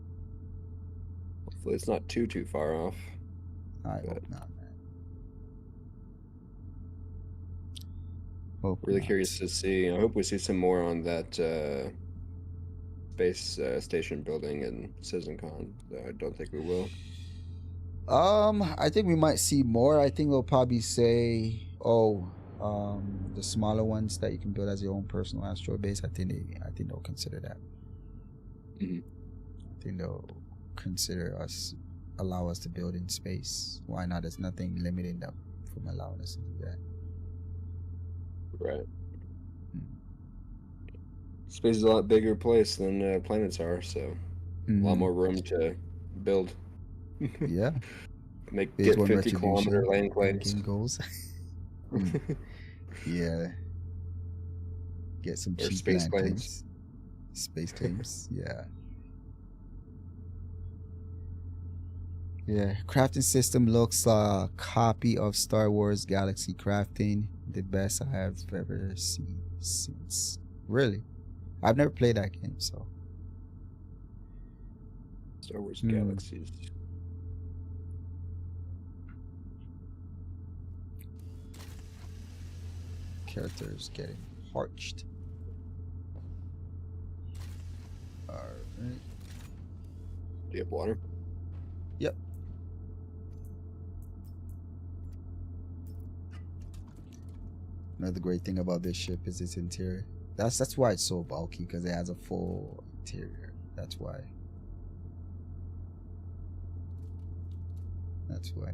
hopefully it's not too far off. I hope not, man. Hope Really not. curious to see. I hope we see some more on that space station building in CitizenCon. I don't think we will. I think we might see more. I think they'll probably say, the smaller ones that you can build as your own personal asteroid base. I think they'll consider that. Mhm. I think they'll allow us to build in space. Why not? There's nothing limiting them from allowing us to do that. Right. Space is a lot bigger place than planets are, so a lot more room to build. Yeah. Get Phase 1 50-kilometer retribution land claims. game goals. Yeah. Get some Or cheap space land claims. claims. Space claims. Yeah. Yeah. Crafting system looks a copy of Star Wars Galaxy Crafting. The best I have ever seen since. Really? I've never played that game, so. Star Wars Galaxies. character is getting parched. Alright. Do you have water? Yep. Another great thing about this ship is its interior. That's why it's so bulky, because it has a full interior. That's why. That's why.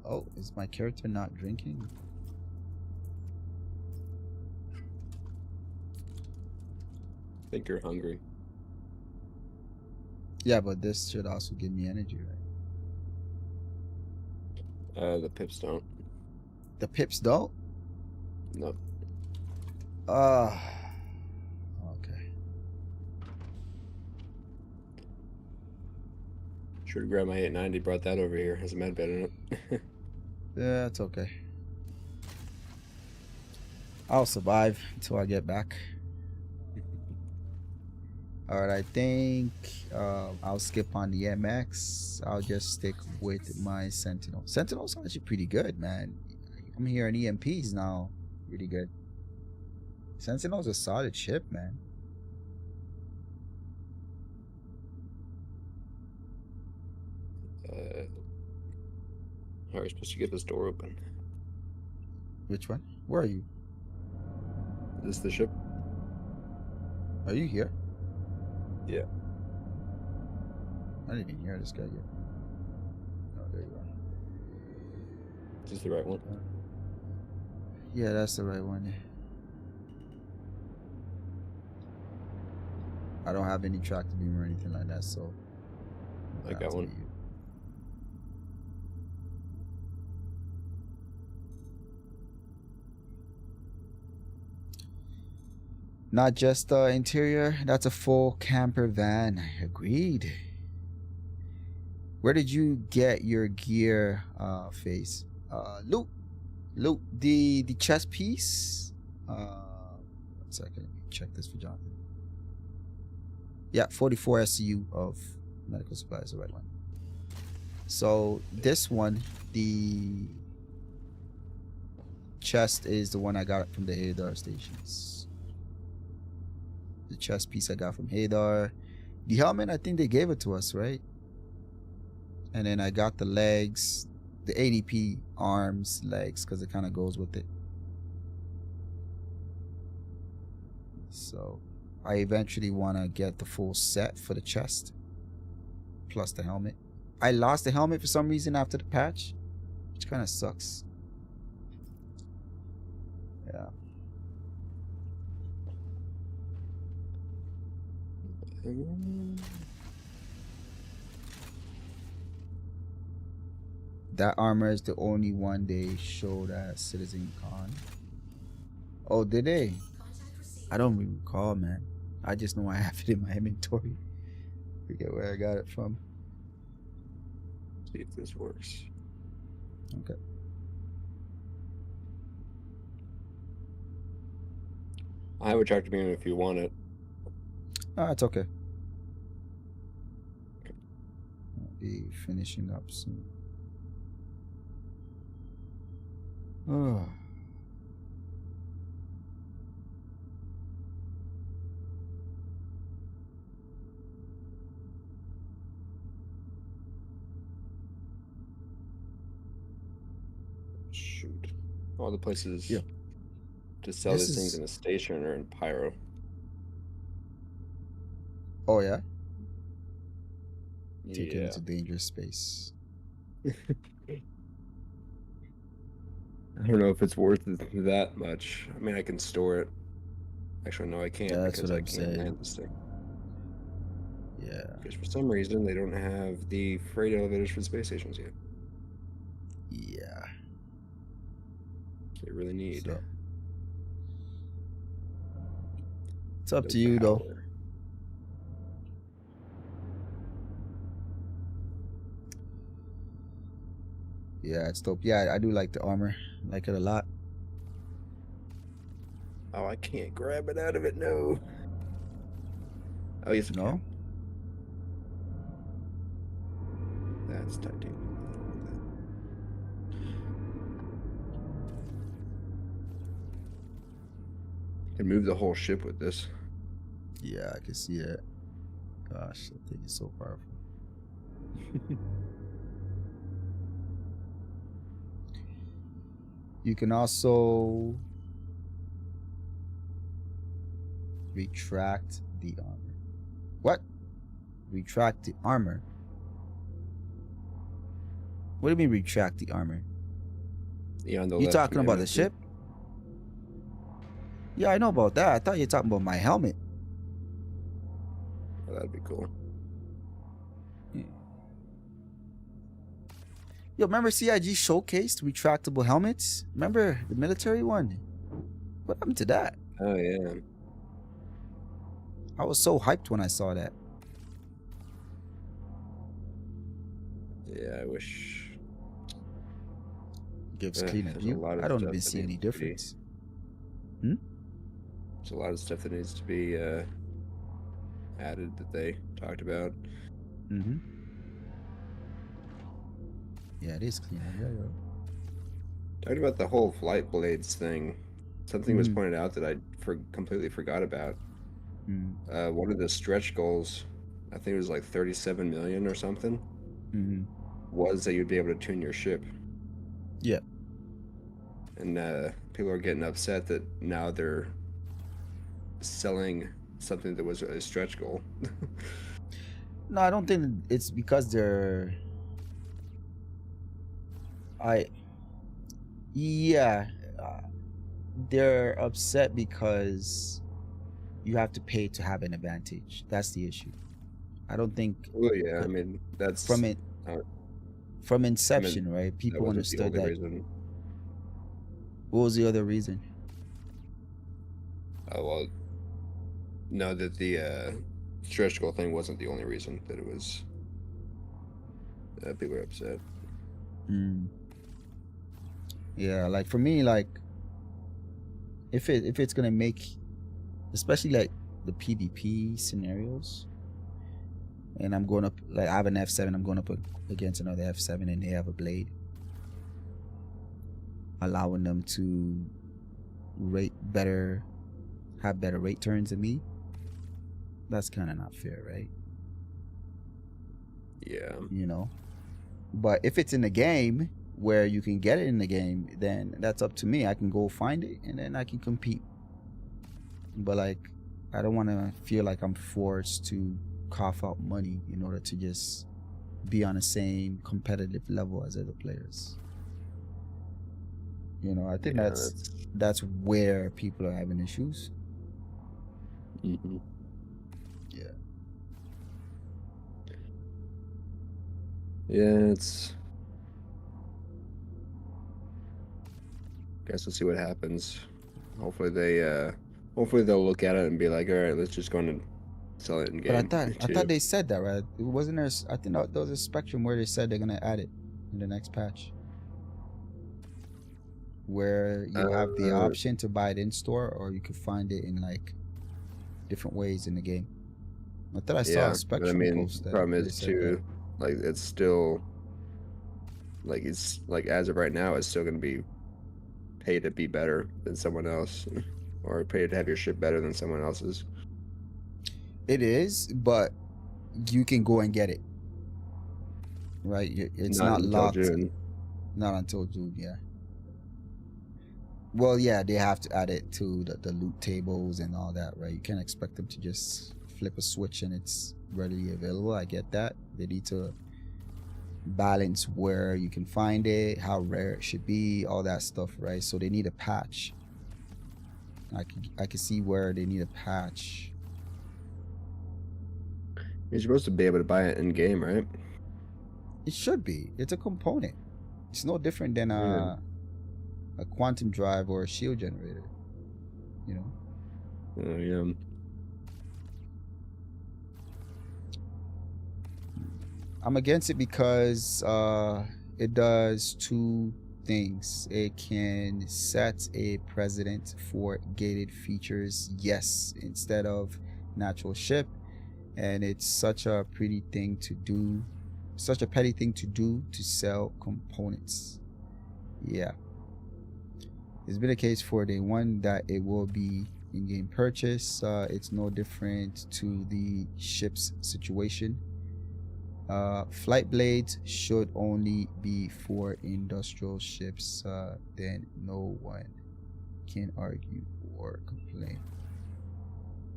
Oh, is my character not drinking? I think you're hungry. Yeah, but this should also give me energy, right? The pips don't. The pips don't? No. Okay. Should have grabbed my 890, brought that over here. Has a med bed in it. Yeah, it's okay. I'll survive until I get back. Alright, I think I'll skip on the MX. I'll just stick with my Sentinel. Sentinel's actually pretty good, man. I'm hearing EMPs now. Really good. Sentinel's a solid ship, man. How are we supposed to get this door open? Which one? Where are you? Is this the ship? Are you here? Yeah. I didn't even hear this guy yet. Oh, there you are. Is this the right one? Yeah, that's the right one. I don't have any tractor beam or anything like that, so I got one. Not just the interior, that's a full camper van. Agreed. Where did you get your gear face? Loot. The chest piece. 1 second, let me check this for Jonathan. Yeah, 44 SCU of medical supplies, the right one. So this one, the chest is the one I got from the Hadar stations. The chest piece I got from Hadar. The helmet, I think they gave it to us, right? And then I got the legs, the ADP arms, legs, because it kind of goes with it. So I eventually want to get the full set for the chest, plus the helmet. I lost the helmet for some reason after the patch, which kind of sucks. Yeah. That armor is the only one they showed at Citizen Con. Oh, did they? I don't even recall, man. I just know I have it in my inventory. Forget where I got it from. See if this works. Okay. I have a tractor beam if you want it. It's okay. I'll be finishing up soon. Oh. Shoot. All the places Yeah. to sell This these things is- in a station or in Pyro. Oh yeah. Take it Yeah. into dangerous space. I don't know if it's worth it that much. I mean, I can store it. Actually, no, I can't Yeah, that's because what I I'm can't saying. land this thing. Yeah. Because for some reason they don't have the freight elevators for the space stations yet. Yeah. They really need. So, it's up no to you though. power. Yeah, it's dope. Yeah, I do like the armor. I like it a lot. Oh, I can't grab it out of it. No. Oh, yes, I No? can. That's titanium. Can move the whole ship with this. Yeah, I can see that. Gosh, that thing is so powerful. You can also retract the armor. What? Retract the armor? What do you mean retract the armor? Yeah, on the You left talking about the command ship? Yeah, I know about that. I thought you were talking about my helmet. Oh, that'd be cool. Yo, remember CIG showcased retractable helmets? Remember the military one? What happened to that? Oh yeah. I was so hyped when I saw that. Yeah, I wish. Gives cleaner there's a view. lot of I don't stuff even that see any needs to be- difference. There's a lot of stuff that needs to be added that they talked about. Mm-hmm. Yeah, it is cleaner. Yeah, yeah. Talked about the whole flight blades thing. Something was Mhm. pointed out that I completely forgot about. Mm-hmm. One of the stretch goals, I think it was like 37 million or something, Mm-hmm. was that you'd be able to tune your ship. Yeah. And people are getting upset that now they're selling something that was a stretch goal. No, I don't think it's because they're. Yeah, they're upset because you have to pay to have an advantage. That's the issue. I don't think Well, yeah, I mean that's from it uh, from inception, right? that People wasn't the understood only that. reason. What was the other reason? Oh well, no, that the stretch goal thing wasn't the only reason that it was. People are upset. Yeah, like for me, like if it's gonna make, especially like the PvP scenarios, and I'm going up, like I have an F7, I'm going up against another F7, and they have a blade, allowing them to have better rate turns than me. That's kind of not fair, right? Yeah. You know, but if it's in the game where you can get it in the game, then that's up to me. I can go find it and then I can compete. But like, I don't want to feel like I'm forced to cough out money in order to just be on the same competitive level as other players. You know, I think Yeah, that's where people are having issues. Mm-hmm. Yeah. Yeah, it's. Guess we'll see what happens. Hopefully they'll look at it and be like, all right, let's just go and sell it in game. But I thought they said that, right? It wasn't there. I think there was a spectrum where they said they're gonna add it in the next patch, where you have the option to buy it in store, or you could find it in like different ways in the game. I thought I saw a spectrum post. The problem is too, like it's still, like it's like as of right now, it's still gonna be pay to be better than someone else, or pay to have your ship better than someone else's. It is, but you can go and get it. Right? It's not locked. June. Not until June, yeah. Well, yeah, they have to add it to the loot tables and all that, right? You can't expect them to just flip a switch and it's readily available. I get that. They need to balance where you can find it, how rare it should be, all that stuff, right? So they need a patch. I can see where they need a patch. You're supposed to be able to buy it in game, right? It should be. It's a component. It's no different than a quantum drive or a shield generator. You know? Oh yeah. I'm against it because it does two things. It can set a precedent for gated features, yes, instead of natural ship, and it's such a petty thing to do to sell components. Yeah, it's been a case for day one that it will be in-game purchase. It's no different to the ship's situation. Flight blades should only be for industrial ships. Then no one can argue or complain.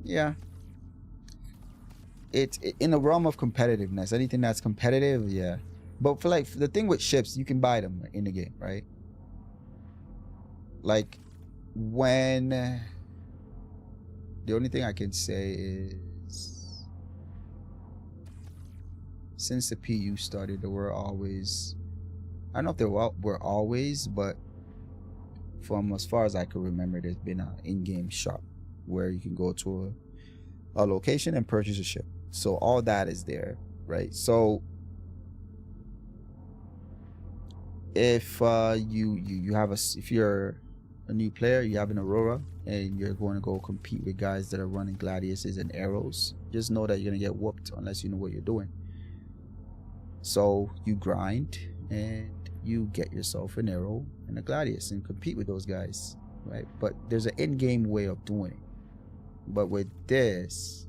Yeah. It's in the realm of competitiveness. Anything that's competitive, yeah. But for like the thing with ships, you can buy them in the game, right? Like when the only thing I can say is since the PU started, there were always, I don't know if there were always, but from as far as I can remember, there's been an in-game shop where you can go to a location and purchase a ship. So all that is there, right? So if you have if you're a new player, you have an Aurora and you're going to go compete with guys that are running Gladiuses and Arrows, just know that you're going to get whooped unless you know what you're doing. So you grind and you get yourself an Arrow and a Gladius and compete with those guys, right? But there's an in-game way of doing it. But with this,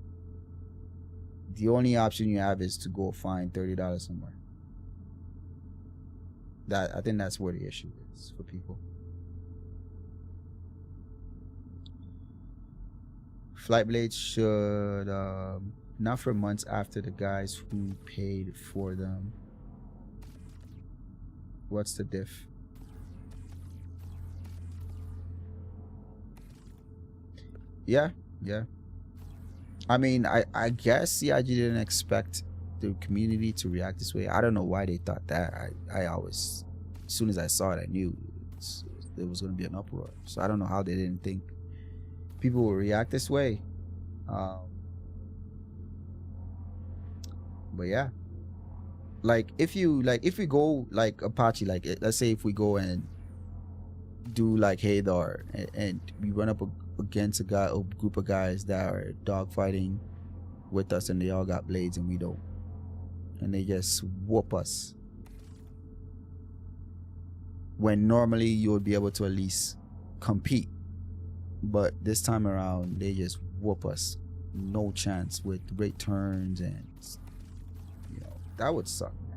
the only option you have is to go find $30 somewhere. I think that's where the issue is for people. Flight blades should not for months after the guys who paid for them. What's the diff? Yeah. I mean, I guess CIG didn't expect the community to react this way. I don't know why they thought that. I always, as soon as I saw it, I knew it was going to be an uproar. So I don't know how they didn't think people will react this way. But yeah, like if we go like Apache, like let's say if we go and do like Hadar and we run up against a group of guys that are dogfighting with us and they all got blades and we don't, and they just whoop us, when normally you would be able to at least compete. But this time around, they just whoop us. No chance with great turns, and you know, that would suck, man.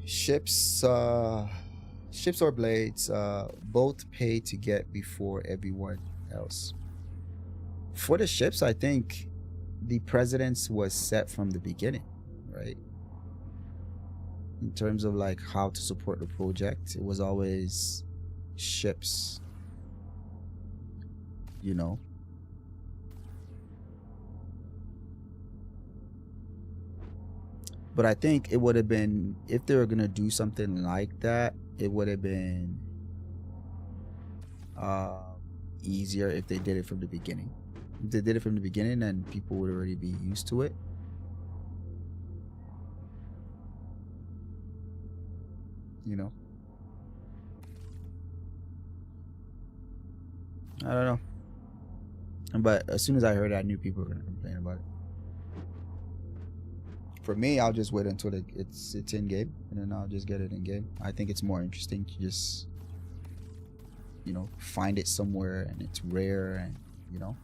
Ships or blades, both pay to get before everyone else. For the ships, I think the precedence was set from the beginning, right? In terms of like how to support the project, it was always ships, you know. But I think it would have been, if they were gonna do something like that, it would have been easier if they did it from the beginning. If they did it from the beginning, then people would already be used to it. You know, I don't know. But as soon as I heard it, I knew people were gonna complain about it. For me, I'll just wait until it's in game, and then I'll just get it in game. I think it's more interesting to just, you know, find it somewhere and it's rare, and you know,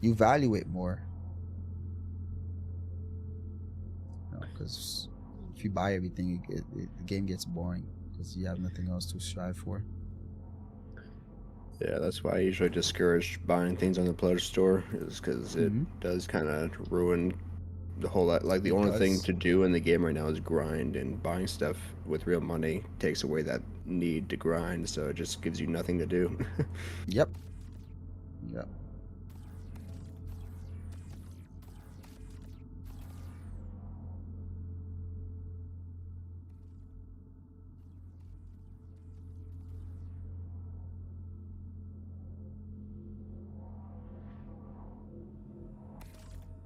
you value it more. Because if you buy everything, the game gets boring because you have nothing else to strive for. Yeah, that's why I usually discourage buying things on the Pledge Store, is because it does kind of ruin the whole lot. Like the only thing to do in the game right now is grind, and buying stuff with real money takes away that need to grind, so it just gives you nothing to do. Yep.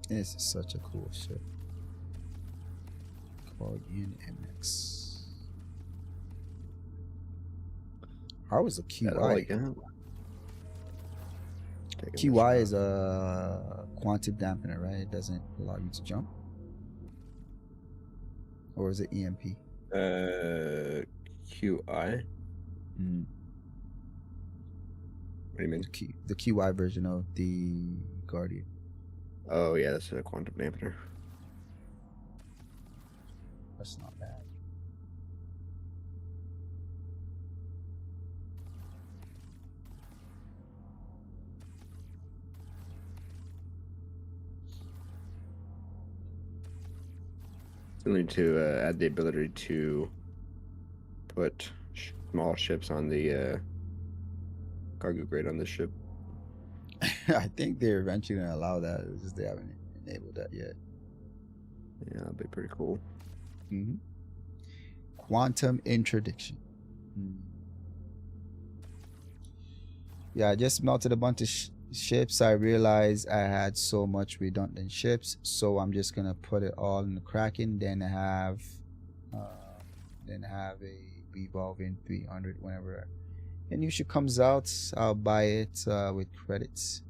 This is such a cool ship called NMX. How was the QI? I like it. Taking the QI shot. is a quantum dampener, right? It doesn't allow you to jump. Or is it EMP? QI. Mm. What do you mean? The QI version of the Guardian. Oh yeah, that's a quantum dampener. That's not bad. Still need to add the ability to put small ships on the cargo grade on this ship. I think they're eventually gonna allow that. It's just they haven't enabled that yet. Yeah, that'd be pretty cool. Mm-hmm. Quantum interdiction. Yeah, I just melted a bunch of ships. I realized I had so much redundant ships, so I'm just gonna put it all in the Kraken, then have a revolving 300 whenever a new ship comes out. I'll buy it with credits.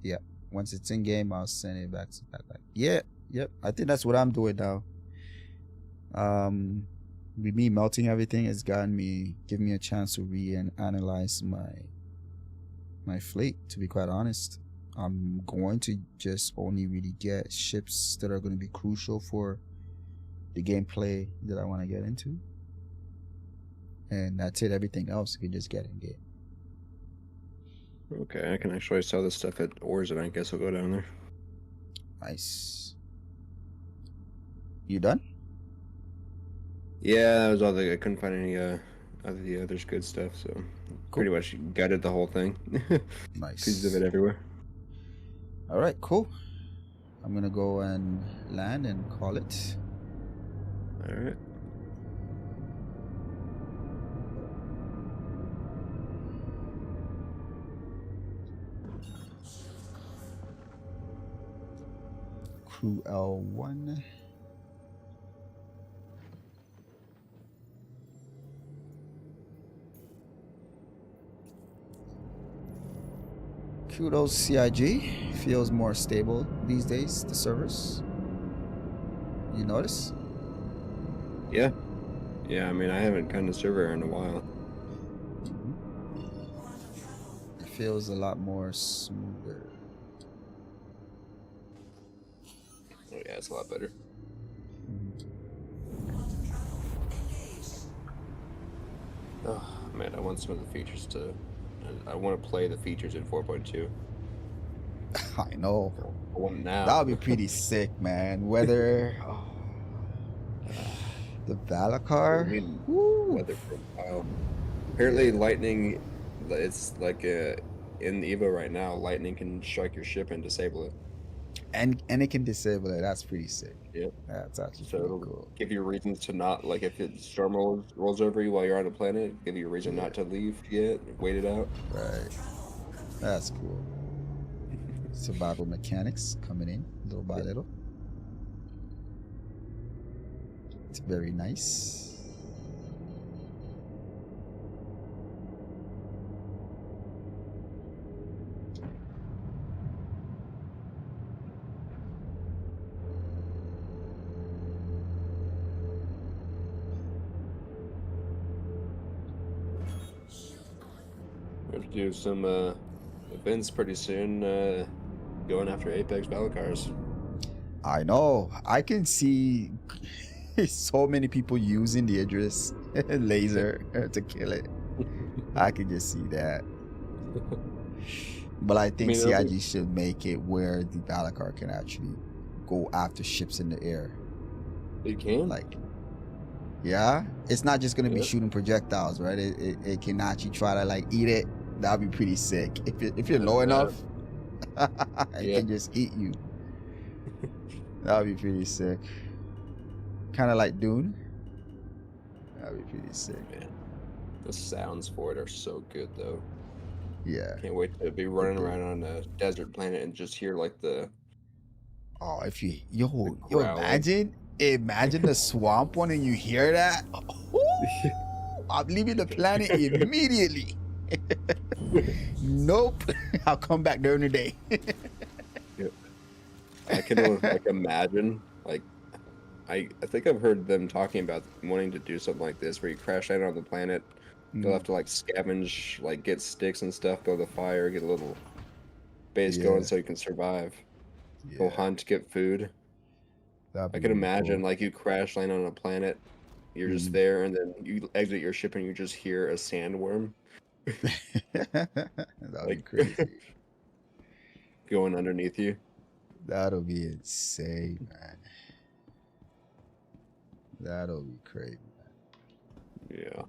Yeah, once it's in game, I'll send it back to that. Yeah, yep. I think that's what I'm doing now. With me melting everything, it's giving me a chance to reanalyze my fleet. To be quite honest, I'm going to just only really get ships that are going to be crucial for the gameplay that I want to get into, and that's it. Everything else you can just get in game. Okay, I can actually sell this stuff at Ores, and I guess I'll go down there. Nice. You done? Yeah, that was all I couldn't find any of the others good stuff, so pretty much gutted the whole thing. Nice. Pieces of it everywhere. All right, cool. I'm gonna go and land and call it. All right. Crew L1. Kudos CIG. Feels more stable these days, the servers. You notice? Yeah. Yeah, I mean, I haven't gotten a server in a while. It feels a lot more smoother. Oh, yeah, it's a lot better. Oh, man, I want some of the features to... I want to play the features in 4.2. I know. I want it now. That would be pretty sick, man. Whether... the Valakar? Weather profile. Apparently, lightning... It's like in Evo right now, lightning can strike your ship and disable it. And it can disable it. That's pretty sick. Yep. That's actually So pretty it'll cool. give you reasons to not, like if it storm rolls over you while you're on a planet, give you a reason not to leave yet, wait it out. Right. That's cool. Survival mechanics coming in little by little. It's very nice. We have to do some events pretty soon, going after Apex Valakars. I know. I can see so many people using the Idris laser to kill it. I can just see that. But I think CIG should make it where the Valakar can actually go after ships in the air. You can? Like, yeah, it's not just gonna be shooting projectiles, right? It can actually try to like eat it. That'd be pretty sick. If you're low enough, it can just eat you. That'd be pretty sick. Kind of like Dune. That'd be pretty sick. Man, the sounds for it are so good though. Yeah. Can't wait to be running around on a desert planet and just hear like the. Oh, if you imagine the swamp one and you hear that. I'm leaving the planet immediately. Nope. I'll come back during the day. Yep. I can like imagine like I think I've heard them talking about wanting to do something like this where you crash land on the planet. They'll have to like scavenge, like get sticks and stuff, build a fire, get a little base Yeah. going so you can survive. Go hunt, get food. That'd I be can really imagine cool. like you crash land on a planet, you're just there, and then you exit your ship and you just hear a sandworm That'd be like crazy. going underneath you. That'll be insane, man. That'll be crazy, man. Yeah.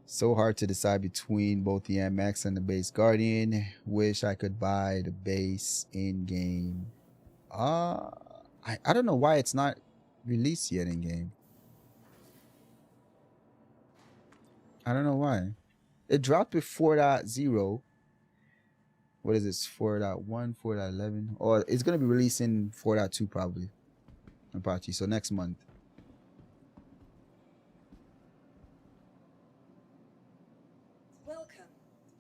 So hard to decide between both the MX and the base Guardian. Wish I could buy the base in game. I don't know why it's not released yet in game. I don't know why. It dropped with 4.0. What is this? 4.1, 4.11? Or it's going to be released in 4.2 probably. Apache. So next month. Welcome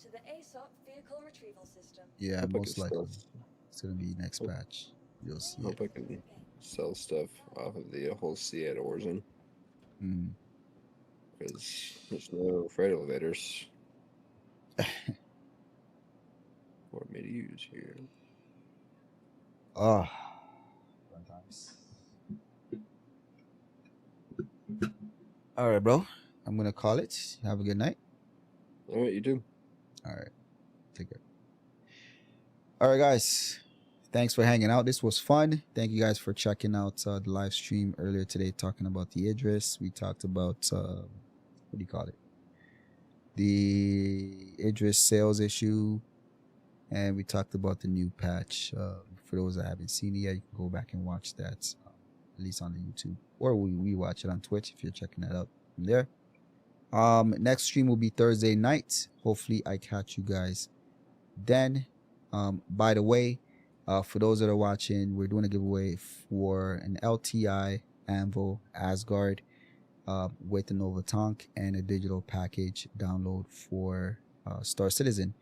to the ASOP vehicle retrieval system. Yeah, Hope I most can likely. still- It's going to be next patch. You'll see it. Hope I can sell stuff off of the whole sea at Origin because there's no freight elevators for me to use here. Oh. Fun times. All right, bro. I'm going to call it. Have a good night. All right, you do. All right. Take care. All right, guys. Thanks for hanging out. This was fun. Thank you guys for checking out the live stream earlier today talking about the Idris. We talked about, what do you call it? The Idris sales issue. And we talked about the new patch. For those that haven't seen it yet, you can go back and watch that, at least on the YouTube. Or we watch it on Twitch if you're checking that out from there. Next stream will be Thursday night. Hopefully I catch you guys then. By the way, for those that are watching, we're doing a giveaway for an LTI Anvil Asgard with a Nova Tank and a digital package download for Star Citizen.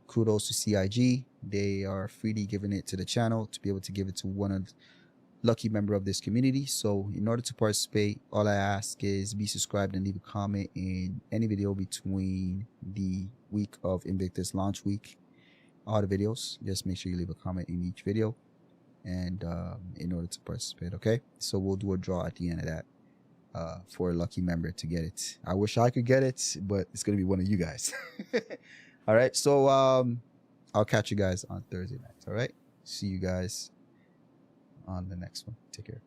Kudos to CIG. They are freely giving it to the channel to be able to give it to one of the lucky member of this community. So in order to participate, all I ask is be subscribed and leave a comment in any video between the week of Invictus launch week. All the videos, just make sure you leave a comment in each video and in order to participate. Okay, so we'll do a draw at the end of that for a lucky member to get it. I wish I could get it, but it's gonna be one of you guys. All right, so I'll catch you guys on Thursday night. All right, see you guys on the next one. Take care.